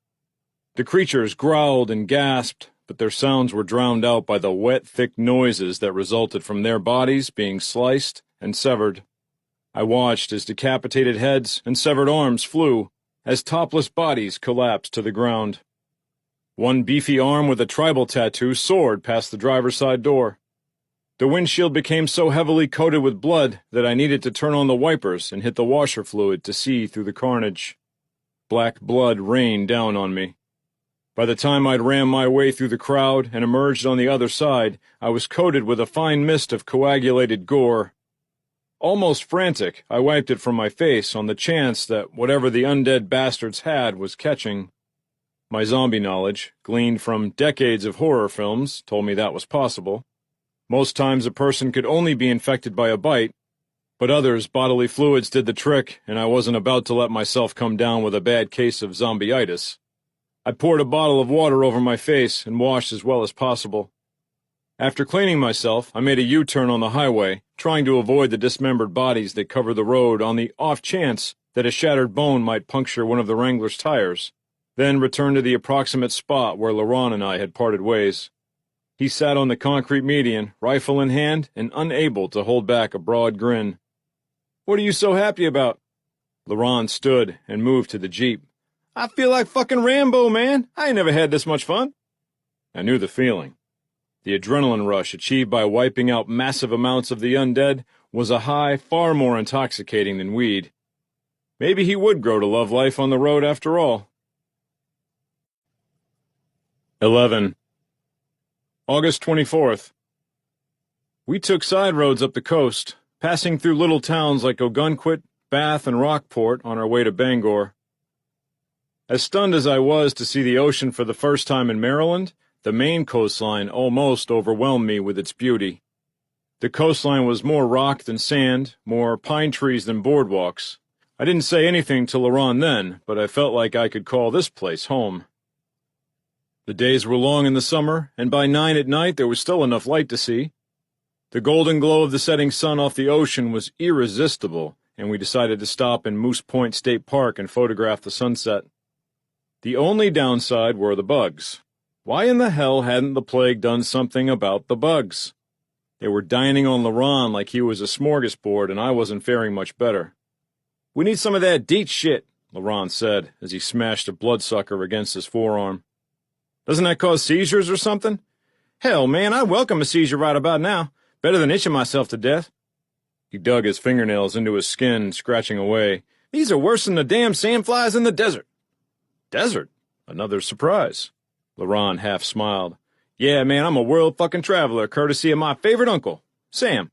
The creatures growled and gasped, but their sounds were drowned out by the wet, thick noises that resulted from their bodies being sliced and severed. I watched as decapitated heads and severed arms flew, as topless bodies collapsed to the ground. One beefy arm with a tribal tattoo soared past the driver's side door. The windshield became so heavily coated with blood that I needed to turn on the wipers and hit the washer fluid to see through the carnage. Black blood rained down on me. By the time I'd rammed my way through the crowd and emerged on the other side, I was coated with a fine mist of coagulated gore. Almost frantic, I wiped it from my face on the chance that whatever the undead bastards had was catching. My zombie knowledge, gleaned from decades of horror films, told me that was possible. Most times a person could only be infected by a bite, but others bodily fluids did the trick, and I wasn't about to let myself come down with a bad case of zombieitis. I poured a bottle of water over my face and washed as well as possible. After cleaning myself, I made a U-turn on the highway, trying to avoid the dismembered bodies that covered the road on the off chance that a shattered bone might puncture one of the Wrangler's tires, then returned to the approximate spot where Laurent and I had parted ways. He sat on the concrete median, rifle in hand, and unable to hold back a broad grin. "What are you so happy about?" Laurent stood and moved to the Jeep. "I feel like fucking Rambo, man. I ain't never had this much fun." I knew the feeling. The adrenaline rush achieved by wiping out massive amounts of the undead was a high far more intoxicating than weed. Maybe he would grow to love life on the road after all. 11. August 24th. We took side roads up the coast, passing through little towns like Ogunquit, Bath, and Rockport on our way to Bangor. As stunned as I was to see the ocean for the first time in Maryland, the Maine coastline almost overwhelmed me with its beauty. The coastline was more rock than sand, more pine trees than boardwalks. I didn't say anything to Laurent then, but I felt like I could call this place home. The days were long in the summer, and by 9 at night there was still enough light to see. The golden glow of the setting sun off the ocean was irresistible, and we decided to stop in Moose Point State Park and photograph the sunset. The only downside were the bugs. Why in the hell hadn't the plague done something about the bugs? They were dining on Laurent like he was a smorgasbord, and I wasn't faring much better. "We need some of that DEET shit," Laurent said as he smashed a bloodsucker against his forearm. "Doesn't that cause seizures or something?" "Hell, man, I'd welcome a seizure right about now. Better than itching myself to death." He dug his fingernails into his skin, scratching away. "These are worse than the damn sandflies in the desert." "Desert? Another surprise." Laurent half smiled. "Yeah, man, I'm a world fucking traveler, courtesy of my favorite uncle, Sam."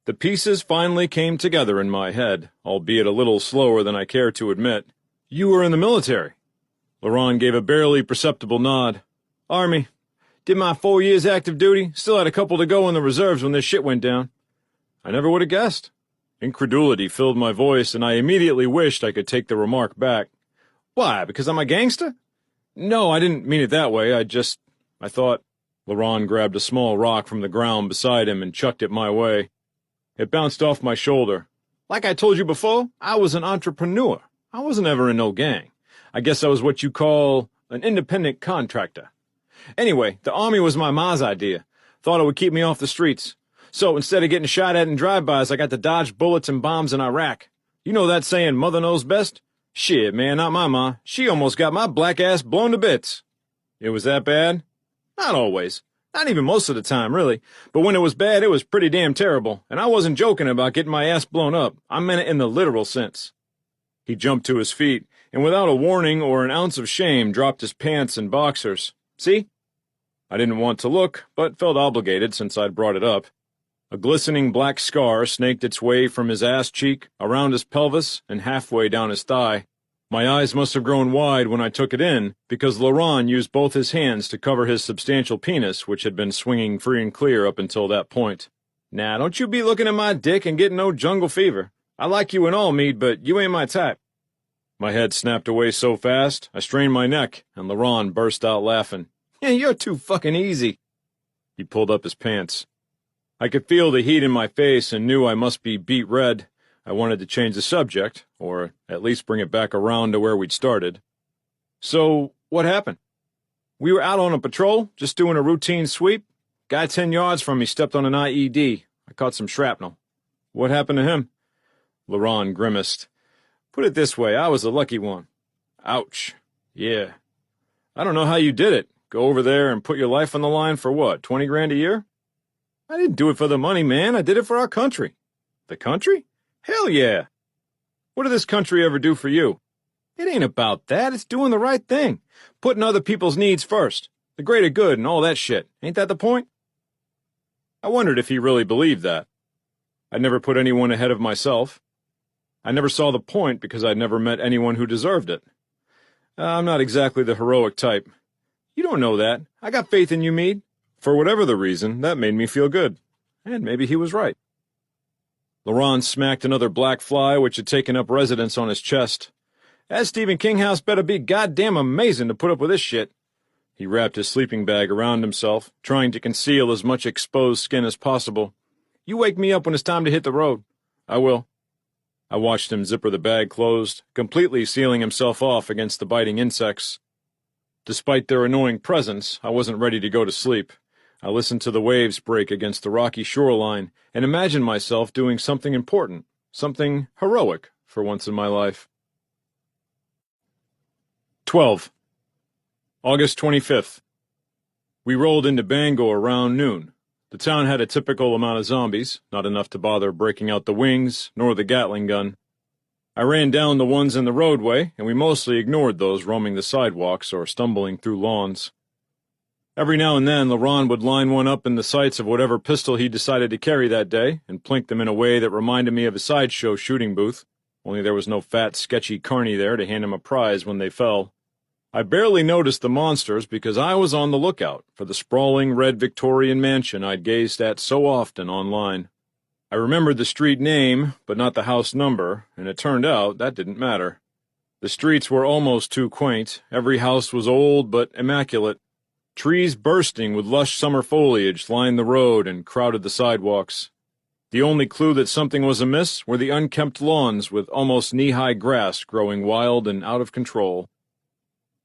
The pieces finally came together in my head, albeit a little slower than I cared to admit. "You were in the military." Laurent gave a barely perceptible nod. "Army. Did my 4 years active duty, still had a couple to go in the reserves when this shit went down." I never would have guessed. Incredulity filled my voice, and I immediately wished I could take the remark back. "Why, because I'm a gangster?" "No, I didn't mean it that way. I thought—" Laurent grabbed a small rock from the ground beside him and chucked it my way. It bounced off my shoulder. "Like I told you before, I was an entrepreneur. I wasn't ever in no gang. I guess I was what you call an independent contractor. Anyway, the army was my ma's idea. Thought it would keep me off the streets. So instead of getting shot at in drive-bys, I got to dodge bullets and bombs in Iraq. You know that saying, mother knows best? Shit, man, not my ma. She almost got my black ass blown to bits." "It was that bad?" "Not always. Not even most of the time, really. But when it was bad, it was pretty damn terrible. And I wasn't joking about getting my ass blown up. I meant it in the literal sense." He jumped to his feet, and without a warning or an ounce of shame, dropped his pants and boxers. "See?" I didn't want to look, but felt obligated since I'd brought it up. A glistening black scar snaked its way from his ass cheek, around his pelvis, and halfway down his thigh. My eyes must have grown wide when I took it in, because Laurent used both his hands to cover his substantial penis, which had been swinging free and clear up until that point. "Nah, don't you be looking at my dick and getting no jungle fever. I like you and all, Mead, but you ain't my type." My head snapped away so fast, I strained my neck, and Laurent burst out laughing. "Yeah, you're too fucking easy." He pulled up his pants. I could feel the heat in my face and knew I must be beet red. I wanted to change the subject, or at least bring it back around to where we'd started. "So, what happened?" "We were out on a patrol, just doing a routine sweep. Guy 10 yards from me stepped on an IED. I caught some shrapnel." "What happened to him?" Laurent grimaced. "Put it this way, I was the lucky one." "Ouch. Yeah. I don't know how you did it. Go over there and put your life on the line for what, 20 grand a year?" "I didn't do it for the money, man. I did it for our country." "The country? Hell yeah. What did this country ever do for you?" "It ain't about that. It's doing the right thing. Putting other people's needs first. The greater good and all that shit. Ain't that the point?" I wondered if he really believed that. I'd never put anyone ahead of myself. I never saw the point because I'd never met anyone who deserved it. I'm not exactly the heroic type. "You don't know that. I got faith in you, Mead." For whatever the reason, that made me feel good. And maybe he was right. Laurent smacked another black fly which had taken up residence on his chest. That Stephen King house better be goddamn amazing to put up with this shit. He wrapped his sleeping bag around himself, trying to conceal as much exposed skin as possible. You wake me up when it's time to hit the road. I will. I watched him zipper the bag closed, completely sealing himself off against the biting insects. Despite their annoying presence, I wasn't ready to go to sleep. I listened to the waves break against the rocky shoreline and imagined myself doing something important, something heroic for once in my life. 12. August 25th. We rolled into Bangor around noon. The town had a typical amount of zombies, not enough to bother breaking out the wings, nor the Gatling gun. I ran down the ones in the roadway, and we mostly ignored those roaming the sidewalks or stumbling through lawns. Every now and then, Laurent would line one up in the sights of whatever pistol he decided to carry that day, and plink them in a way that reminded me of a sideshow shooting booth, only there was no fat, sketchy carny there to hand him a prize when they fell. I barely noticed the monsters because I was on the lookout for the sprawling red Victorian mansion I'd gazed at so often online. I remembered the street name, but not the house number, and it turned out that didn't matter. The streets were almost too quaint. Every house was old but immaculate. Trees bursting with lush summer foliage lined the road and crowded the sidewalks. The only clue that something was amiss were the unkempt lawns with almost knee-high grass growing wild and out of control.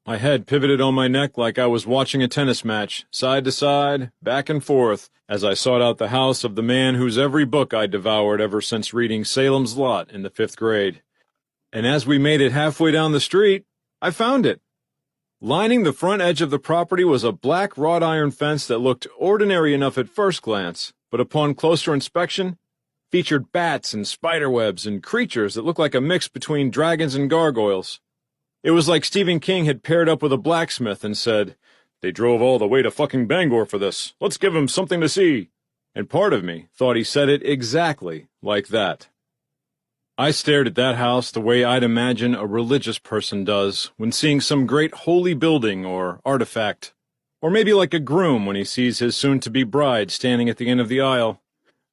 My head pivoted on my neck like I was watching a tennis match, side to side, back and forth, as I sought out the house of the man whose every book I devoured ever since reading Salem's Lot in the 5th grade. And as we made it halfway down the street, I found it. Lining the front edge of the property was a black wrought iron fence that looked ordinary enough at first glance, but upon closer inspection, featured bats and spiderwebs and creatures that looked like a mix between dragons and gargoyles. It was like Stephen King had paired up with a blacksmith and said, "They drove all the way to fucking Bangor for this. Let's give 'em something to see." And part of me thought he said it exactly like that. I stared at that house the way I'd imagine a religious person does when seeing some great holy building or artifact, or maybe like a groom when he sees his soon-to-be bride standing at the end of the aisle.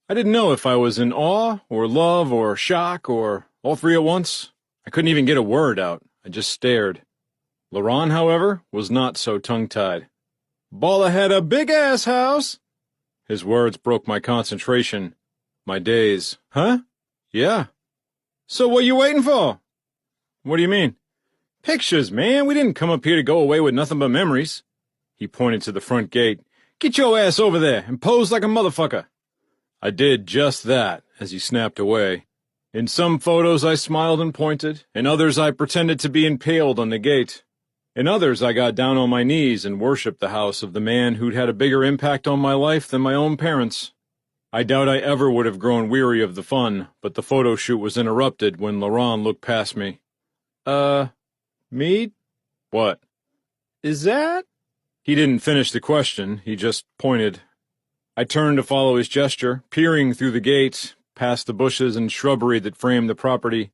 I didn't know if I was in awe, or love, or shock, or all three at once. I couldn't even get a word out. I just stared. Laurent, however, was not so tongue-tied. "Balla had a big-ass house." His words broke my concentration, my daze. "Huh? Yeah. So what you waiting for?" "What do you mean?" "Pictures, man. We didn't come up here to go away with nothing but memories." He pointed to the front gate. "Get your ass over there and pose like a motherfucker." I did just that as he snapped away. In some photos I smiled and pointed, in others I pretended to be impaled on the gate. In others I got down on my knees and worshipped the house of the man who'd had a bigger impact on my life than my own parents. I doubt I ever would have grown weary of the fun, but the photo shoot was interrupted when Laurent looked past me. Me? What? Is that? He didn't finish the question, he just pointed. I turned to follow his gesture, peering through the gate, past the bushes and shrubbery that framed the property.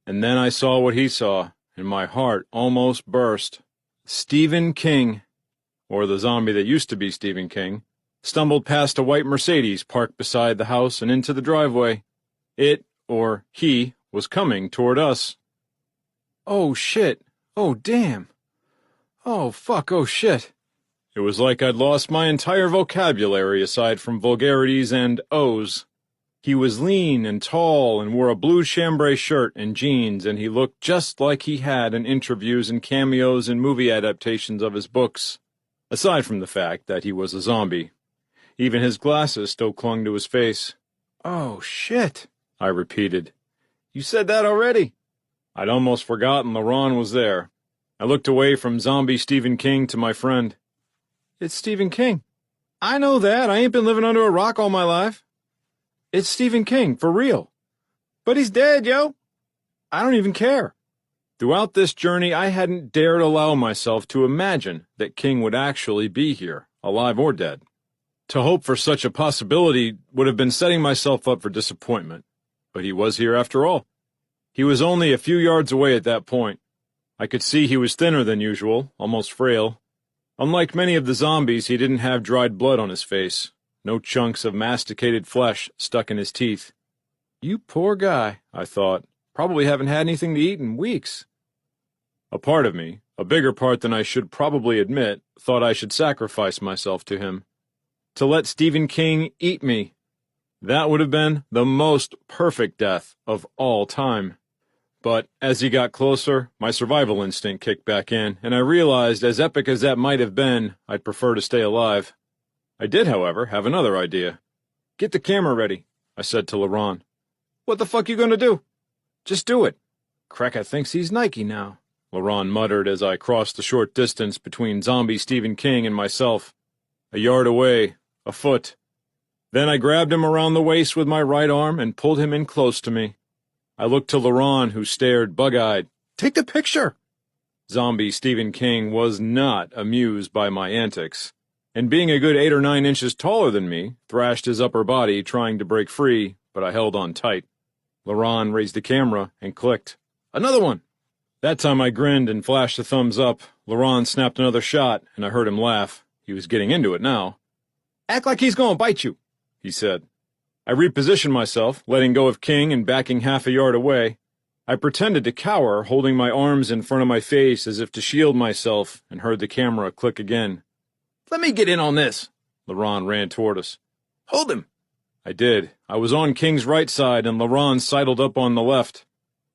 And then I saw what he saw, and my heart almost burst. Stephen King, or the zombie that used to be Stephen King, stumbled past a white Mercedes parked beside the house and into the driveway. It, or he, was coming toward us. "Oh, shit. Oh, damn. Oh, fuck. Oh, shit." It was like I'd lost my entire vocabulary aside from vulgarities and O's. He was lean and tall and wore a blue chambray shirt and jeans, and he looked just like he had in interviews and cameos in movie adaptations of his books, aside from the fact that he was a zombie. Even his glasses still clung to his face. "Oh, shit," I repeated. "You said that already?" I'd almost forgotten Laurent was there. I looked away from zombie Stephen King to my friend. "It's Stephen King." "I know that. I ain't been living under a rock all my life." "It's Stephen King, for real." "But he's dead, yo." "I don't even care." Throughout this journey, I hadn't dared allow myself to imagine that King would actually be here, alive or dead. To hope for such a possibility would have been setting myself up for disappointment. But he was here after all. He was only a few yards away at that point. I could see he was thinner than usual, almost frail. Unlike many of the zombies, he didn't have dried blood on his face. No chunks of masticated flesh stuck in his teeth. "You poor guy," I thought. "Probably haven't had anything to eat in weeks." A part of me, a bigger part than I should probably admit, thought I should sacrifice myself to him. To let Stephen King eat me. That would have been the most perfect death of all time. But as he got closer, my survival instinct kicked back in, and I realized, as epic as that might have been, I'd prefer to stay alive. I did, however, have another idea. "Get the camera ready," I said to Laurent. "What the fuck you gonna do?" "Just do it." "Cracker thinks he's Nike now," Laurent muttered as I crossed the short distance between zombie Stephen King and myself. A yard away, a foot. Then I grabbed him around the waist with my right arm and pulled him in close to me. I looked to Laurent, who stared bug-eyed. "Take the picture!" Zombie Stephen King was not amused by my antics, and being a good 8 or 9 inches taller than me, thrashed his upper body trying to break free, but I held on tight. Laurent raised the camera and clicked. "Another one!" That time I grinned and flashed a thumbs up. Laurent snapped another shot, and I heard him laugh. He was getting into it now. "Act like he's gonna bite you," he said. I repositioned myself, letting go of King and backing half a yard away. I pretended to cower, holding my arms in front of my face as if to shield myself, and heard the camera click again. "Let me get in on this." Laurent ran toward us. "Hold him." I did. I was on King's right side, and Laurent sidled up on the left.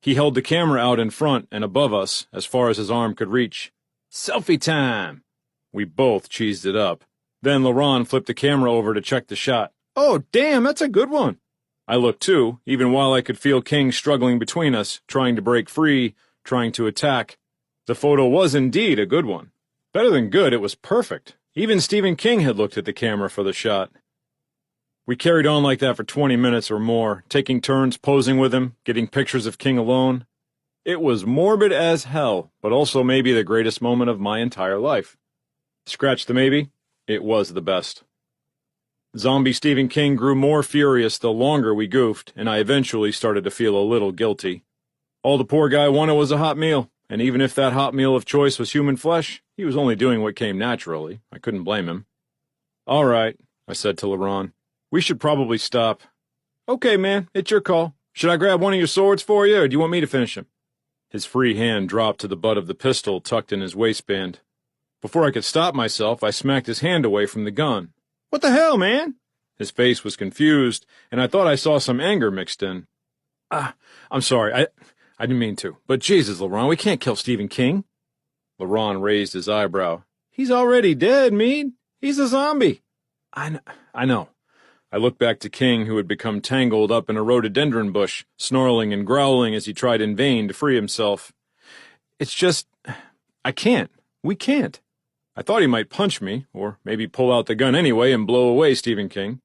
He held the camera out in front and above us, as far as his arm could reach. "Selfie time!" We both cheesed it up. Then Laurent flipped the camera over to check the shot. "Oh, damn, that's a good one." I looked too, even while I could feel King struggling between us, trying to break free, trying to attack. The photo was indeed a good one. Better than good, it was perfect. Even Stephen King had looked at the camera for the shot. We carried on like that for 20 minutes or more, taking turns posing with him, getting pictures of King alone. It was morbid as hell, but also maybe the greatest moment of my entire life. Scratch the maybe, it was the best. Zombie Stephen King grew more furious the longer we goofed, and I eventually started to feel a little guilty. All the poor guy wanted was a hot meal, and even if that hot meal of choice was human flesh, he was only doing what came naturally. I couldn't blame him. "All right," I said to Laurent. "We should probably stop." "Okay, man, it's your call. Should I grab one of your swords for you, or do you want me to finish him?" His free hand dropped to the butt of the pistol tucked in his waistband. Before I could stop myself, I smacked his hand away from the gun. "What the hell, man?" His face was confused, and I thought I saw some anger mixed in. I'm sorry, I didn't mean to. But Jesus, Laurent, we can't kill Stephen King." Laurent raised his eyebrow. "He's already dead, Mead. He's a zombie." I know. I looked back to King, who had become tangled up in a rhododendron bush, snarling and growling as he tried in vain to free himself. "It's just, I can't. We can't." I thought he might punch me, or maybe pull out the gun anyway and blow away Stephen King.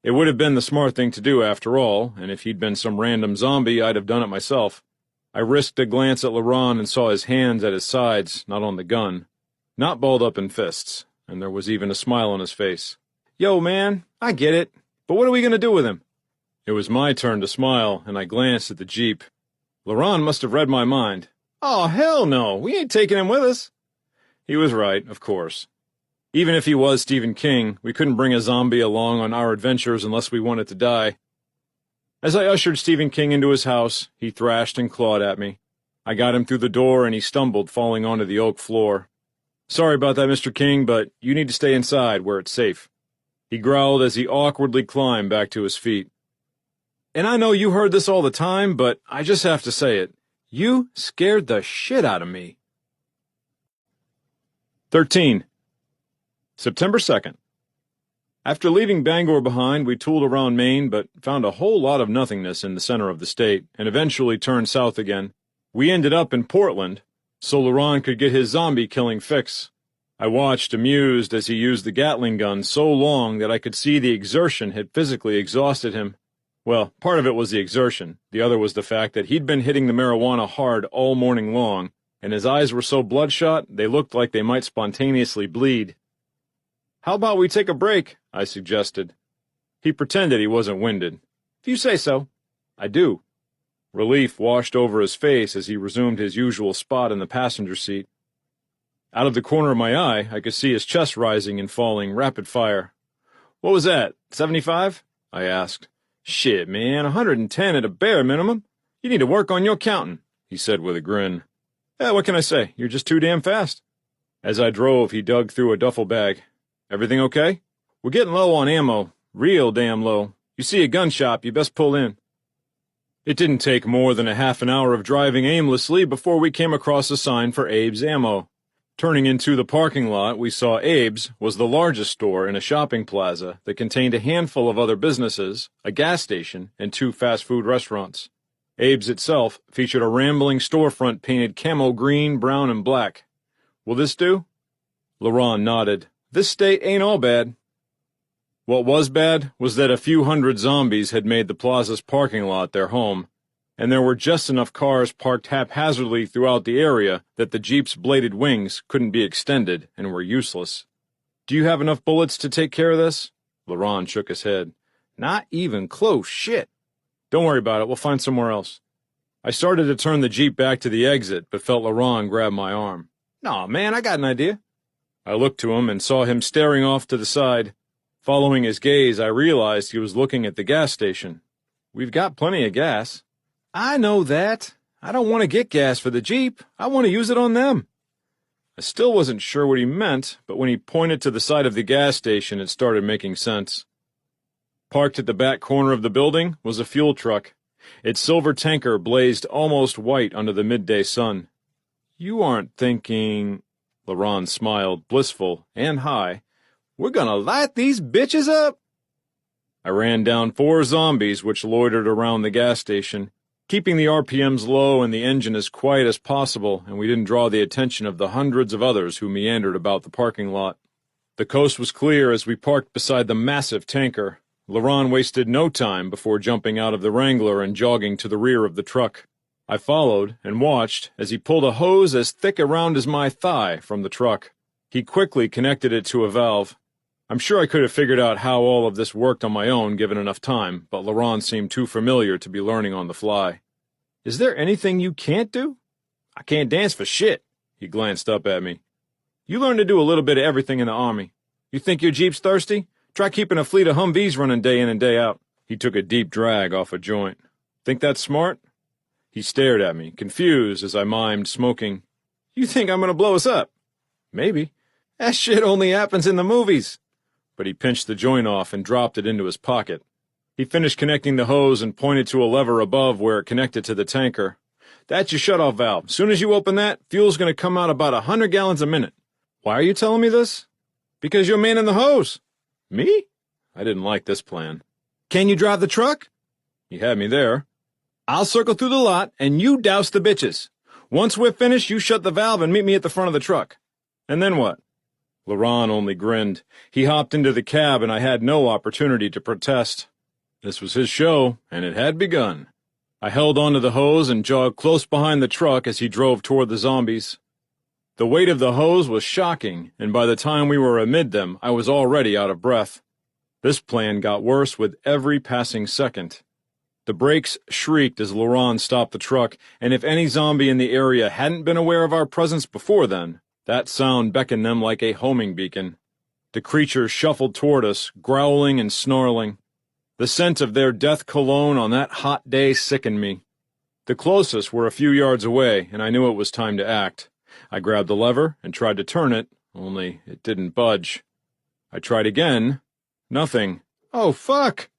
It would have been the smart thing to do after all, and if he'd been some random zombie, I'd have done it myself. I risked a glance at Laurent and saw his hands at his sides, not on the gun. Not balled up in fists, and there was even a smile on his face. "Yo, man, I get it, but what are we going to do with him?" It was my turn to smile, and I glanced at the Jeep. Laurent must have read my mind. "Oh, hell no, we ain't taking him with us." He was right, of course. Even if he was Stephen King, we couldn't bring a zombie along on our adventures unless we wanted to die. As I ushered Stephen King into his house, he thrashed and clawed at me. I got him through the door and he stumbled, falling onto the oak floor. "Sorry about that, Mr. King, but you need to stay inside where it's safe." He growled as he awkwardly climbed back to his feet. "And I know you heard this all the time, but I just have to say it. You scared the shit out of me." 13. September 2nd. After leaving Bangor behind, we tooled around Maine, but found a whole lot of nothingness in the center of the state, and eventually turned south again. We ended up in Portland, so Laurent could get his zombie-killing fix. I watched, amused, as he used the Gatling gun so long that I could see the exertion had physically exhausted him. Well, part of it was the exertion. The other was the fact that he'd been hitting the marijuana hard all morning long, and his eyes were so bloodshot they looked like they might spontaneously bleed. "How about we take a break?" I suggested. He pretended he wasn't winded. "If you say so." "I do." Relief washed over his face as he resumed his usual spot in the passenger seat. Out of the corner of my eye, I could see his chest rising and falling rapid fire. "What was that, 75? I asked. "Shit, man, 110 at a bare minimum. You need to work on your counting," he said with a grin. What can I say? You're just too damn fast. As I drove, he dug through a duffel bag. Everything okay? We're getting low on ammo. Real damn low. You see a gun shop, you best pull in. It didn't take more than a half an hour of driving aimlessly before we came across a sign for Abe's Ammo. Turning into the parking lot, we saw Abe's was the largest store in a shopping plaza that contained a handful of other businesses, a gas station, and 2 fast food restaurants. Abe's itself featured a rambling storefront painted camo green, brown, and black. Will this do? LaRon nodded. This state ain't all bad. What was bad was that a few hundred zombies had made the plaza's parking lot their home, and there were just enough cars parked haphazardly throughout the area that the Jeep's bladed wings couldn't be extended and were useless. Do you have enough bullets to take care of this? LaRon shook his head. Not even close, shit. Don't worry about it, we'll find somewhere else. I started to turn the Jeep back to the exit, but felt LaRon grab my arm. Nah, man, I got an idea. I looked to him and saw him staring off to the side. Following his gaze, I realized he was looking at the gas station. We've got plenty of gas. I know that. I don't want to get gas for the Jeep. I want to use it on them. I still wasn't sure what he meant, but when he pointed to the side of the gas station, it started making sense. Parked at the back corner of the building was a fuel truck. Its silver tanker blazed almost white under the midday sun. You aren't thinking... LaRon smiled, blissful and high. We're gonna light these bitches up? I ran down 4 zombies which loitered around the gas station, keeping the RPMs low and the engine as quiet as possible, and we didn't draw the attention of the hundreds of others who meandered about the parking lot. The coast was clear as we parked beside the massive tanker. LaRon wasted no time before jumping out of the Wrangler and jogging to the rear of the truck. I followed and watched as he pulled a hose as thick around as my thigh from the truck. He quickly connected it to a valve. I'm sure I could have figured out how all of this worked on my own given enough time, but LaRon seemed too familiar to be learning on the fly. Is there anything you can't do? I can't dance for shit. He glanced up at me. You learned to do a little bit of everything in the Army. You think your Jeep's thirsty? Try keeping a fleet of Humvees running day in and day out. He took a deep drag off a joint. Think that's smart? He stared at me, confused as I mimed smoking. You think I'm gonna blow us up? Maybe. That shit only happens in the movies. But he pinched the joint off and dropped it into his pocket. He finished connecting the hose and pointed to a lever above where it connected to the tanker. That's your shut-off valve. Soon as you open that, fuel's gonna come out about 100 gallons a minute. Why are you telling me this? Because you're manning the hose. Me? I didn't like this plan. Can you drive the truck? He had me there. I'll circle through the lot, and you douse the bitches. Once we're finished, you shut the valve and meet me at the front of the truck. And then what? LaRon only grinned. He hopped into the cab, and I had no opportunity to protest. This was his show, and it had begun. I held onto the hose and jogged close behind the truck as he drove toward the zombies. The weight of the hose was shocking, and by the time we were amid them, I was already out of breath. This plan got worse with every passing second. The brakes shrieked as LaRon stopped the truck, and if any zombie in the area hadn't been aware of our presence before then, that sound beckoned them like a homing beacon. The creatures shuffled toward us, growling and snarling. The scent of their death cologne on that hot day sickened me. The closest were a few yards away, and I knew it was time to act. I grabbed the lever and tried to turn it, only it didn't budge. I tried again. Nothing. Oh, fuck!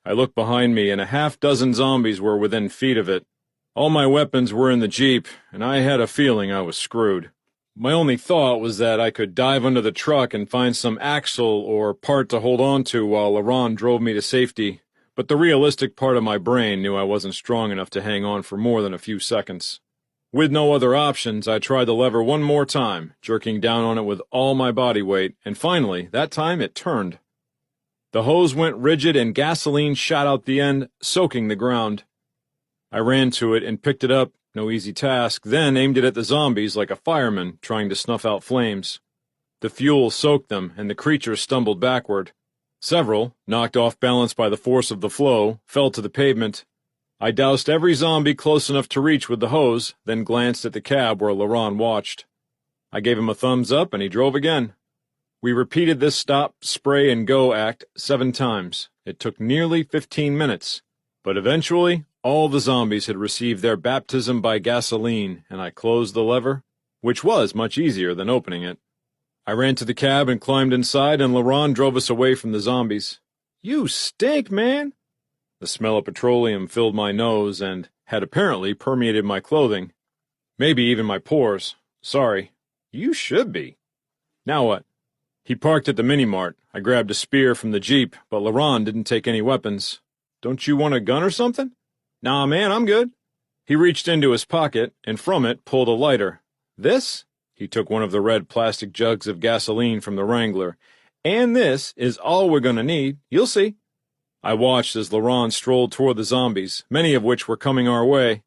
I looked behind me, and a half-dozen zombies were within feet of it. All my weapons were in the Jeep, and I had a feeling I was screwed. My only thought was that I could dive under the truck and find some axle or part to hold on to while LaRon drove me to safety, but the realistic part of my brain knew I wasn't strong enough to hang on for more than a few seconds. With no other options, I tried the lever one more time, jerking down on it with all my body weight, and finally, that time it turned. The hose went rigid and gasoline shot out the end, soaking the ground. I ran to it and picked it up, no easy task, then aimed it at the zombies like a fireman trying to snuff out flames. The fuel soaked them, and the creatures stumbled backward. Several, knocked off balance by the force of the flow, fell to the pavement. I doused every zombie close enough to reach with the hose, then glanced at the cab where LaRon watched. I gave him a thumbs up, and he drove again. We repeated this stop, spray, and go act 7 times. It took nearly 15 minutes, but eventually All the zombies had received their baptism by gasoline, and I closed the lever, which was much easier than opening it. I ran to the cab and climbed inside, and Laurent drove us away from the zombies. "You stink, man!" The smell of petroleum filled my nose and had apparently permeated my clothing. Maybe even my pores. Sorry. You should be. Now what? He parked at the mini-mart. I grabbed a spear from the Jeep, but Laurent didn't take any weapons. "Don't you want a gun or something?" "Nah, man, I'm good." He reached into his pocket, and from it pulled a lighter. "This?" He took one of the red plastic jugs of gasoline from the Wrangler. "And this is all we're gonna need. You'll see." I watched as Laurent strolled toward the zombies, many of which were coming our way.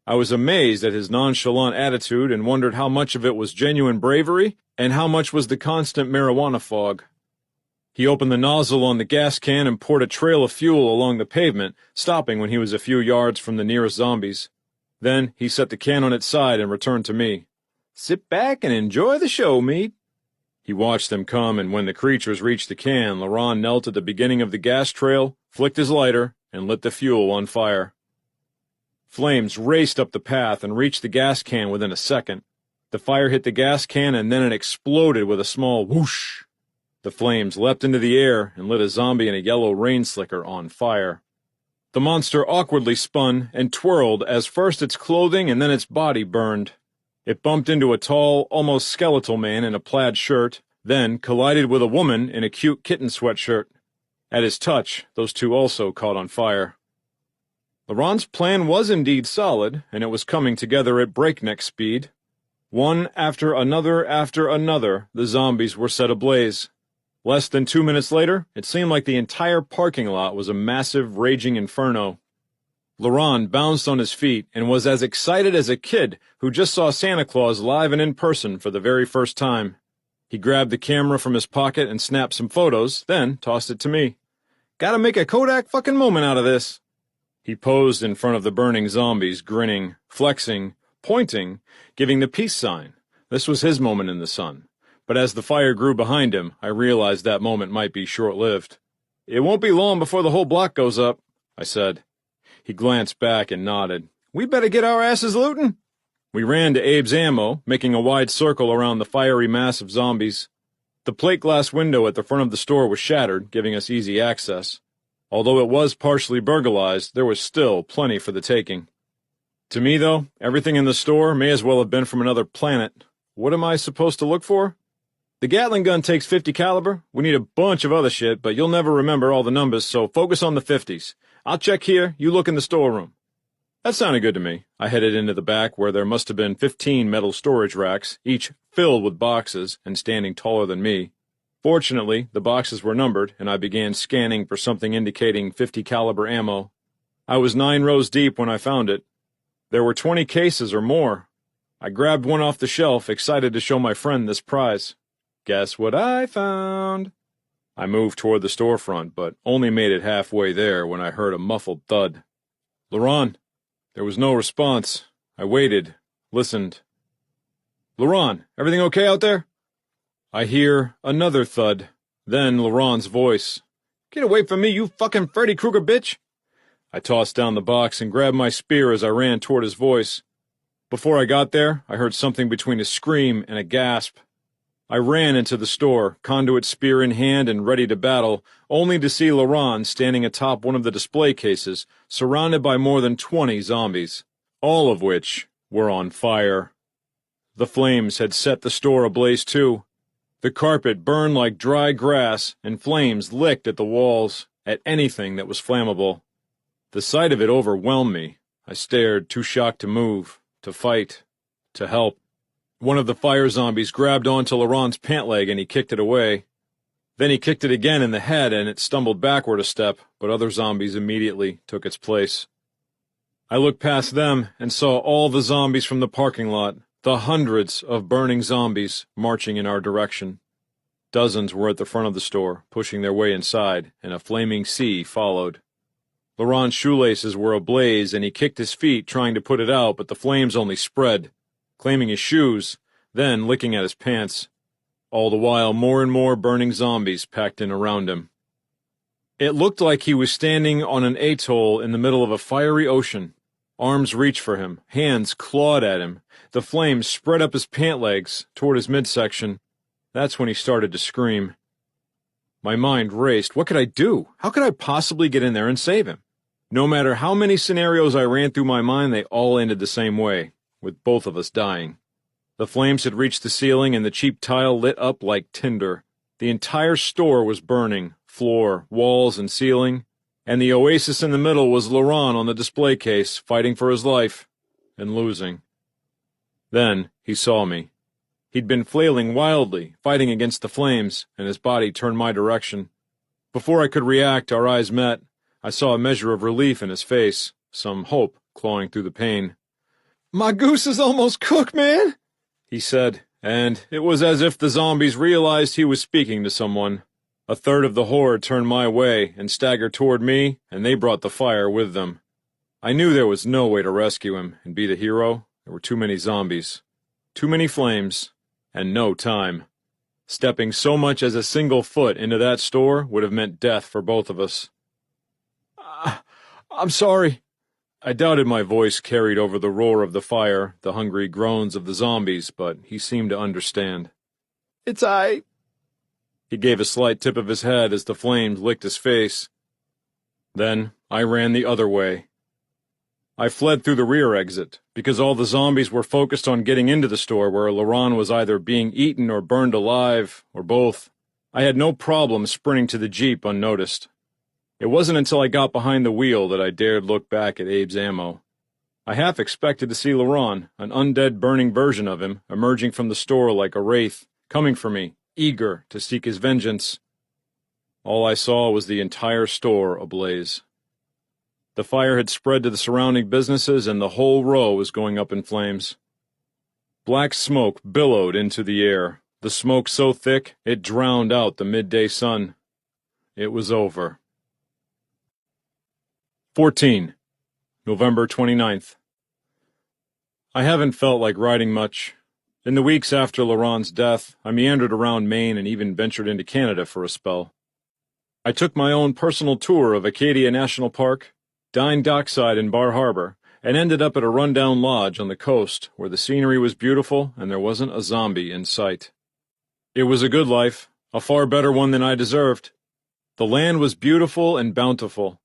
I was amazed at his nonchalant attitude and wondered how much of it was genuine bravery and how much was the constant marijuana fog. He opened the nozzle on the gas can and poured a trail of fuel along the pavement, stopping when he was a few yards from the nearest zombies. Then he set the can on its side and returned to me. "Sit back and enjoy the show, Meat." He watched them come, and when the creatures reached the can, Laurent knelt at the beginning of the gas trail, flicked his lighter, and lit the fuel on fire. Flames raced up the path and reached the gas can within a second. The fire hit the gas can, and then it exploded with a small whoosh. The flames leapt into the air and lit a zombie in a yellow rain slicker on fire. The monster awkwardly spun and twirled as first its clothing and then its body burned. It bumped into a tall, almost skeletal man in a plaid shirt, then collided with a woman in a cute kitten sweatshirt. At his touch, those two also caught on fire. Laurent's plan was indeed solid, and it was coming together at breakneck speed. One after another, the zombies were set ablaze. Less than 2 minutes later, it seemed like the entire parking lot was a massive, raging inferno. Laurent bounced on his feet and was as excited as a kid who just saw Santa Claus live and in person for the very first time. He grabbed the camera from his pocket and snapped some photos, then tossed it to me. "Gotta make a Kodak fucking moment out of this." He posed in front of the burning zombies, grinning, flexing, pointing, giving the peace sign. This was his moment in the sun. But as the fire grew behind him, I realized that moment might be short-lived. "It won't be long before the whole block goes up," I said. He glanced back and nodded. "We better get our asses looting." We ran to Abe's Ammo, making a wide circle around the fiery mass of zombies. The plate glass window at the front of the store was shattered, giving us easy access. Although it was partially burglarized, there was still plenty for the taking. To me, though, everything in the store may as well have been from another planet. What am I supposed to look for? "The Gatling gun takes 50 caliber. We need a bunch of other shit, but you'll never remember all the numbers, so focus on the 50s. I'll check here, you look in the storeroom." That sounded good to me. I headed into the back where there must have been 15 metal storage racks, each filled with boxes and standing taller than me. Fortunately, the boxes were numbered, and I began scanning for something indicating 50 caliber ammo. I was 9 rows deep when I found it. There were 20 cases or more. I grabbed one off the shelf, excited to show my friend this prize. Guess what I found? I moved toward the storefront, but only made it halfway there when I heard a muffled thud. "Laurent." There was no response. I waited, listened. "Laurent, everything okay out there?" I hear another thud, then Laurent's voice. "Get away from me, you fucking Freddy Krueger bitch!" I tossed down the box and grabbed my spear as I ran toward his voice. Before I got there, I heard something between a scream and a gasp. I ran into the store, conduit spear in hand and ready to battle, only to see Laurent standing atop one of the display cases, surrounded by more than 20 zombies, all of which were on fire. The flames had set the store ablaze too. The carpet burned like dry grass, and flames licked at the walls, at anything that was flammable. The sight of it overwhelmed me. I stared, too shocked to move, to fight, to help. One of the fire zombies grabbed onto Laurent's pant leg and he kicked it away. Then he kicked it again in the head and it stumbled backward a step, but other zombies immediately took its place. I looked past them and saw all the zombies from the parking lot, the hundreds of burning zombies marching in our direction. Dozens were at the front of the store, pushing their way inside, and a flaming sea followed. Laurent's shoelaces were ablaze and he kicked his feet trying to put it out, but the flames only spread, claiming his shoes, then licking at his pants. All the while, more and more burning zombies packed in around him. It looked like he was standing on an atoll in the middle of a fiery ocean. Arms reached for him, hands clawed at him. The flames spread up his pant legs toward his midsection. That's when he started to scream. My mind raced. What could I do? How could I possibly get in there and save him? No matter how many scenarios I ran through my mind, they all ended the same way, with both of us dying. The flames had reached the ceiling, and the cheap tile lit up like tinder. The entire store was burning, floor, walls, and ceiling, and the oasis in the middle was Laurent on the display case, fighting for his life, and losing. Then he saw me. He'd been flailing wildly, fighting against the flames, and his body turned my direction. Before I could react, our eyes met. I saw a measure of relief in his face, some hope clawing through the pain. "My goose is almost cooked, man," he said, and it was as if the zombies realized he was speaking to someone. A third of the horde turned my way and staggered toward me, and they brought the fire with them. I knew there was no way to rescue him and be the hero. There were too many zombies, too many flames, and no time. Stepping so much as a single foot into that store would have meant death for both of us. I'm sorry." I doubted my voice carried over the roar of the fire, the hungry groans of the zombies, but he seemed to understand. "It's I." He gave a slight tip of his head as the flames licked his face. Then I ran the other way. I fled through the rear exit, because all the zombies were focused on getting into the store where Laurent was either being eaten or burned alive, or both. I had no problem sprinting to the Jeep unnoticed. It wasn't until I got behind the wheel that I dared look back at Abe's ammo. I half expected to see Laurent, an undead burning version of him, emerging from the store like a wraith, coming for me, eager to seek his vengeance. All I saw was the entire store ablaze. The fire had spread to the surrounding businesses, and the whole row was going up in flames. Black smoke billowed into the air, the smoke so thick it drowned out the midday sun. It was over. 14. November 29th. I haven't felt like writing much. In the weeks after Laurent's death, I meandered around Maine and even ventured into Canada for a spell. I took my own personal tour of Acadia National Park, dined dockside in Bar Harbor, and ended up at a rundown lodge on the coast where the scenery was beautiful and there wasn't a zombie in sight. It was a good life, a far better one than I deserved. The land was beautiful and bountiful.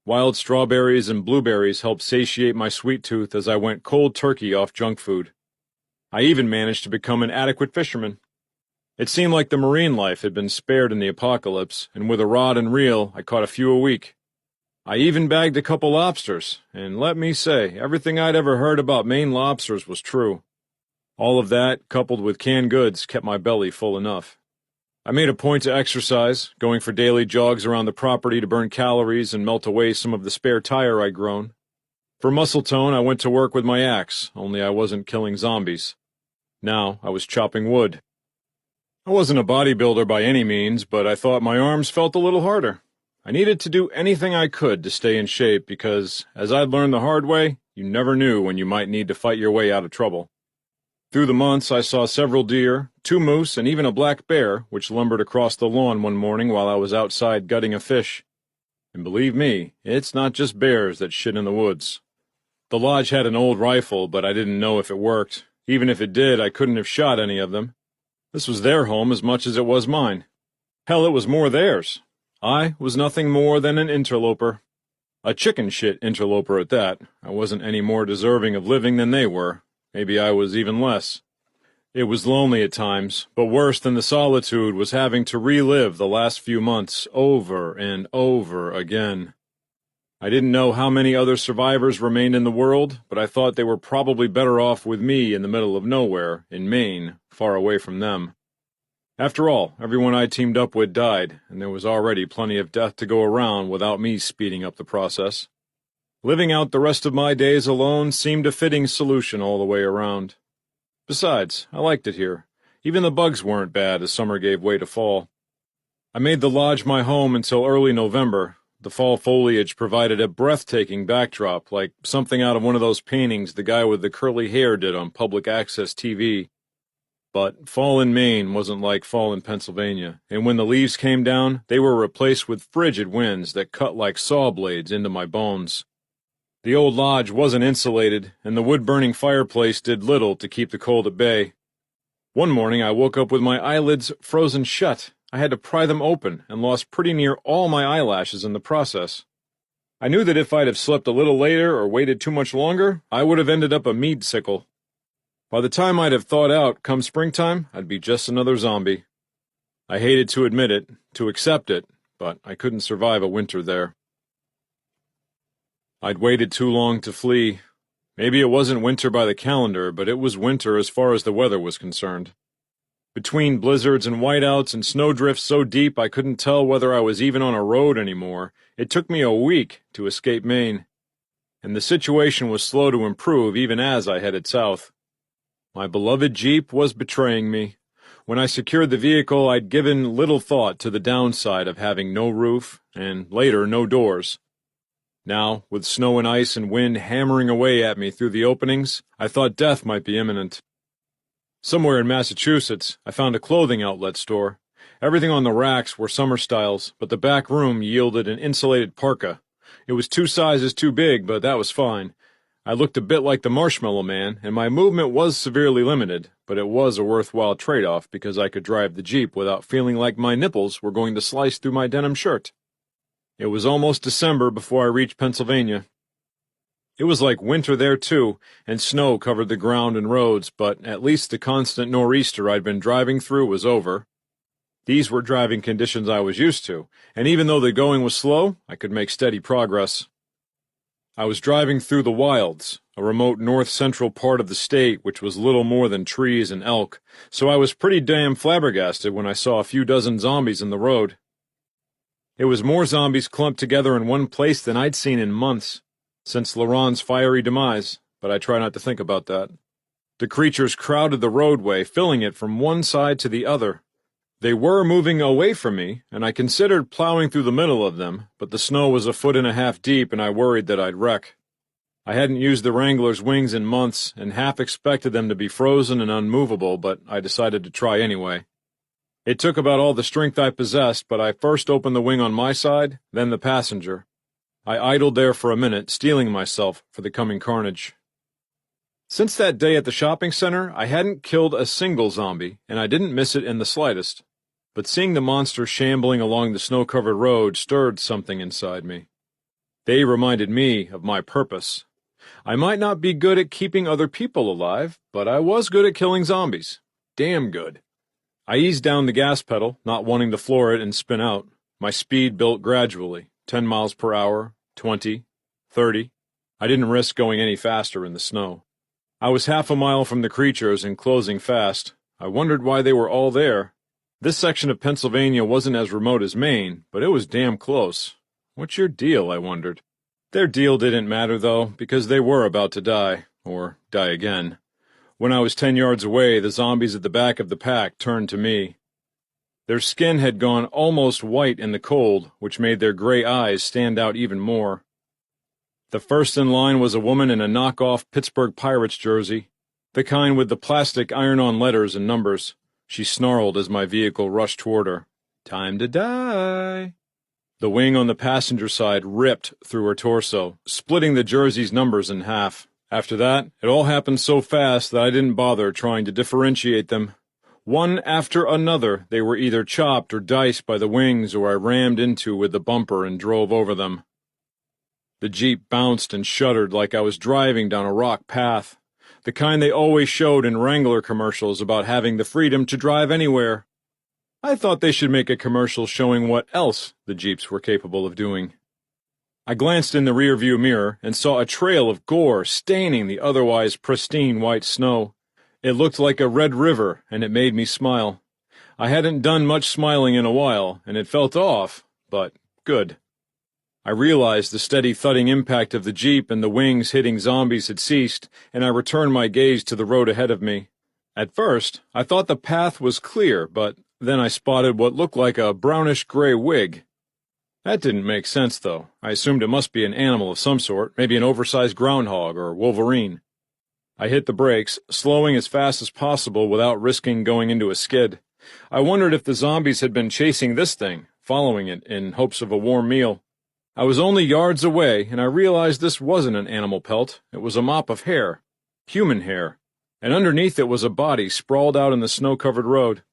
Wild strawberries and blueberries helped satiate my sweet tooth as I went cold turkey off junk food. I even managed to become an adequate fisherman. It seemed like the marine life had been spared in the apocalypse, and with a rod and reel I caught a few a week. I even bagged a couple lobsters, and let me say, everything I'd ever heard about Maine lobsters was true. All of that, coupled with canned goods, kept my belly full enough. I made a point to exercise, going for daily jogs around the property to burn calories and melt away some of the spare tire I'd grown. For muscle tone, I went to work with my axe, only I wasn't killing zombies. Now I was chopping wood. I wasn't a bodybuilder by any means, but I thought my arms felt a little harder. I needed to do anything I could to stay in shape because, as I'd learned the hard way, you never knew when you might need to fight your way out of trouble. Through the months, I saw several deer, 2 moose, and even a black bear, which lumbered across the lawn one morning while I was outside gutting a fish. And believe me, it's not just bears that shit in the woods. The lodge had an old rifle, but I didn't know if it worked. Even if it did, I couldn't have shot any of them. This was their home as much as it was mine. Hell, it was more theirs. I was nothing more than an interloper. A chicken shit interloper at that. I wasn't any more deserving of living than they were. Maybe I was even less. It was lonely at times, but worse than the solitude was having to relive the last few months over and over again. I didn't know how many other survivors remained in the world, but I thought they were probably better off with me in the middle of nowhere, in Maine, far away from them. After all, everyone I teamed up with died, and there was already plenty of death to go around without me speeding up the process. Living out the rest of my days alone seemed a fitting solution all the way around. Besides, I liked it here. Even the bugs weren't bad as summer gave way to fall. I made the lodge my home until early November. The fall foliage provided a breathtaking backdrop, like something out of one of those paintings the guy with the curly hair did on public access TV. But fall in Maine wasn't like fall in Pennsylvania, and when the leaves came down, they were replaced with frigid winds that cut like saw blades into my bones. The old lodge wasn't insulated, and the wood-burning fireplace did little to keep the cold at bay. One morning I woke up with my eyelids frozen shut. I had to pry them open and lost pretty near all my eyelashes in the process. I knew that if I'd have slept a little later or waited too much longer, I would have ended up a mead sickle. By the time I'd have thawed out, come springtime, I'd be just another zombie. I hated to admit it, to accept it, but I couldn't survive a winter there. I'd waited too long to flee. Maybe it wasn't winter by the calendar, but it was winter as far as the weather was concerned. Between blizzards and whiteouts and snowdrifts so deep I couldn't tell whether I was even on a road anymore, it took me a week to escape Maine. And the situation was slow to improve even as I headed south. My beloved Jeep was betraying me. When I secured the vehicle, I'd given little thought to the downside of having no roof, and later no doors. Now, with snow and ice and wind hammering away at me through the openings, I thought death might be imminent. Somewhere in Massachusetts, I found a clothing outlet store. Everything on the racks were summer styles, but the back room yielded an insulated parka. It was 2 sizes too big, but that was fine. I looked a bit like the Marshmallow Man, and my movement was severely limited, but it was a worthwhile trade-off because I could drive the Jeep without feeling like my nipples were going to slice through my denim shirt. It was almost December before I reached Pennsylvania. It was like winter there, too, and snow covered the ground and roads, but at least the constant nor'easter I'd been driving through was over. These were driving conditions I was used to, and even though the going was slow, I could make steady progress. I was driving through the wilds, a remote north-central part of the state which was little more than trees and elk, so I was pretty damn flabbergasted when I saw a few dozen zombies in the road. It was more zombies clumped together in one place than I'd seen in months, since Laurent's fiery demise, but I try not to think about that. The creatures crowded the roadway, filling it from one side to the other. They were moving away from me, and I considered plowing through the middle of them, but the snow was 1.5 feet deep and I worried that I'd wreck. I hadn't used the Wrangler's wings in months and half expected them to be frozen and unmovable, but I decided to try anyway. It took about all the strength I possessed, but I first opened the wing on my side, then the passenger. I idled there for a minute, steeling myself for the coming carnage. Since that day at the shopping center, I hadn't killed a single zombie, and I didn't miss it in the slightest. But seeing the monster shambling along the snow-covered road stirred something inside me. They reminded me of my purpose. I might not be good at keeping other people alive, but I was good at killing zombies. Damn good. I eased down the gas pedal, not wanting to floor it and spin out. My speed built gradually, 10 miles per hour, 20, 30. I didn't risk going any faster in the snow. I was half a mile from the creatures and closing fast. I wondered why they were all there. This section of Pennsylvania wasn't as remote as Maine, but it was damn close. What's your deal, I wondered. Their deal didn't matter, though, because they were about to die, or die again. When I was 10 yards away, the zombies at the back of the pack turned to me. Their skin had gone almost white in the cold, which made their gray eyes stand out even more. The first in line was a woman in a knockoff Pittsburgh Pirates jersey, the kind with the plastic iron-on letters and numbers. She snarled as my vehicle rushed toward her. Time to die. The wing on the passenger side ripped through her torso, splitting the jersey's numbers in half. After that, it all happened so fast that I didn't bother trying to differentiate them. One after another, they were either chopped or diced by the wings or I rammed into with the bumper and drove over them. The Jeep bounced and shuddered like I was driving down a rock path, the kind they always showed in Wrangler commercials about having the freedom to drive anywhere. I thought they should make a commercial showing what else the Jeeps were capable of doing. I glanced in the rearview mirror and saw a trail of gore staining the otherwise pristine white snow. It looked like a red river, and it made me smile. I hadn't done much smiling in a while, and it felt off, but good. I realized the steady thudding impact of the Jeep and the wings hitting zombies had ceased, and I returned my gaze to the road ahead of me. At first, I thought the path was clear, but then I spotted what looked like a brownish-gray wig. That didn't make sense, though. I assumed it must be an animal of some sort, maybe an oversized groundhog or wolverine. I hit the brakes, slowing as fast as possible without risking going into a skid. I wondered if the zombies had been chasing this thing, following it in hopes of a warm meal. I was only yards away, and I realized this wasn't an animal pelt. It was a mop of hair. Human hair. And underneath it was a body sprawled out in the snow-covered road.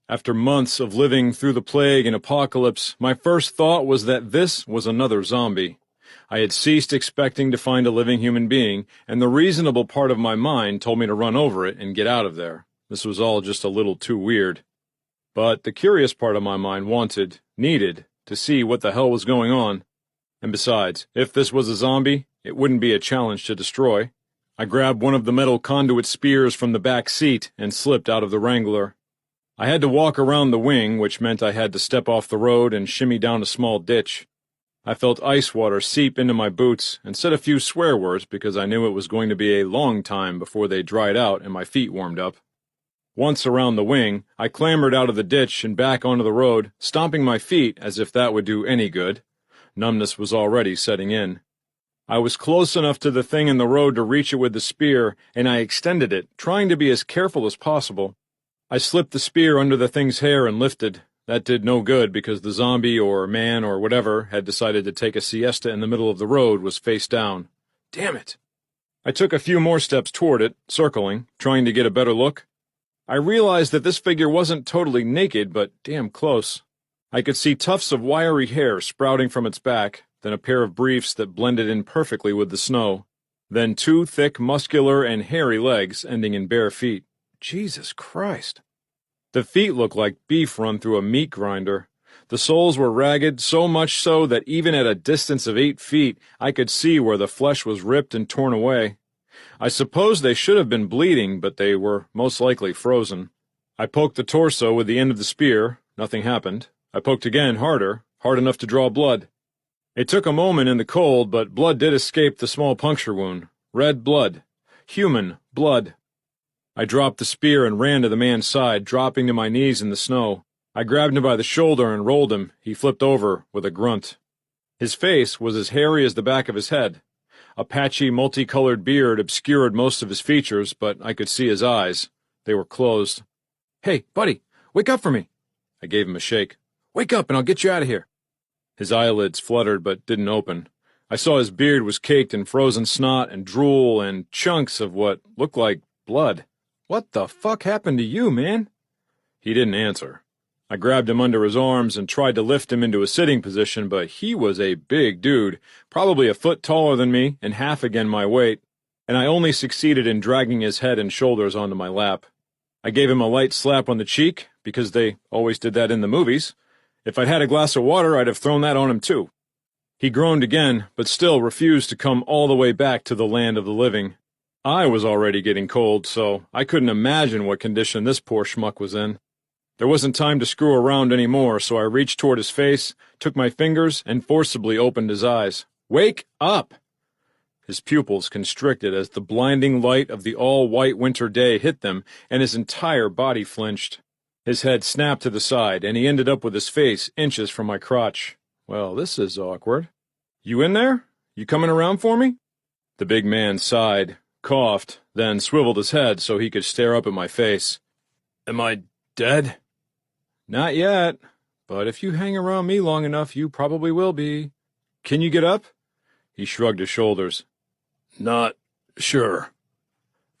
After months of living through the plague and apocalypse, my first thought was that this was another zombie. I had ceased expecting to find a living human being, and the reasonable part of my mind told me to run over it and get out of there. This was all just a little too weird. But the curious part of my mind needed, to see what the hell was going on. And besides, if this was a zombie, it wouldn't be a challenge to destroy. I grabbed one of the metal conduit spears from the back seat and slipped out of the Wrangler. I had to walk around the wing, which meant I had to step off the road and shimmy down a small ditch. I felt ice water seep into my boots and said a few swear words because I knew it was going to be a long time before they dried out and my feet warmed up. Once around the wing, I clambered out of the ditch and back onto the road, stomping my feet as if that would do any good. Numbness was already setting in. I was close enough to the thing in the road to reach it with the spear, and I extended it, trying to be as careful as possible. I slipped the spear under the thing's hair and lifted. That did no good because the zombie or man or whatever had decided to take a siesta in the middle of the road was face down. Damn it! I took a few more steps toward it, circling, trying to get a better look. I realized that this figure wasn't totally naked, but damn close. I could see tufts of wiry hair sprouting from its back, then a pair of briefs that blended in perfectly with the snow, then two thick, muscular, and hairy legs ending in bare feet. Jesus Christ! The feet looked like beef run through a meat grinder. The soles were ragged, so much so that even at a distance of 8 feet, I could see where the flesh was ripped and torn away. I suppose they should have been bleeding, but they were most likely frozen. I poked the torso with the end of the spear. Nothing happened. I poked again, harder, hard enough to draw blood. It took a moment in the cold, but blood did escape the small puncture wound. Red blood. Human blood. I dropped the spear and ran to the man's side, dropping to my knees in the snow. I grabbed him by the shoulder and rolled him. He flipped over with a grunt. His face was as hairy as the back of his head. A patchy, multicolored beard obscured most of his features, but I could see his eyes. They were closed. "Hey, buddy, wake up for me." I gave him a shake. "Wake up and I'll get you out of here." His eyelids fluttered but didn't open. I saw his beard was caked in frozen snot and drool and chunks of what looked like blood. "What the fuck happened to you, man?" He didn't answer. I grabbed him under his arms and tried to lift him into a sitting position, but he was a big dude, probably a foot taller than me and half again my weight, and I only succeeded in dragging his head and shoulders onto my lap. I gave him a light slap on the cheek, because they always did that in the movies. If I'd had a glass of water, I'd have thrown that on him too. He groaned again, but still refused to come all the way back to the land of the living. I was already getting cold, so I couldn't imagine what condition this poor schmuck was in. There wasn't time to screw around anymore, so I reached toward his face, took my fingers, and forcibly opened his eyes. "Wake up!" His pupils constricted as the blinding light of the all-white winter day hit them, and his entire body flinched. His head snapped to the side, and he ended up with his face inches from my crotch. Well, this is awkward. "You in there? You coming around for me?" The big man sighed, coughed, then swiveled his head so he could stare up at my face. "Am I dead?" "Not yet, but if you hang around me long enough, you probably will be. Can you get up?" He shrugged his shoulders. "Not sure."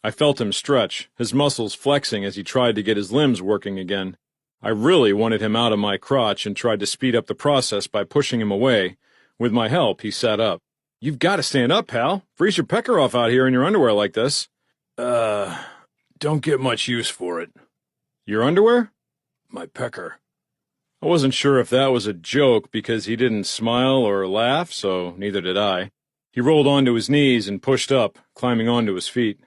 I felt him stretch, his muscles flexing as he tried to get his limbs working again. I really wanted him out of my crotch and tried to speed up the process by pushing him away. With my help, he sat up. "You've got to stand up, pal. Freeze your pecker off out here in your underwear like this." Don't get much use for it." "Your underwear?" "My pecker." I wasn't sure if that was a joke because he didn't smile or laugh, so neither did I. He rolled onto his knees and pushed up, climbing onto his feet.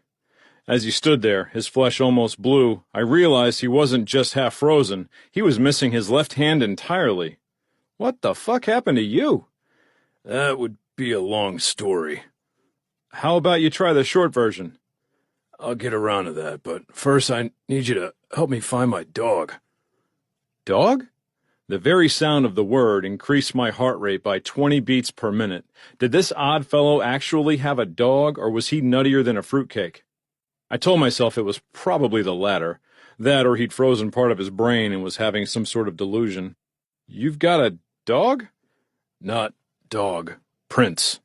As he stood there, his flesh almost blue, I realized he wasn't just half frozen. He was missing his left hand entirely. "What the fuck happened to you?" "That would be a long story." "How about you try the short version?" "I'll get around to that, but first I need you to help me find my dog." "Dog?" The very sound of the word increased my heart rate by 20 beats per minute. Did this odd fellow actually have a dog, or was he nuttier than a fruitcake? I told myself it was probably the latter. That or he'd frozen part of his brain and was having some sort of delusion. "You've got a dog?" "Not dog. Prince."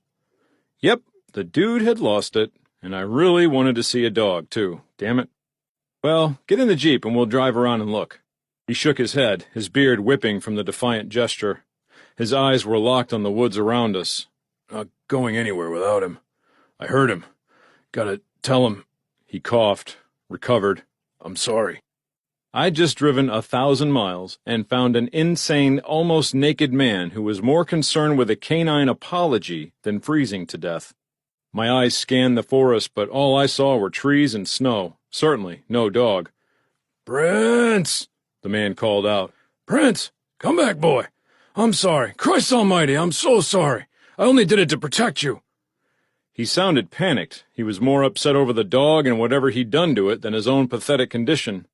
Yep, the dude had lost it, and I really wanted to see a dog, too. Damn it. "Well, get in the Jeep and we'll drive around and look." He shook his head, his beard whipping from the defiant gesture. His eyes were locked on the woods around us. "Not going anywhere without him. I heard him. Gotta tell him." He coughed, recovered. "I'm sorry." I'd just driven 1,000 miles and found an insane, almost naked man who was more concerned with a canine apology than freezing to death. My eyes scanned the forest, but all I saw were trees and snow. Certainly no dog. "Prince!" the man called out. "Prince! Come back, boy! I'm sorry. Christ almighty, I'm so sorry. I only did it to protect you." He sounded panicked. He was more upset over the dog and whatever he'd done to it than his own pathetic condition.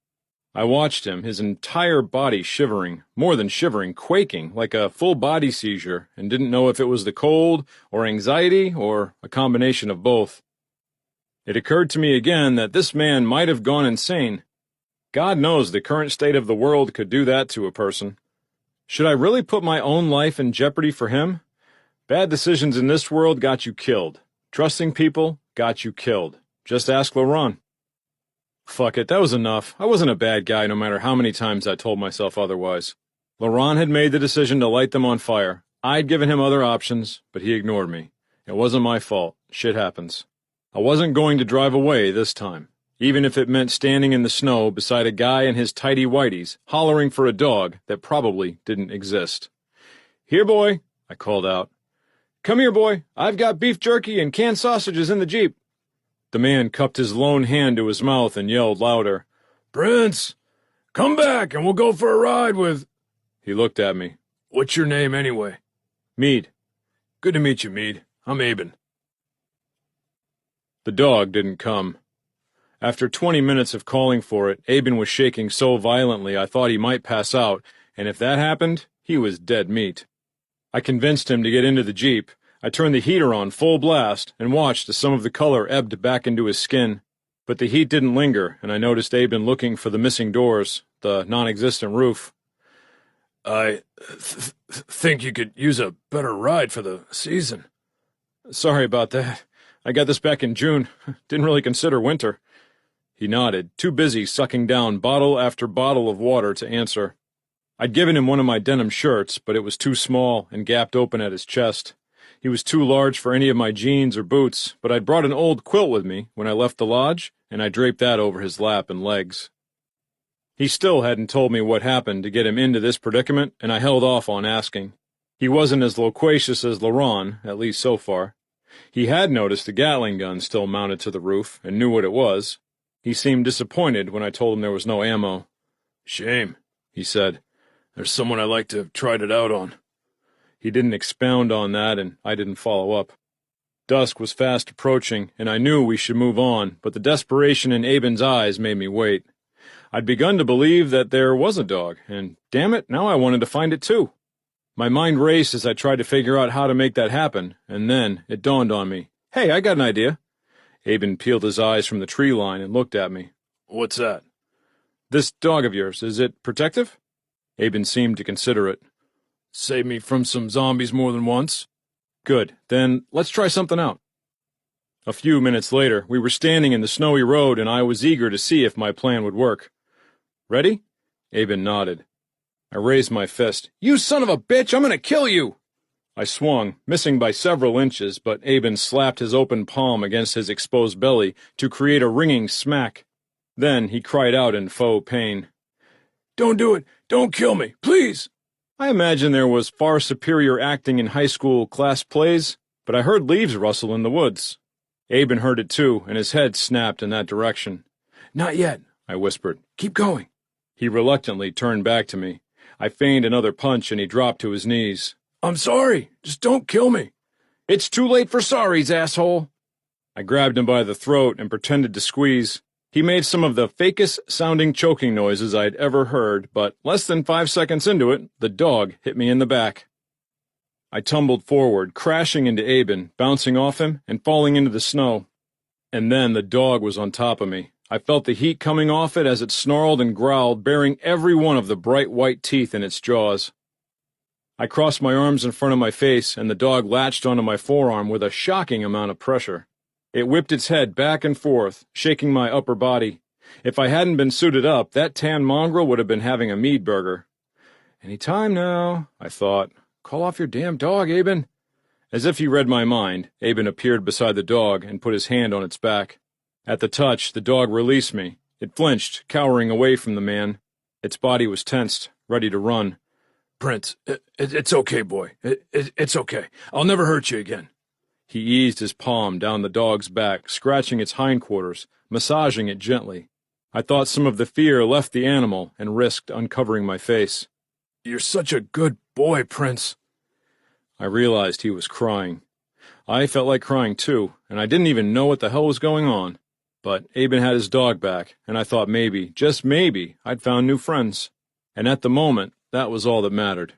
I watched him, his entire body shivering, more than shivering, quaking, like a full-body seizure, and didn't know if it was the cold, or anxiety, or a combination of both. It occurred to me again that this man might have gone insane. God knows the current state of the world could do that to a person. Should I really put my own life in jeopardy for him? Bad decisions in this world got you killed. Trusting people got you killed. Just ask Laurent. Fuck it, that was enough. I wasn't a bad guy no matter how many times I told myself otherwise. Laurent had made the decision to light them on fire. I'd given him other options, but he ignored me. It wasn't my fault. Shit happens. I wasn't going to drive away this time, even if it meant standing in the snow beside a guy in his tighty whities, hollering for a dog that probably didn't exist. "Here, boy," I called out. "Come here, boy. I've got beef jerky and canned sausages in the Jeep." The man cupped his lone hand to his mouth and yelled louder. "Prince, come back and we'll go for a ride with—" He looked at me. "What's your name anyway?" "Mead." "Good to meet you, Mead. I'm Aben." The dog didn't come. After 20 minutes of calling for it, Aben was shaking so violently I thought he might pass out, and if that happened, he was dead meat. I convinced him to get into the Jeep. I turned the heater on full blast and watched as some of the color ebbed back into his skin. But the heat didn't linger, and I noticed Aben looking for the missing doors, the non-existent roof. "I think you could use a better ride for the season." "Sorry about that. I got this back in June. Didn't really consider winter." He nodded, too busy sucking down bottle after bottle of water to answer. I'd given him one of my denim shirts, but it was too small and gapped open at his chest. He was too large for any of my jeans or boots, but I'd brought an old quilt with me when I left the lodge, and I draped that over his lap and legs. He still hadn't told me what happened to get him into this predicament, and I held off on asking. He wasn't as loquacious as Laurent, at least so far. He had noticed the Gatling gun still mounted to the roof, and knew what it was. He seemed disappointed when I told him there was no ammo. "Shame," he said. "There's someone I'd like to have tried it out on." He didn't expound on that, and I didn't follow up. Dusk was fast approaching, and I knew we should move on, but the desperation in Aben's eyes made me wait. I'd begun to believe that there was a dog, and damn it, now I wanted to find it too. My mind raced as I tried to figure out how to make that happen, and then it dawned on me. "Hey, I got an idea." Aben peeled his eyes from the tree line and looked at me. "What's that?" "This dog of yours, is it protective?" Aben seemed to consider it. "Saved me from some zombies more than once." "Good, then let's try something out." A few minutes later, we were standing in the snowy road, and I was eager to see if my plan would work. "Ready?" Aben nodded. I raised my fist. "You son of a bitch, I'm gonna kill you!" I swung, missing by several inches, but Aben slapped his open palm against his exposed belly to create a ringing smack. Then he cried out in faux pain. "Don't do it! Don't kill me! Please!" I imagine there was far superior acting in high school class plays, but I heard leaves rustle in the woods. Aben heard it too, and his head snapped in that direction. "Not yet," I whispered. "Keep going." He reluctantly turned back to me. I feigned another punch, and he dropped to his knees. "I'm sorry. Just don't kill me." "It's too late for sorries, asshole." I grabbed him by the throat and pretended to squeeze. He made some of the fakest-sounding choking noises I'd ever heard, but less than 5 seconds into it, the dog hit me in the back. I tumbled forward, crashing into Aben, bouncing off him, and falling into the snow. And then the dog was on top of me. I felt the heat coming off it as it snarled and growled, baring every one of the bright white teeth in its jaws. I crossed my arms in front of my face, and the dog latched onto my forearm with a shocking amount of pressure. It whipped its head back and forth, shaking my upper body. If I hadn't been suited up, that tan mongrel would have been having a meat burger. "Any time now," I thought. "Call off your damn dog, Aben." As if he read my mind, Aben appeared beside the dog and put his hand on its back. At the touch, the dog released me. It flinched, cowering away from the man. Its body was tensed, ready to run. "Prince, it's okay, boy. It's okay. I'll never hurt you again." He eased his palm down the dog's back, scratching its hindquarters, massaging it gently. I thought some of the fear left the animal and risked uncovering my face. "You're such a good boy, Prince." I realized he was crying. I felt like crying too, and I didn't even know what the hell was going on. But Aben had his dog back, and I thought maybe, just maybe, I'd found new friends. And at the moment, that was all that mattered.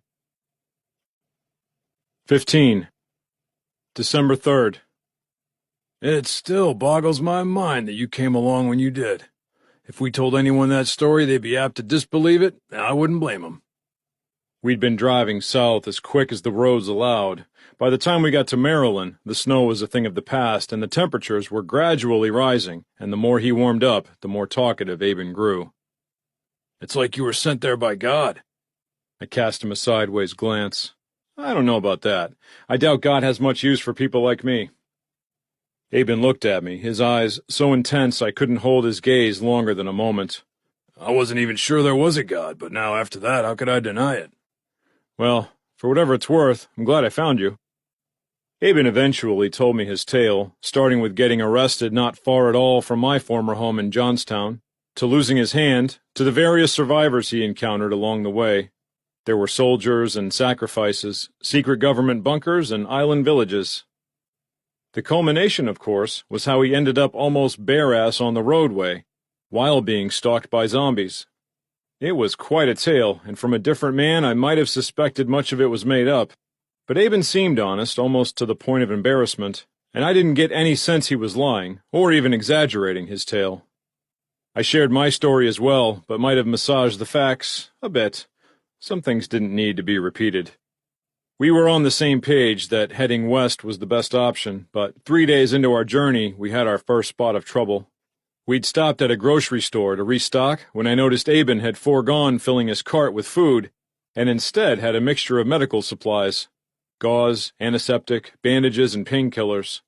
15. December 3rd. It still boggles my mind that you came along when you did. If we told anyone that story, they'd be apt to disbelieve it, and I wouldn't blame them. We'd been driving south as quick as the roads allowed. By the time we got to Maryland, the snow was a thing of the past, and the temperatures were gradually rising, and the more he warmed up, the more talkative Aben grew. "It's like you were sent there by God." I cast him a sideways glance. I don't know about that. I doubt God has much use for people like me. Aben looked at me, his eyes so intense I couldn't hold his gaze longer than a moment. "I wasn't even sure there was a God, but now after that, how could I deny it?" "Well, for whatever it's worth, I'm glad I found you." Aben eventually told me his tale, starting with getting arrested not far at all from my former home in Johnstown, to losing his hand, to the various survivors he encountered along the way. There were soldiers and sacrifices, secret government bunkers and island villages. The culmination, of course, was how he ended up almost bare-ass on the roadway, while being stalked by zombies. It was quite a tale, and from a different man I might have suspected much of it was made up. But Aben seemed honest, almost to the point of embarrassment, and I didn't get any sense he was lying, or even exaggerating his tale. I shared my story as well, but might have massaged the facts a bit. Some things didn't need to be repeated. We were on the same page that heading west was the best option, but 3 days into our journey, we had our first spot of trouble. We'd stopped at a grocery store to restock when I noticed Aben had foregone filling his cart with food, and instead had a mixture of medical supplies: gauze, antiseptic, bandages, and painkillers.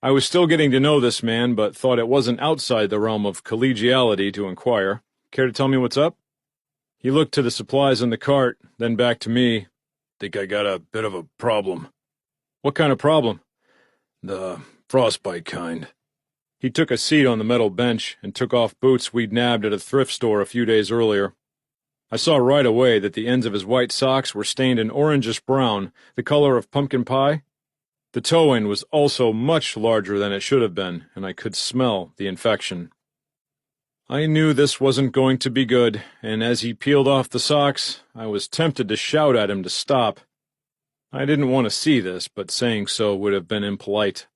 I was still getting to know this man, but thought it wasn't outside the realm of collegiality to inquire. "Care to tell me what's up?" He looked to the supplies in the cart, then back to me. "Think I got a bit of a problem." "What kind of problem?" "The frostbite kind." He took a seat on the metal bench and took off boots we'd nabbed at a thrift store a few days earlier. I saw right away that the ends of his white socks were stained an orangish brown, the color of pumpkin pie. The toe end was also much larger than it should have been, and I could smell the infection. I knew this wasn't going to be good, and as he peeled off the socks, I was tempted to shout at him to stop. I didn't want to see this, but saying so would have been impolite.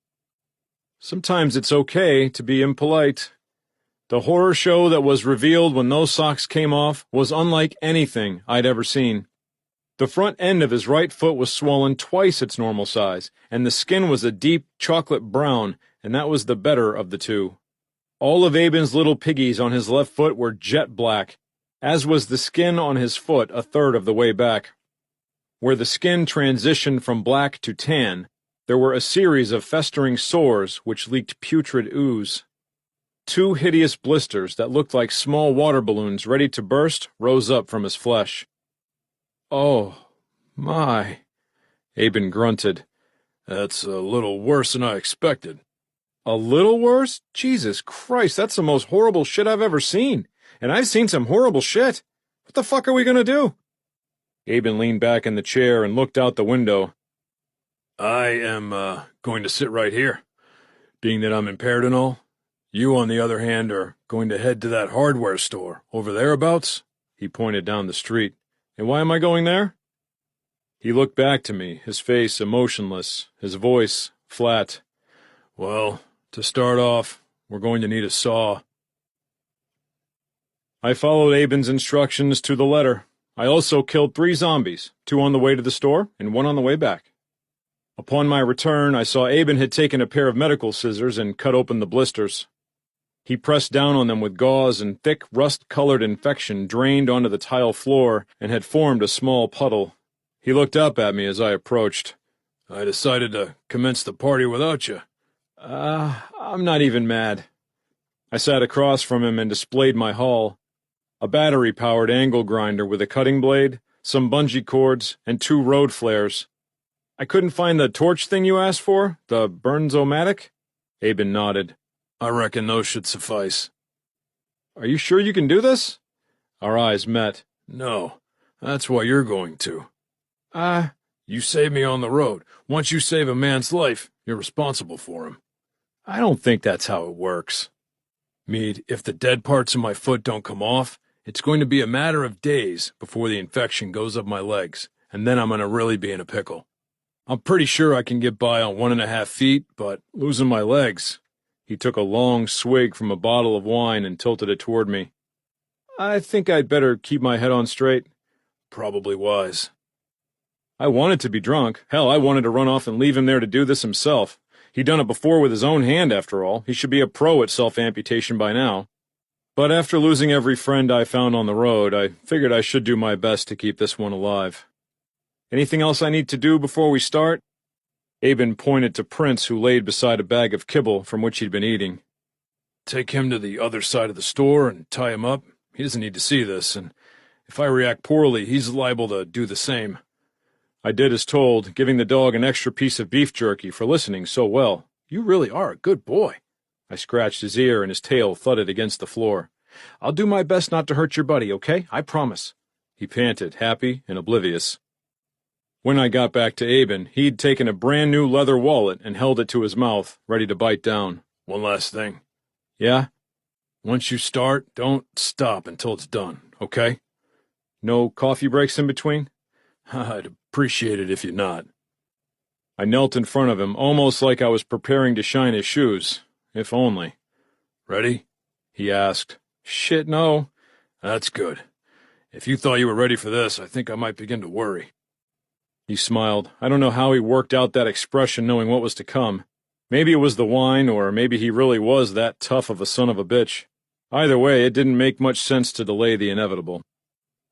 Sometimes it's okay to be impolite. The horror show that was revealed when those socks came off was unlike anything I'd ever seen. The front end of his right foot was swollen twice its normal size, and the skin was a deep chocolate brown, and that was the better of the two. All of Aben's little piggies on his left foot were jet black, as was the skin on his foot a third of the way back. Where the skin transitioned from black to tan, there were a series of festering sores which leaked putrid ooze. 2 hideous blisters that looked like small water balloons ready to burst rose up from his flesh. "Oh, my," Aben grunted. "That's a little worse than I expected." "A little worse? Jesus Christ, that's the most horrible shit I've ever seen. And I've seen some horrible shit. What the fuck are we gonna do?" Aben leaned back in the chair and looked out the window. "I am, going to sit right here. Being that I'm impaired and all. You, on the other hand, are going to head to that hardware store over thereabouts." He pointed down the street. "And why am I going there?" He looked back to me, his face emotionless, his voice flat. "Well, to start off, We're going to need a saw. I followed Aben's instructions to the letter. I also killed 3 zombies, 2 on the way to the store and 1 on the way back. Upon my return, I saw Aben had taken a pair of medical scissors and cut open the blisters. He pressed down on them with gauze, and thick, rust-colored infection drained onto the tile floor and had formed a small puddle. He looked up at me as I approached. I decided to commence the party without you. I'm not even mad. I sat across from him and displayed my haul. A battery-powered angle grinder with a cutting blade, some bungee cords, and 2 road flares. I couldn't find the torch thing you asked for, the Burns-O-Matic? Aben nodded. I reckon those should suffice. Are you sure you can do this? Our eyes met. No, that's why you're going to. You saved me on the road. Once you save a man's life, you're responsible for him. I don't think that's how it works. Mead, if the dead parts of my foot don't come off, it's going to be a matter of days before the infection goes up my legs, and then I'm going to really be in a pickle. I'm pretty sure I can get by on 1.5 feet, but losing my legs... He took a long swig from a bottle of wine and tilted it toward me. I think I'd better keep my head on straight. Probably wise. I wanted to be drunk. Hell, I wanted to run off and leave him there to do this himself. He'd done it before with his own hand, after all. He should be a pro at self-amputation by now. But after losing every friend I found on the road, I figured I should do my best to keep this one alive. Anything else I need to do before we start? Aben pointed to Prince, who laid beside a bag of kibble from which he'd been eating. Take him to the other side of the store and tie him up. He doesn't need to see this, and if I react poorly, he's liable to do the same. I did as told, giving the dog an extra piece of beef jerky for listening so well. You really are a good boy. I scratched his ear, and his tail thudded against the floor. I'll do my best not to hurt your buddy, okay? I promise. He panted, happy and oblivious. When I got back to Aben, he'd taken a brand-new leather wallet and held it to his mouth, ready to bite down. One last thing. Yeah? Once you start, don't stop until it's done, okay? No coffee breaks in between? I'd appreciate it if you're not. I knelt in front of him, almost like I was preparing to shine his shoes. If only. Ready? He asked. Shit, no. That's good. If you thought you were ready for this, I think I might begin to worry. He smiled. I don't know how he worked out that expression knowing what was to come. Maybe it was the wine, or maybe he really was that tough of a son of a bitch. Either way, it didn't make much sense to delay the inevitable.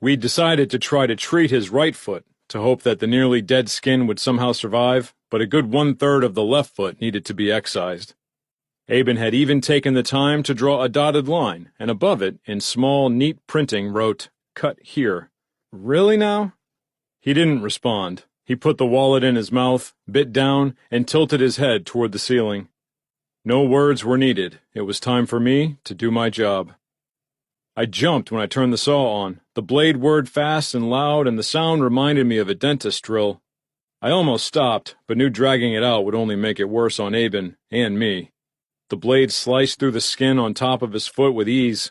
We'd decided to try to treat his right foot, to hope that the nearly dead skin would somehow survive, but a good 1/3 of the left foot needed to be excised. Aben had even taken the time to draw a dotted line, and above it, in small, neat printing, wrote, "Cut here." Really now? He didn't respond. He put the wallet in his mouth, bit down, and tilted his head toward the ceiling. No words were needed. It was time for me to do my job. I jumped when I turned the saw on. The blade whirred fast and loud, and the sound reminded me of a dentist drill. I almost stopped, but knew dragging it out would only make it worse on Aben and me. The blade sliced through the skin on top of his foot with ease.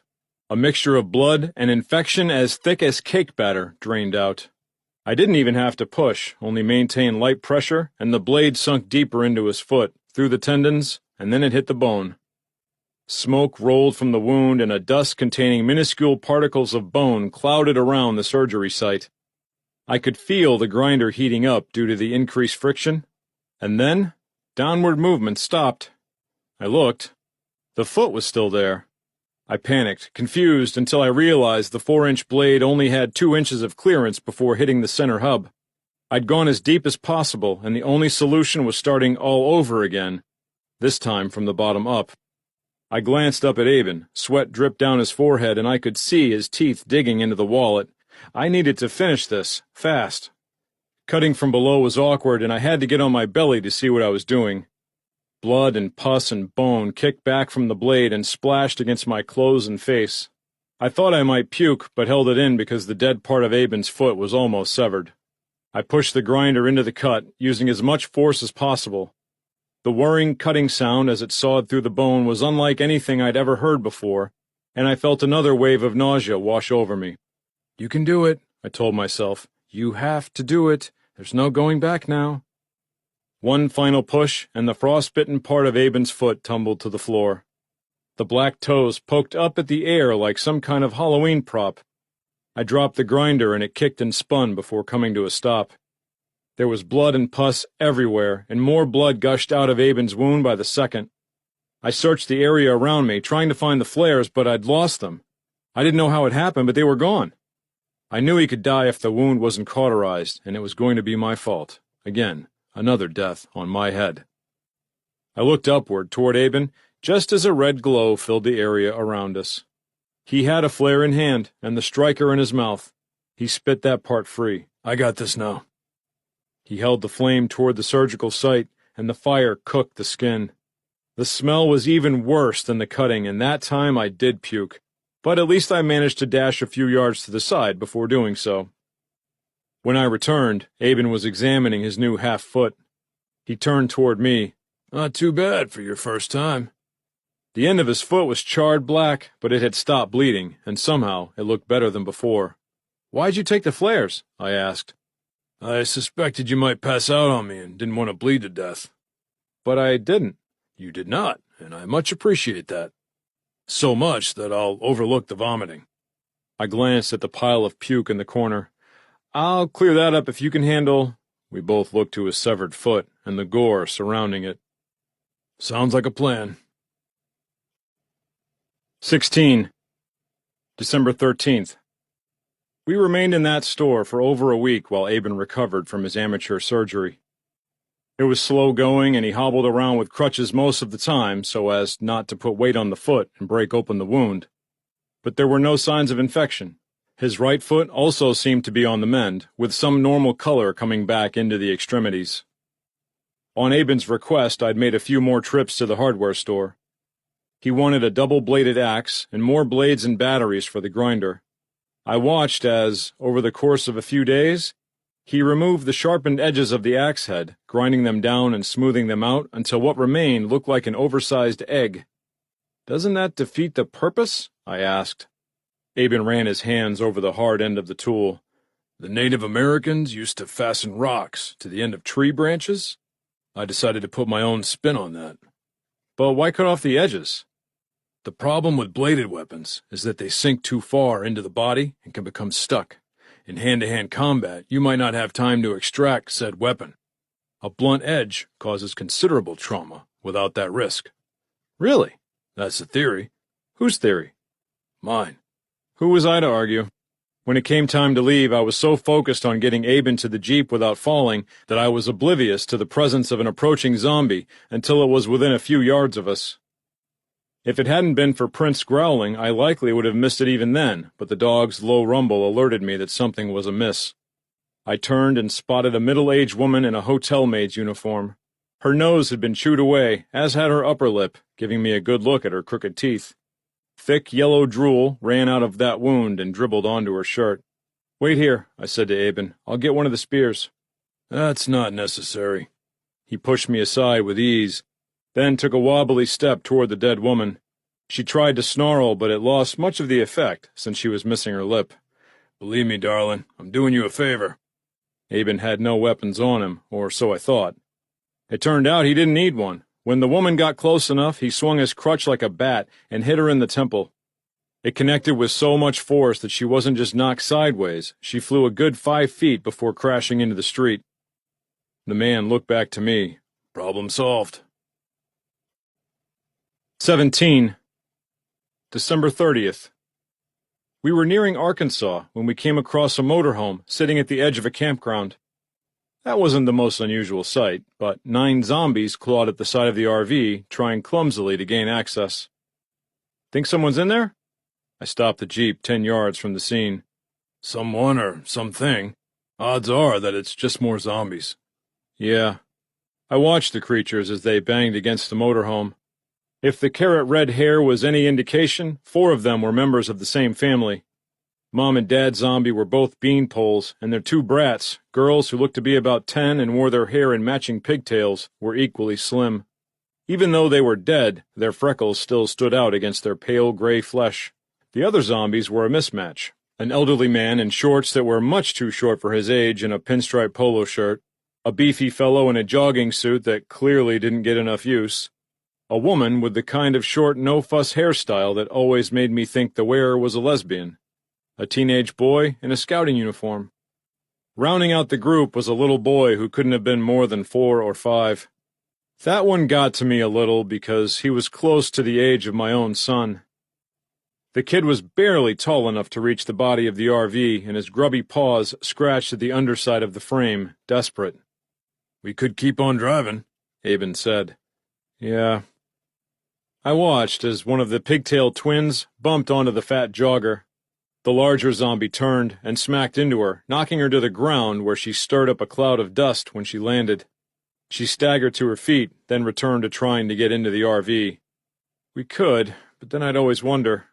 A mixture of blood and infection as thick as cake batter drained out. I didn't even have to push, only maintain light pressure, and the blade sunk deeper into his foot, through the tendons, and then it hit the bone. Smoke rolled from the wound, and a dust containing minuscule particles of bone clouded around the surgery site. I could feel the grinder heating up due to the increased friction, and then downward movement stopped. I looked. The foot was still there. I panicked, confused, until I realized the 4-inch blade only had 2 inches of clearance before hitting the center hub. I'd gone as deep as possible, and the only solution was starting all over again, this time from the bottom up. I glanced up at Aben. Sweat dripped down his forehead, and I could see his teeth digging into the wallet. I needed to finish this, fast. Cutting from below was awkward, and I had to get on my belly to see what I was doing. Blood and pus and bone kicked back from the blade and splashed against my clothes and face. I thought I might puke, but held it in because the dead part of Aben's foot was almost severed. I pushed the grinder into the cut, using as much force as possible. The whirring, cutting sound as it sawed through the bone was unlike anything I'd ever heard before, and I felt another wave of nausea wash over me. You can do it, I told myself. You have to do it. There's no going back now. One final push, and the frostbitten part of Aben's foot tumbled to the floor. The black toes poked up at the air like some kind of Halloween prop. I dropped the grinder and it kicked and spun before coming to a stop. There was blood and pus everywhere, and more blood gushed out of Aben's wound by the second. I searched the area around me, trying to find the flares, but I'd lost them. I didn't know how it happened, but they were gone. I knew he could die if the wound wasn't cauterized, and it was going to be my fault. Again, another death on my head. I looked upward toward Aben, just as a red glow filled the area around us. He had a flare in hand, and the striker in his mouth. He spit that part free. I got this now. He held the flame toward the surgical site, and the fire cooked the skin. The smell was even worse than the cutting, and that time I did puke. But at least I managed to dash a few yards to the side before doing so. When I returned, Aben was examining his new half-foot. He turned toward me. Not too bad for your first time. The end of his foot was charred black, but it had stopped bleeding, and somehow it looked better than before. Why'd you take the flares? I asked. I suspected you might pass out on me and didn't want to bleed to death. But I didn't. You did not, and I much appreciate that. So much that I'll overlook the vomiting. I glanced at the pile of puke in the corner. I'll clear that up if you can handle... We both looked to his severed foot and the gore surrounding it. Sounds like a plan. 16. December 13th. We remained in that store for over a week while Aben recovered from his amateur surgery. It was slow going, and he hobbled around with crutches most of the time so as not to put weight on the foot and break open the wound. But there were no signs of infection. His right foot also seemed to be on the mend, with some normal color coming back into the extremities. On Aben's request, I'd made a few more trips to the hardware store. He wanted a double-bladed axe and more blades and batteries for the grinder. I watched as, over the course of a few days, he removed the sharpened edges of the axe head, grinding them down and smoothing them out until what remained looked like an oversized egg. Doesn't that defeat the purpose? I asked. Aben ran his hands over the hard end of the tool. The Native Americans used to fasten rocks to the end of tree branches. I decided to put my own spin on that. But why cut off the edges? The problem with bladed weapons is that they sink too far into the body and can become stuck. In hand-to-hand combat, you might not have time to extract said weapon. A blunt edge causes considerable trauma without that risk. Really? That's the theory. Whose theory? Mine. Who was I to argue? When it came time to leave, I was so focused on getting Aben to the Jeep without falling that I was oblivious to the presence of an approaching zombie until it was within a few yards of us. If it hadn't been for Prince growling, I likely would have missed it even then, but the dog's low rumble alerted me that something was amiss. I turned and spotted a middle-aged woman in a hotel maid's uniform. Her nose had been chewed away, as had her upper lip, giving me a good look at her crooked teeth. Thick yellow drool ran out of that wound and dribbled onto her shirt. "Wait here," I said to Aben. "I'll get one of the spears." "That's not necessary." He pushed me aside with ease, then took a wobbly step toward the dead woman. She tried to snarl, but it lost much of the effect since she was missing her lip. "Believe me, darling, I'm doing you a favor." Aben had no weapons on him, or so I thought. It turned out he didn't need one. When the woman got close enough, he swung his crutch like a bat and hit her in the temple. It connected with so much force that she wasn't just knocked sideways, she flew a good 5 feet before crashing into the street. The man looked back to me. Problem solved. 17. December 30th. We were nearing Arkansas when we came across a motorhome sitting at the edge of a campground. That wasn't the most unusual sight, but 9 zombies clawed at the side of the RV, trying clumsily to gain access. "Think someone's in there?" I stopped the Jeep 10 yards from the scene. "Someone or something. Odds are that it's just more zombies." "Yeah." I watched the creatures as they banged against the motorhome. If the carrot-red hair was any indication, 4 of them were members of the same family. Mom and Dad Zombie were both beanpoles, and their 2 brats, girls who looked to be about 10 and wore their hair in matching pigtails, were equally slim. Even though they were dead, their freckles still stood out against their pale gray flesh. The other zombies were a mismatch. An elderly man in shorts that were much too short for his age and a pinstripe polo shirt, a beefy fellow in a jogging suit that clearly didn't get enough use, A woman with the kind of short, no-fuss hairstyle that always made me think the wearer was a lesbian. A teenage boy in a scouting uniform. Rounding out the group was a little boy who couldn't have been more than 4 or 5. That one got to me a little because he was close to the age of my own son. The kid was barely tall enough to reach the body of the RV, and his grubby paws scratched at the underside of the frame, desperate. "We could keep on driving," Aben said. Yeah. I watched as one of the pigtail twins bumped onto the fat jogger. The larger zombie turned and smacked into her, knocking her to the ground where she stirred up a cloud of dust when she landed. She staggered to her feet, then returned to trying to get into the RV. We could, but then I'd always wonder.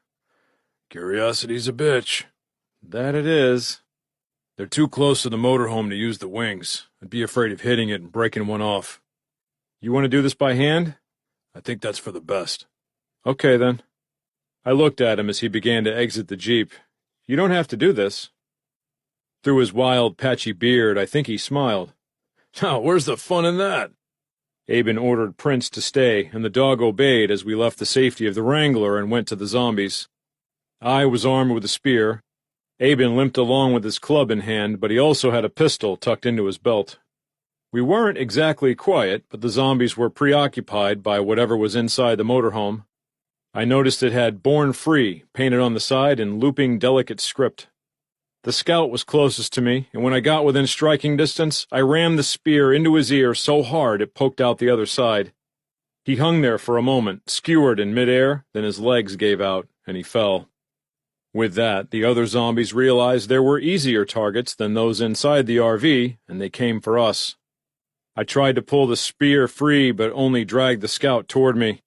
Curiosity's a bitch. That it is. They're too close to the motorhome to use the wings. I'd be afraid of hitting it and breaking one off. You want to do this by hand? I think that's for the best. Okay, then. I looked at him as he began to exit the Jeep. You don't have to do this. Through his wild, patchy beard, I think he smiled. Now, where's the fun in that? Aben ordered Prince to stay, and the dog obeyed as we left the safety of the Wrangler and went to the zombies. I was armed with a spear. Aben limped along with his club in hand, but he also had a pistol tucked into his belt. We weren't exactly quiet, but the zombies were preoccupied by whatever was inside the motorhome. I noticed it had "Born Free" painted on the side in looping, delicate script. The scout was closest to me, and when I got within striking distance, I rammed the spear into his ear so hard it poked out the other side. He hung there for a moment, skewered in midair, then his legs gave out, and he fell. With that, the other zombies realized there were easier targets than those inside the RV, and they came for us. I tried to pull the spear free, but only dragged the scout toward me.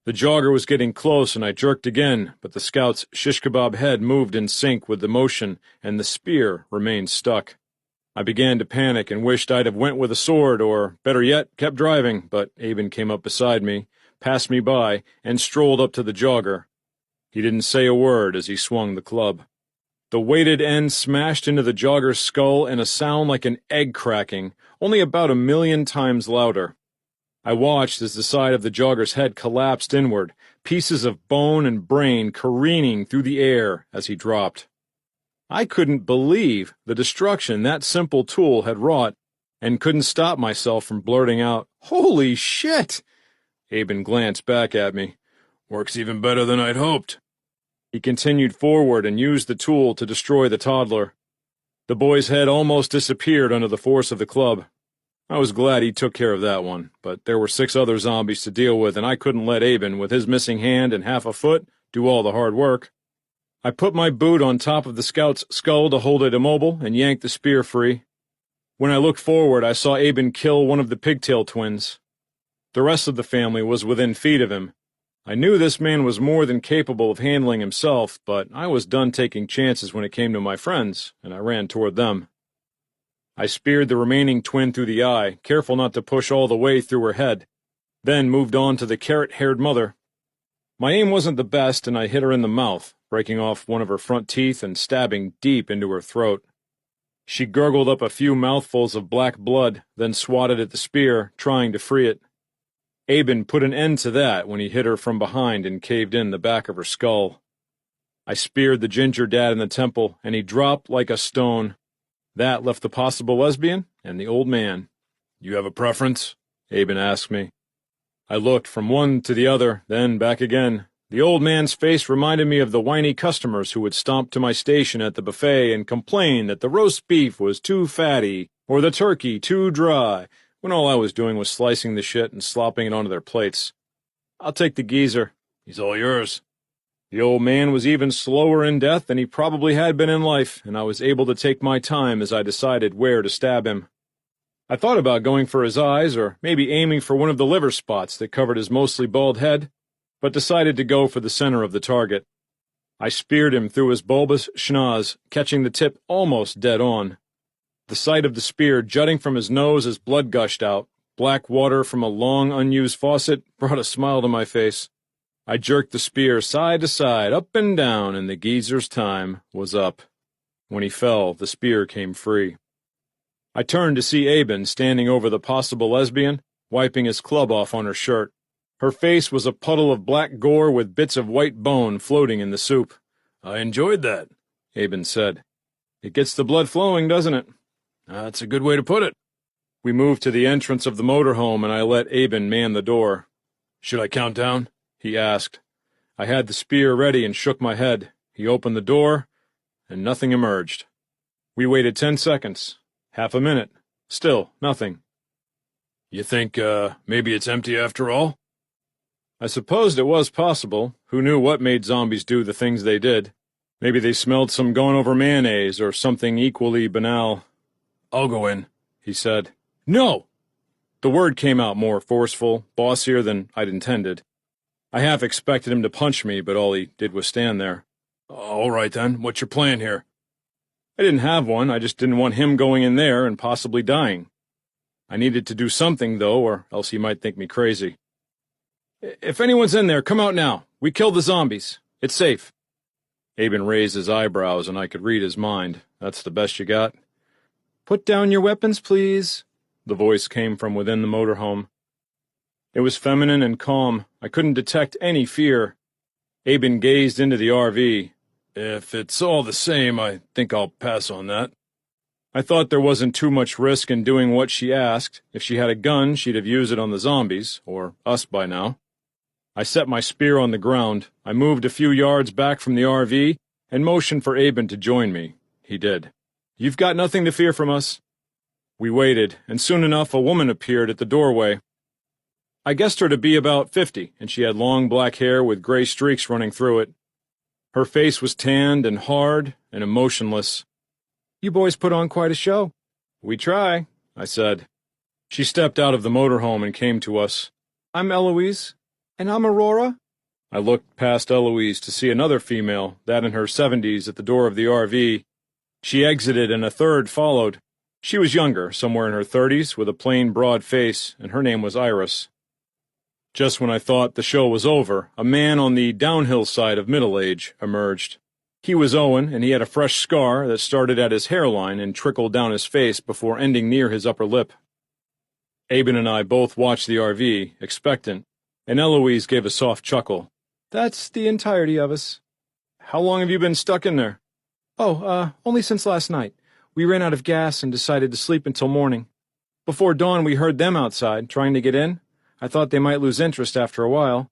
The jogger was getting close, and I jerked again, but the scout's shish kebab head moved in sync with the motion, and the spear remained stuck. I began to panic and wished I'd have went with a sword, or, better yet, kept driving, but Aben came up beside me, passed me by, and strolled up to the jogger. He didn't say a word as he swung the club. The weighted end smashed into the jogger's skull in a sound like an egg cracking, only about 1,000,000 times louder. I watched as the side of the jogger's head collapsed inward, pieces of bone and brain careening through the air as he dropped. I couldn't believe the destruction that simple tool had wrought, and couldn't stop myself from blurting out, "Holy shit!" Aben glanced back at me. "Works even better than I'd hoped." He continued forward and used the tool to destroy the toddler. The boy's head almost disappeared under the force of the club. I was glad he took care of that one, but there were 6 other zombies to deal with, and I couldn't let Aben, with his missing hand and half a foot, do all the hard work. I put my boot on top of the scout's skull to hold it immobile and yanked the spear free. When I looked forward, I saw Aben kill one of the pigtail twins. The rest of the family was within feet of him. I knew this man was more than capable of handling himself, but I was done taking chances when it came to my friends, and I ran toward them. I speared the remaining twin through the eye, careful not to push all the way through her head, then moved on to the carrot-haired mother. My aim wasn't the best, and I hit her in the mouth, breaking off one of her front teeth and stabbing deep into her throat. She gurgled up a few mouthfuls of black blood, then swatted at the spear, trying to free it. Aben put an end to that when he hit her from behind and caved in the back of her skull. I speared the ginger dad in the temple, and he dropped like a stone. That left the possible lesbian and the old man. "You have a preference?" Aben asked me. I looked from one to the other, then back again. The old man's face reminded me of the whiny customers who would stomp to my station at the buffet and complain that the roast beef was too fatty or the turkey too dry, when all I was doing was slicing the shit and slopping it onto their plates. "I'll take the geezer." "He's all yours." The old man was even slower in death than he probably had been in life, and I was able to take my time as I decided where to stab him. I thought about going for his eyes, or maybe aiming for one of the liver spots that covered his mostly bald head, but decided to go for the center of the target. I speared him through his bulbous schnoz, catching the tip almost dead on. The sight of the spear jutting from his nose as blood gushed out, black water from a long unused faucet, brought a smile to my face. I jerked the spear side to side, up and down, and the geezer's time was up. When he fell, the spear came free. I turned to see Aben standing over the possible lesbian, wiping his club off on her shirt. Her face was a puddle of black gore with bits of white bone floating in the soup. I enjoyed that, Aben said. It gets the blood flowing, doesn't it? That's a good way to put it. We moved to the entrance of the motorhome, and I let Aben man the door. Should I count down? He asked. I had the spear ready and shook my head. He opened the door, and nothing emerged. We waited 10 seconds. Half a minute. Still, nothing. You think, maybe it's empty after all? I supposed it was possible. Who knew what made zombies do the things they did? Maybe they smelled some going-over mayonnaise or something equally banal. I'll go in, he said. No! The word came out more forceful, bossier than I'd intended. I half expected him to punch me, but all he did was stand there. All right, then. What's your plan here? I didn't have one. I just didn't want him going in there and possibly dying. I needed to do something, though, or else he might think me crazy. If anyone's in there, come out now. We killed the zombies. It's safe. Aben raised his eyebrows, and I could read his mind. That's the best you got? Put down your weapons, please. The voice came from within the motorhome. It was feminine and calm. I couldn't detect any fear. Aben gazed into the RV. If it's all the same, I think I'll pass on that. I thought there wasn't too much risk in doing what she asked. If she had a gun, she'd have used it on the zombies, or us by now. I set my spear on the ground. I moved a few yards back from the RV and motioned for Aben to join me. He did. You've got nothing to fear from us. We waited, and soon enough a woman appeared at the doorway. I guessed her to be about 50, and she had long black hair with gray streaks running through it. Her face was tanned and hard and emotionless. You boys put on quite a show. We try, I said. She stepped out of the motorhome and came to us. I'm Eloise. And I'm Aurora. I looked past Eloise to see another female, that in her 70s, at the door of the RV. She exited and a third followed. She was younger, somewhere in her 30s, with a plain, broad face, and her name was Iris. Just when I thought the show was over, a man on the downhill side of middle age emerged. He was Owen, and he had a fresh scar that started at his hairline and trickled down his face before ending near his upper lip. Aben and I both watched the RV, expectant, and Eloise gave a soft chuckle. That's the entirety of us. How long have you been stuck in there? Only since last night. We ran out of gas and decided to sleep until morning. Before dawn, we heard them outside, trying to get in. I thought they might lose interest after a while.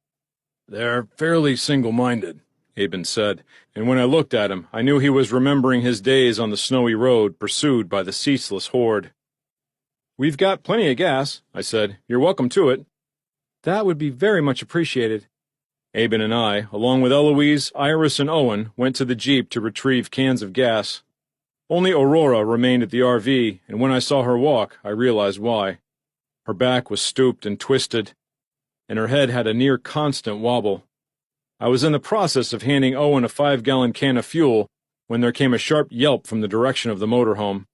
They're fairly single-minded, Aben said, and when I looked at him, I knew he was remembering his days on the snowy road, pursued by the ceaseless horde. We've got plenty of gas, I said. You're welcome to it. That would be very much appreciated. Aben and I, along with Eloise, Iris, and Owen, went to the Jeep to retrieve cans of gas. Only Aurora remained at the RV, and when I saw her walk, I realized why. Her back was stooped and twisted, and her head had a near-constant wobble. I was in the process of handing Owen a 5-gallon can of fuel when there came a sharp yelp from the direction of the motorhome.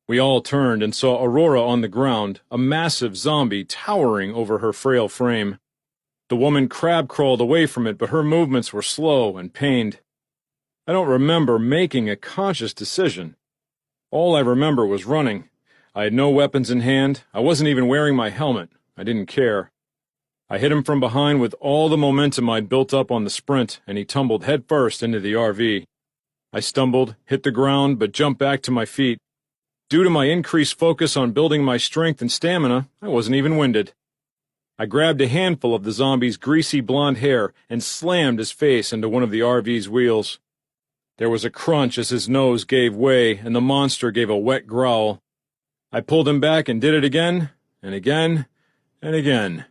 We all turned and saw Aurora on the ground, a massive zombie towering over her frail frame. The woman crab-crawled away from it, but her movements were slow and pained. I don't remember making a conscious decision. All I remember was running. I had no weapons in hand. I wasn't even wearing my helmet. I didn't care. I hit him from behind with all the momentum I'd built up on the sprint, and he tumbled headfirst into the RV. I stumbled, hit the ground, but jumped back to my feet. Due to my increased focus on building my strength and stamina, I wasn't even winded. I grabbed a handful of the zombie's greasy blonde hair and slammed his face into one of the RV's wheels. There was a crunch as his nose gave way, and the monster gave a wet growl. I pulled him back and did it again, and again, and again.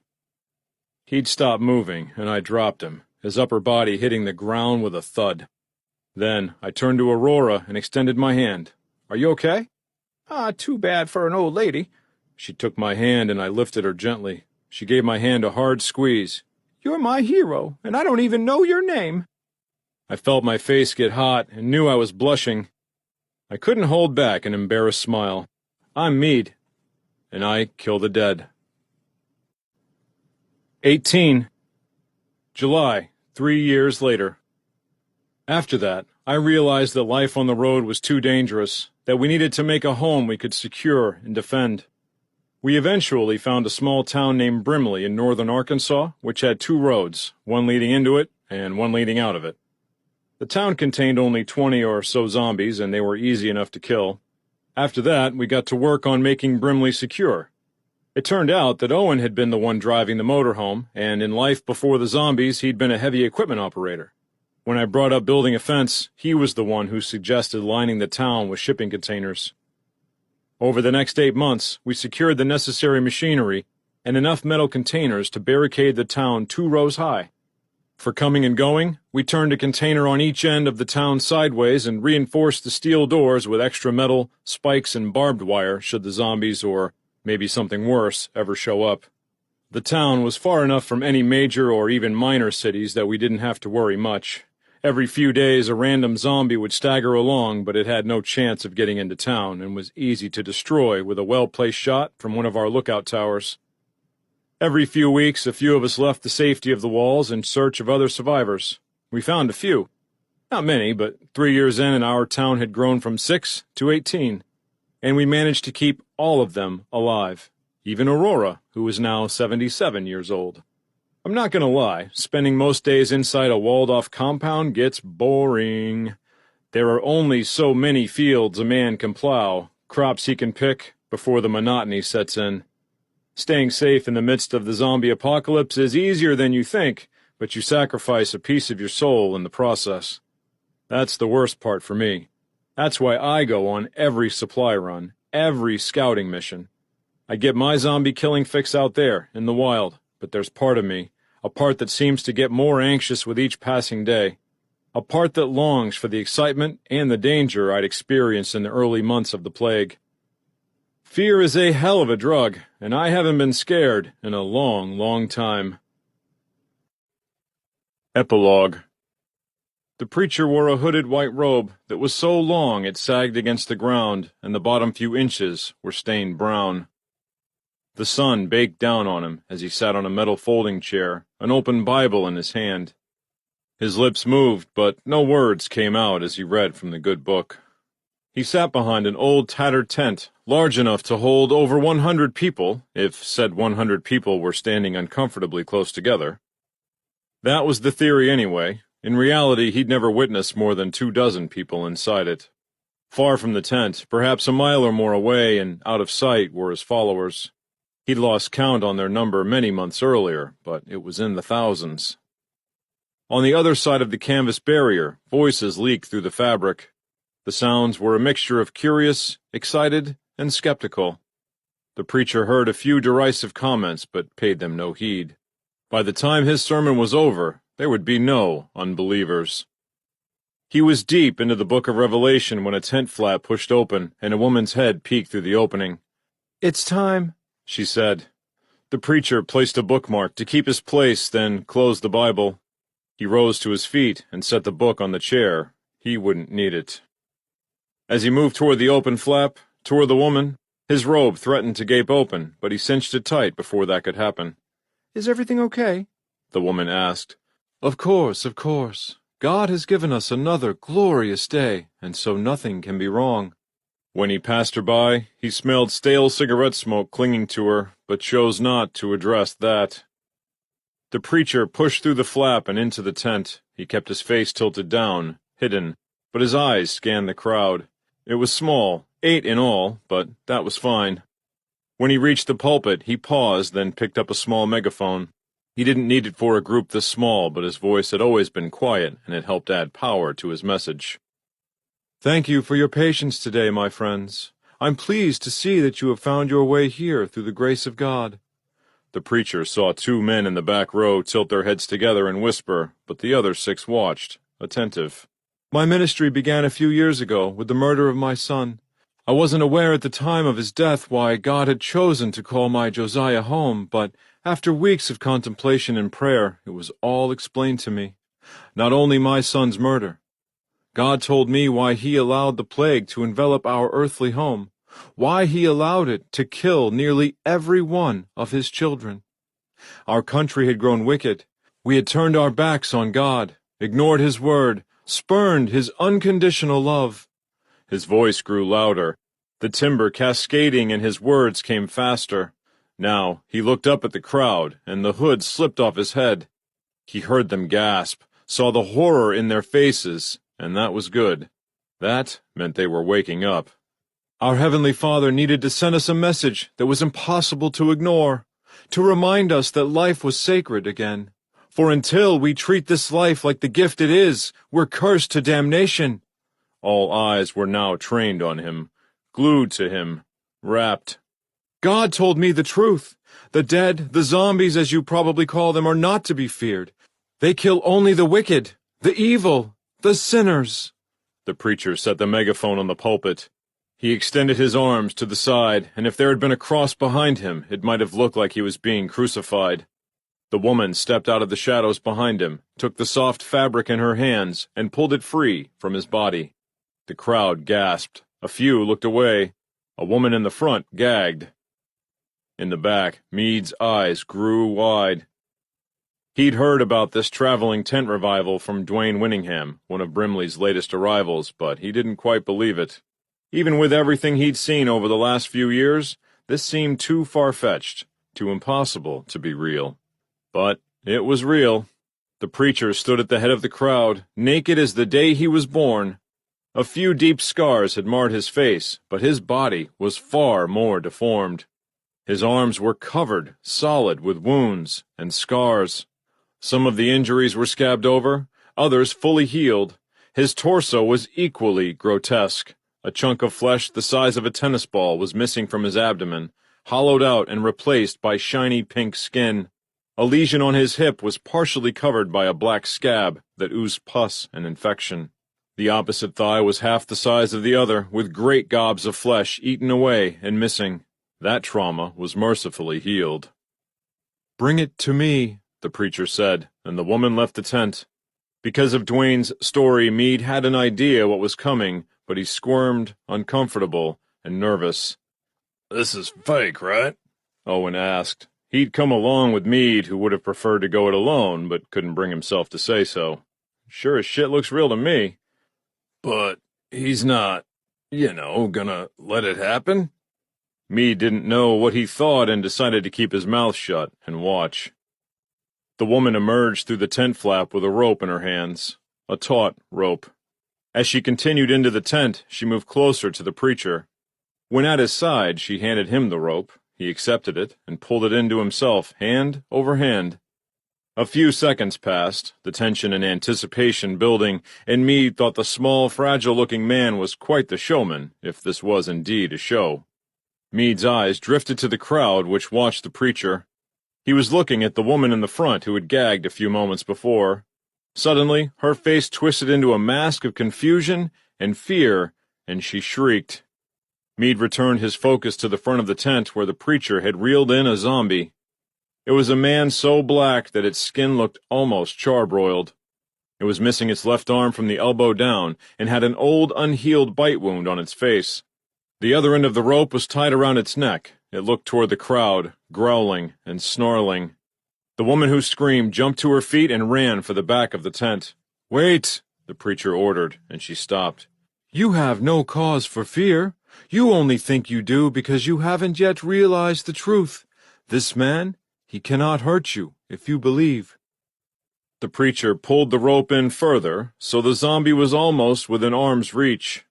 He'd stopped moving, and I dropped him, his upper body hitting the ground with a thud. Then I turned to Aurora and extended my hand. Are you okay? Too bad for an old lady. She took my hand and I lifted her gently. She gave my hand a hard squeeze. You're my hero, and I don't even know your name. I felt my face get hot and knew I was blushing. I couldn't hold back an embarrassed smile. I'm Meade, and I kill the dead. 18. July, 3 years later. After that, I realized that life on the road was too dangerous, that we needed to make a home we could secure and defend. We eventually found a small town named Brimley in northern Arkansas, which had 2 roads, one leading into it and one leading out of it. The town contained only 20 or so zombies, and they were easy enough to kill. After that, we got to work on making Brimley secure. It turned out that Owen had been the one driving the motorhome, and in life before the zombies, he'd been a heavy equipment operator. When I brought up building a fence, he was the one who suggested lining the town with shipping containers. Over the next 8 months, we secured the necessary machinery and enough metal containers to barricade the town 2 rows high. For coming and going, we turned a container on each end of the town sideways and reinforced the steel doors with extra metal, spikes, and barbed wire should the zombies, or maybe something worse, ever show up. The town was far enough from any major or even minor cities that we didn't have to worry much. Every few days a random zombie would stagger along, but it had no chance of getting into town and was easy to destroy with a well-placed shot from one of our lookout towers. Every few weeks a few of us left the safety of the walls in search of other survivors. We found a few. Not many, but 3 years in and our town had grown from 6 to 18. And we managed to keep all of them alive. Even Aurora, who is now 77 years old. I'm not going to lie, spending most days inside a walled-off compound gets boring. There are only so many fields a man can plow, crops he can pick, before the monotony sets in. Staying safe in the midst of the zombie apocalypse is easier than you think, but you sacrifice a piece of your soul in the process. That's the worst part for me. That's why I go on every supply run, every scouting mission. I get my zombie-killing fix out there, in the wild. But there's part of me, a part that seems to get more anxious with each passing day, a part that longs for the excitement and the danger I'd experienced in the early months of the plague. Fear is a hell of a drug, and I haven't been scared in a long, long time. Epilogue. The preacher wore a hooded white robe that was so long it sagged against the ground, and the bottom few inches were stained brown. The sun baked down on him as he sat on a metal folding chair, an open Bible in his hand. His lips moved, but no words came out as he read from the good book. He sat behind an old tattered tent, large enough to hold over 100 people, if said 100 people were standing uncomfortably close together. That was the theory anyway. In reality, he'd never witnessed more than 24 people inside it. Far from the tent, perhaps a mile or more away and out of sight, were his followers. He'd lost count on their number many months earlier, but it was in the thousands. On the other side of the canvas barrier, voices leaked through the fabric. The sounds were a mixture of curious, excited, and skeptical. The preacher heard a few derisive comments, but paid them no heed. By the time his sermon was over, there would be no unbelievers. He was deep into the book of Revelation when a tent flap pushed open and a woman's head peeked through the opening. "It's time," she said. The preacher placed a bookmark to keep his place, then closed the Bible. He rose to his feet and set the book on the chair. He wouldn't need it. As he moved toward the open flap, toward the woman, his robe threatened to gape open, but he cinched it tight before that could happen. "Is everything okay?" the woman asked. Of course. God has given us another glorious day, and so nothing can be wrong." When he passed her by, he smelled stale cigarette smoke clinging to her, but chose not to address that. The preacher pushed through the flap and into the tent. He kept his face tilted down, hidden, but his eyes scanned the crowd. It was small, 8 in all, but that was fine. When he reached the pulpit, he paused, then picked up a small megaphone. He didn't need it for a group this small, but his voice had always been quiet, and it helped add power to his message. "Thank you for your patience today, my friends. I'm pleased to see that you have found your way here through the grace of God." The preacher saw 2 men in the back row tilt their heads together and whisper, but the other 6 watched, attentive. "My ministry began a few years ago with the murder of my son. I wasn't aware at the time of his death why God had chosen to call my Josiah home, but after weeks of contemplation and prayer, it was all explained to me. Not only my son's murder. God told me why he allowed the plague to envelop our earthly home, why he allowed it to kill nearly every one of his children. Our country had grown wicked. We had turned our backs on God, ignored his word, spurned his unconditional love." His voice grew louder. The timber cascading and his words came faster. Now he looked up at the crowd, and the hood slipped off his head. He heard them gasp, saw the horror in their faces, and that was good. That meant they were waking up. Our Heavenly Father needed to send us a message that was impossible to ignore, to remind us that life was sacred again. For until we treat this life like the gift it is, we're cursed to damnation. All eyes were now trained on him, glued to him, rapt. God told me the truth. The dead, the zombies as you probably call them, are not to be feared. They kill only the wicked, the evil, the sinners. The preacher set the megaphone on the pulpit. He extended his arms to the side, and if there had been a cross behind him, it might have looked like he was being crucified. The woman stepped out of the shadows behind him, took the soft fabric in her hands, and pulled it free from his body. The crowd gasped. A few looked away. A woman in the front gagged. In the back, Meade's eyes grew wide. He'd heard about this traveling tent revival from Dwayne Winningham, one of Brimley's latest arrivals, but he didn't quite believe it. Even with everything he'd seen over the last few years, this seemed too far-fetched, too impossible to be real. But it was real. The preacher stood at the head of the crowd, naked as the day he was born. A few deep scars had marred his face, but his body was far more deformed. His arms were covered, solid, with wounds and scars. Some of the injuries were scabbed over, others fully healed. His torso was equally grotesque. A chunk of flesh the size of a tennis ball was missing from his abdomen, hollowed out and replaced by shiny pink skin. A lesion on his hip was partially covered by a black scab that oozed pus and infection. The opposite thigh was half the size of the other, with great gobs of flesh eaten away and missing. That trauma was mercifully healed. "Bring it to me," the preacher said, and the woman left the tent. Because of Dwayne's story, Meade had an idea what was coming, but he squirmed, uncomfortable and nervous. "This is fake, right?" Owen asked. He'd come along with Meade, who would have preferred to go it alone, but couldn't bring himself to say so. "Sure as shit looks real to me." "But he's not, gonna let it happen?" Meade didn't know what he thought and decided to keep his mouth shut and watch. The woman emerged through the tent flap with a rope in her hands, a taut rope. As she continued into the tent, she moved closer to the preacher. When at his side, she handed him the rope. He accepted it and pulled it into himself, hand over hand. A few seconds passed, the tension and anticipation building, and Meade thought the small, fragile-looking man was quite the showman, if this was indeed a show. Meade's eyes drifted to the crowd which watched the preacher. He was looking at the woman in the front who had gagged a few moments before. Suddenly, her face twisted into a mask of confusion and fear, and she shrieked. Meade returned his focus to the front of the tent where the preacher had reeled in a zombie. It was a man so black that its skin looked almost charbroiled. It was missing its left arm from the elbow down and had an old unhealed bite wound on its face. The other end of the rope was tied around its neck. It looked toward the crowd, growling and snarling. The woman who screamed jumped to her feet and ran for the back of the tent. "Wait," the preacher ordered, and she stopped. "You have no cause for fear. You only think you do because you haven't yet realized the truth. This man, he cannot hurt you if you believe." The preacher pulled the rope in further, so the zombie was almost within arm's reach.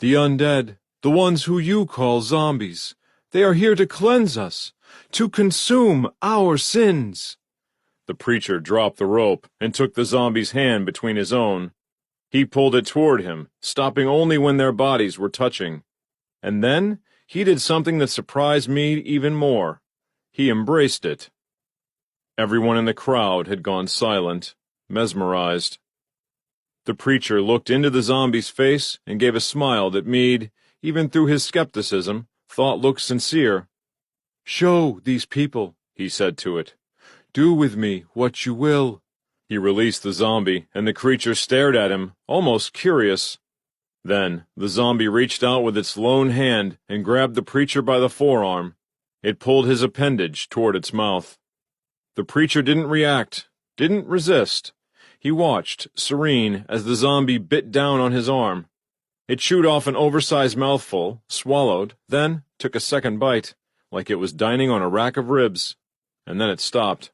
"The undead, the ones who you call zombies, they are here to cleanse us, to consume our sins." The preacher dropped the rope and took the zombie's hand between his own. He pulled it toward him, stopping only when their bodies were touching. And then he did something that surprised me even more. He embraced it. Everyone in the crowd had gone silent, mesmerized. The preacher looked into the zombie's face and gave a smile that Meade, even through his skepticism, thought looked sincere. "Show these people," he said to it. "Do with me what you will." He released the zombie, and the creature stared at him, almost curious. Then the zombie reached out with its lone hand and grabbed the preacher by the forearm. It pulled his appendage toward its mouth. The preacher didn't react, didn't resist. He watched, serene, as the zombie bit down on his arm. It chewed off an oversized mouthful, swallowed, then took a second bite, like it was dining on a rack of ribs, and then it stopped.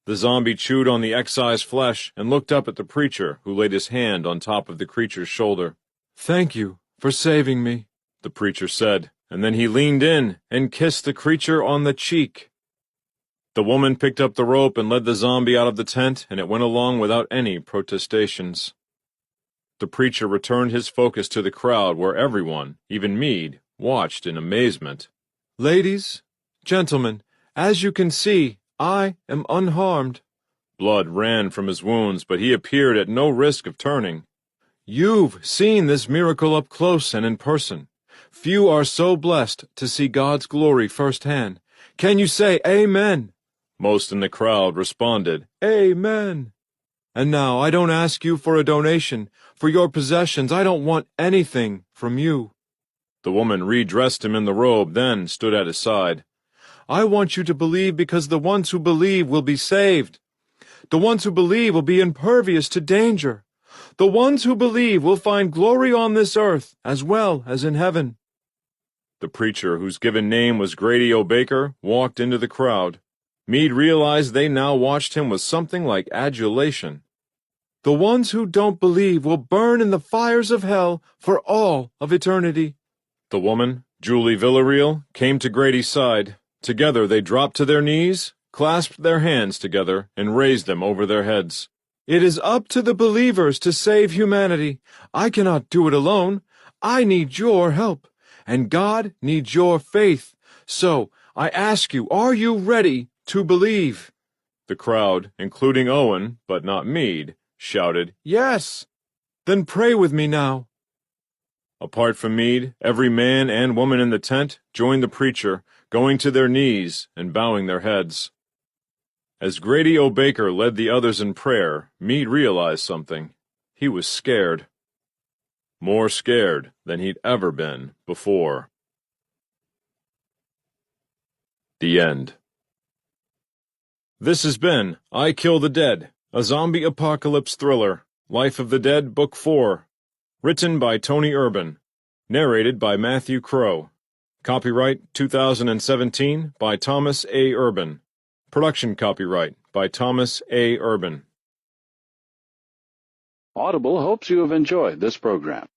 The zombie chewed on the excised flesh and looked up at the preacher, who laid his hand on top of the creature's shoulder. "Thank you for saving me," the preacher said, and then he leaned in and kissed the creature on the cheek. The woman picked up the rope and led the zombie out of the tent, and it went along without any protestations. The preacher returned his focus to the crowd where everyone, even Meade, watched in amazement. "Ladies, gentlemen, as you can see, I am unharmed." Blood ran from his wounds, but he appeared at no risk of turning. "You've seen this miracle up close and in person. Few are so blessed to see God's glory firsthand. Can you say amen?" Most in the crowd responded, "Amen." "And now I don't ask you for a donation. For your possessions, I don't want anything from you." The woman redressed him in the robe, then stood at his side. "I want you to believe because the ones who believe will be saved. The ones who believe will be impervious to danger. The ones who believe will find glory on this earth as well as in heaven." The preacher, whose given name was Grady O'Baker, walked into the crowd. Meade realized they now watched him with something like adulation. "The ones who don't believe will burn in the fires of hell for all of eternity." The woman, Julie Villarreal, came to Grady's side. Together they dropped to their knees, clasped their hands together, and raised them over their heads. "It is up to the believers to save humanity. I cannot do it alone. I need your help, and God needs your faith. So, I ask you, are you ready to believe?" The crowd, including Owen, but not Meade, shouted, "Yes!" "Then pray with me now." Apart from Meade, every man and woman in the tent joined the preacher, going to their knees and bowing their heads. As Grady O'Baker led the others in prayer, Meade realized something. He was scared. More scared than he'd ever been before. The end. This has been I Kill the Dead, a zombie apocalypse thriller, Life of the Dead, Book 4. Written by Tony Urban. Narrated by Matthew Crow. Copyright 2017 by Thomas A. Urban. Production copyright by Thomas A. Urban. Audible hopes you have enjoyed this program.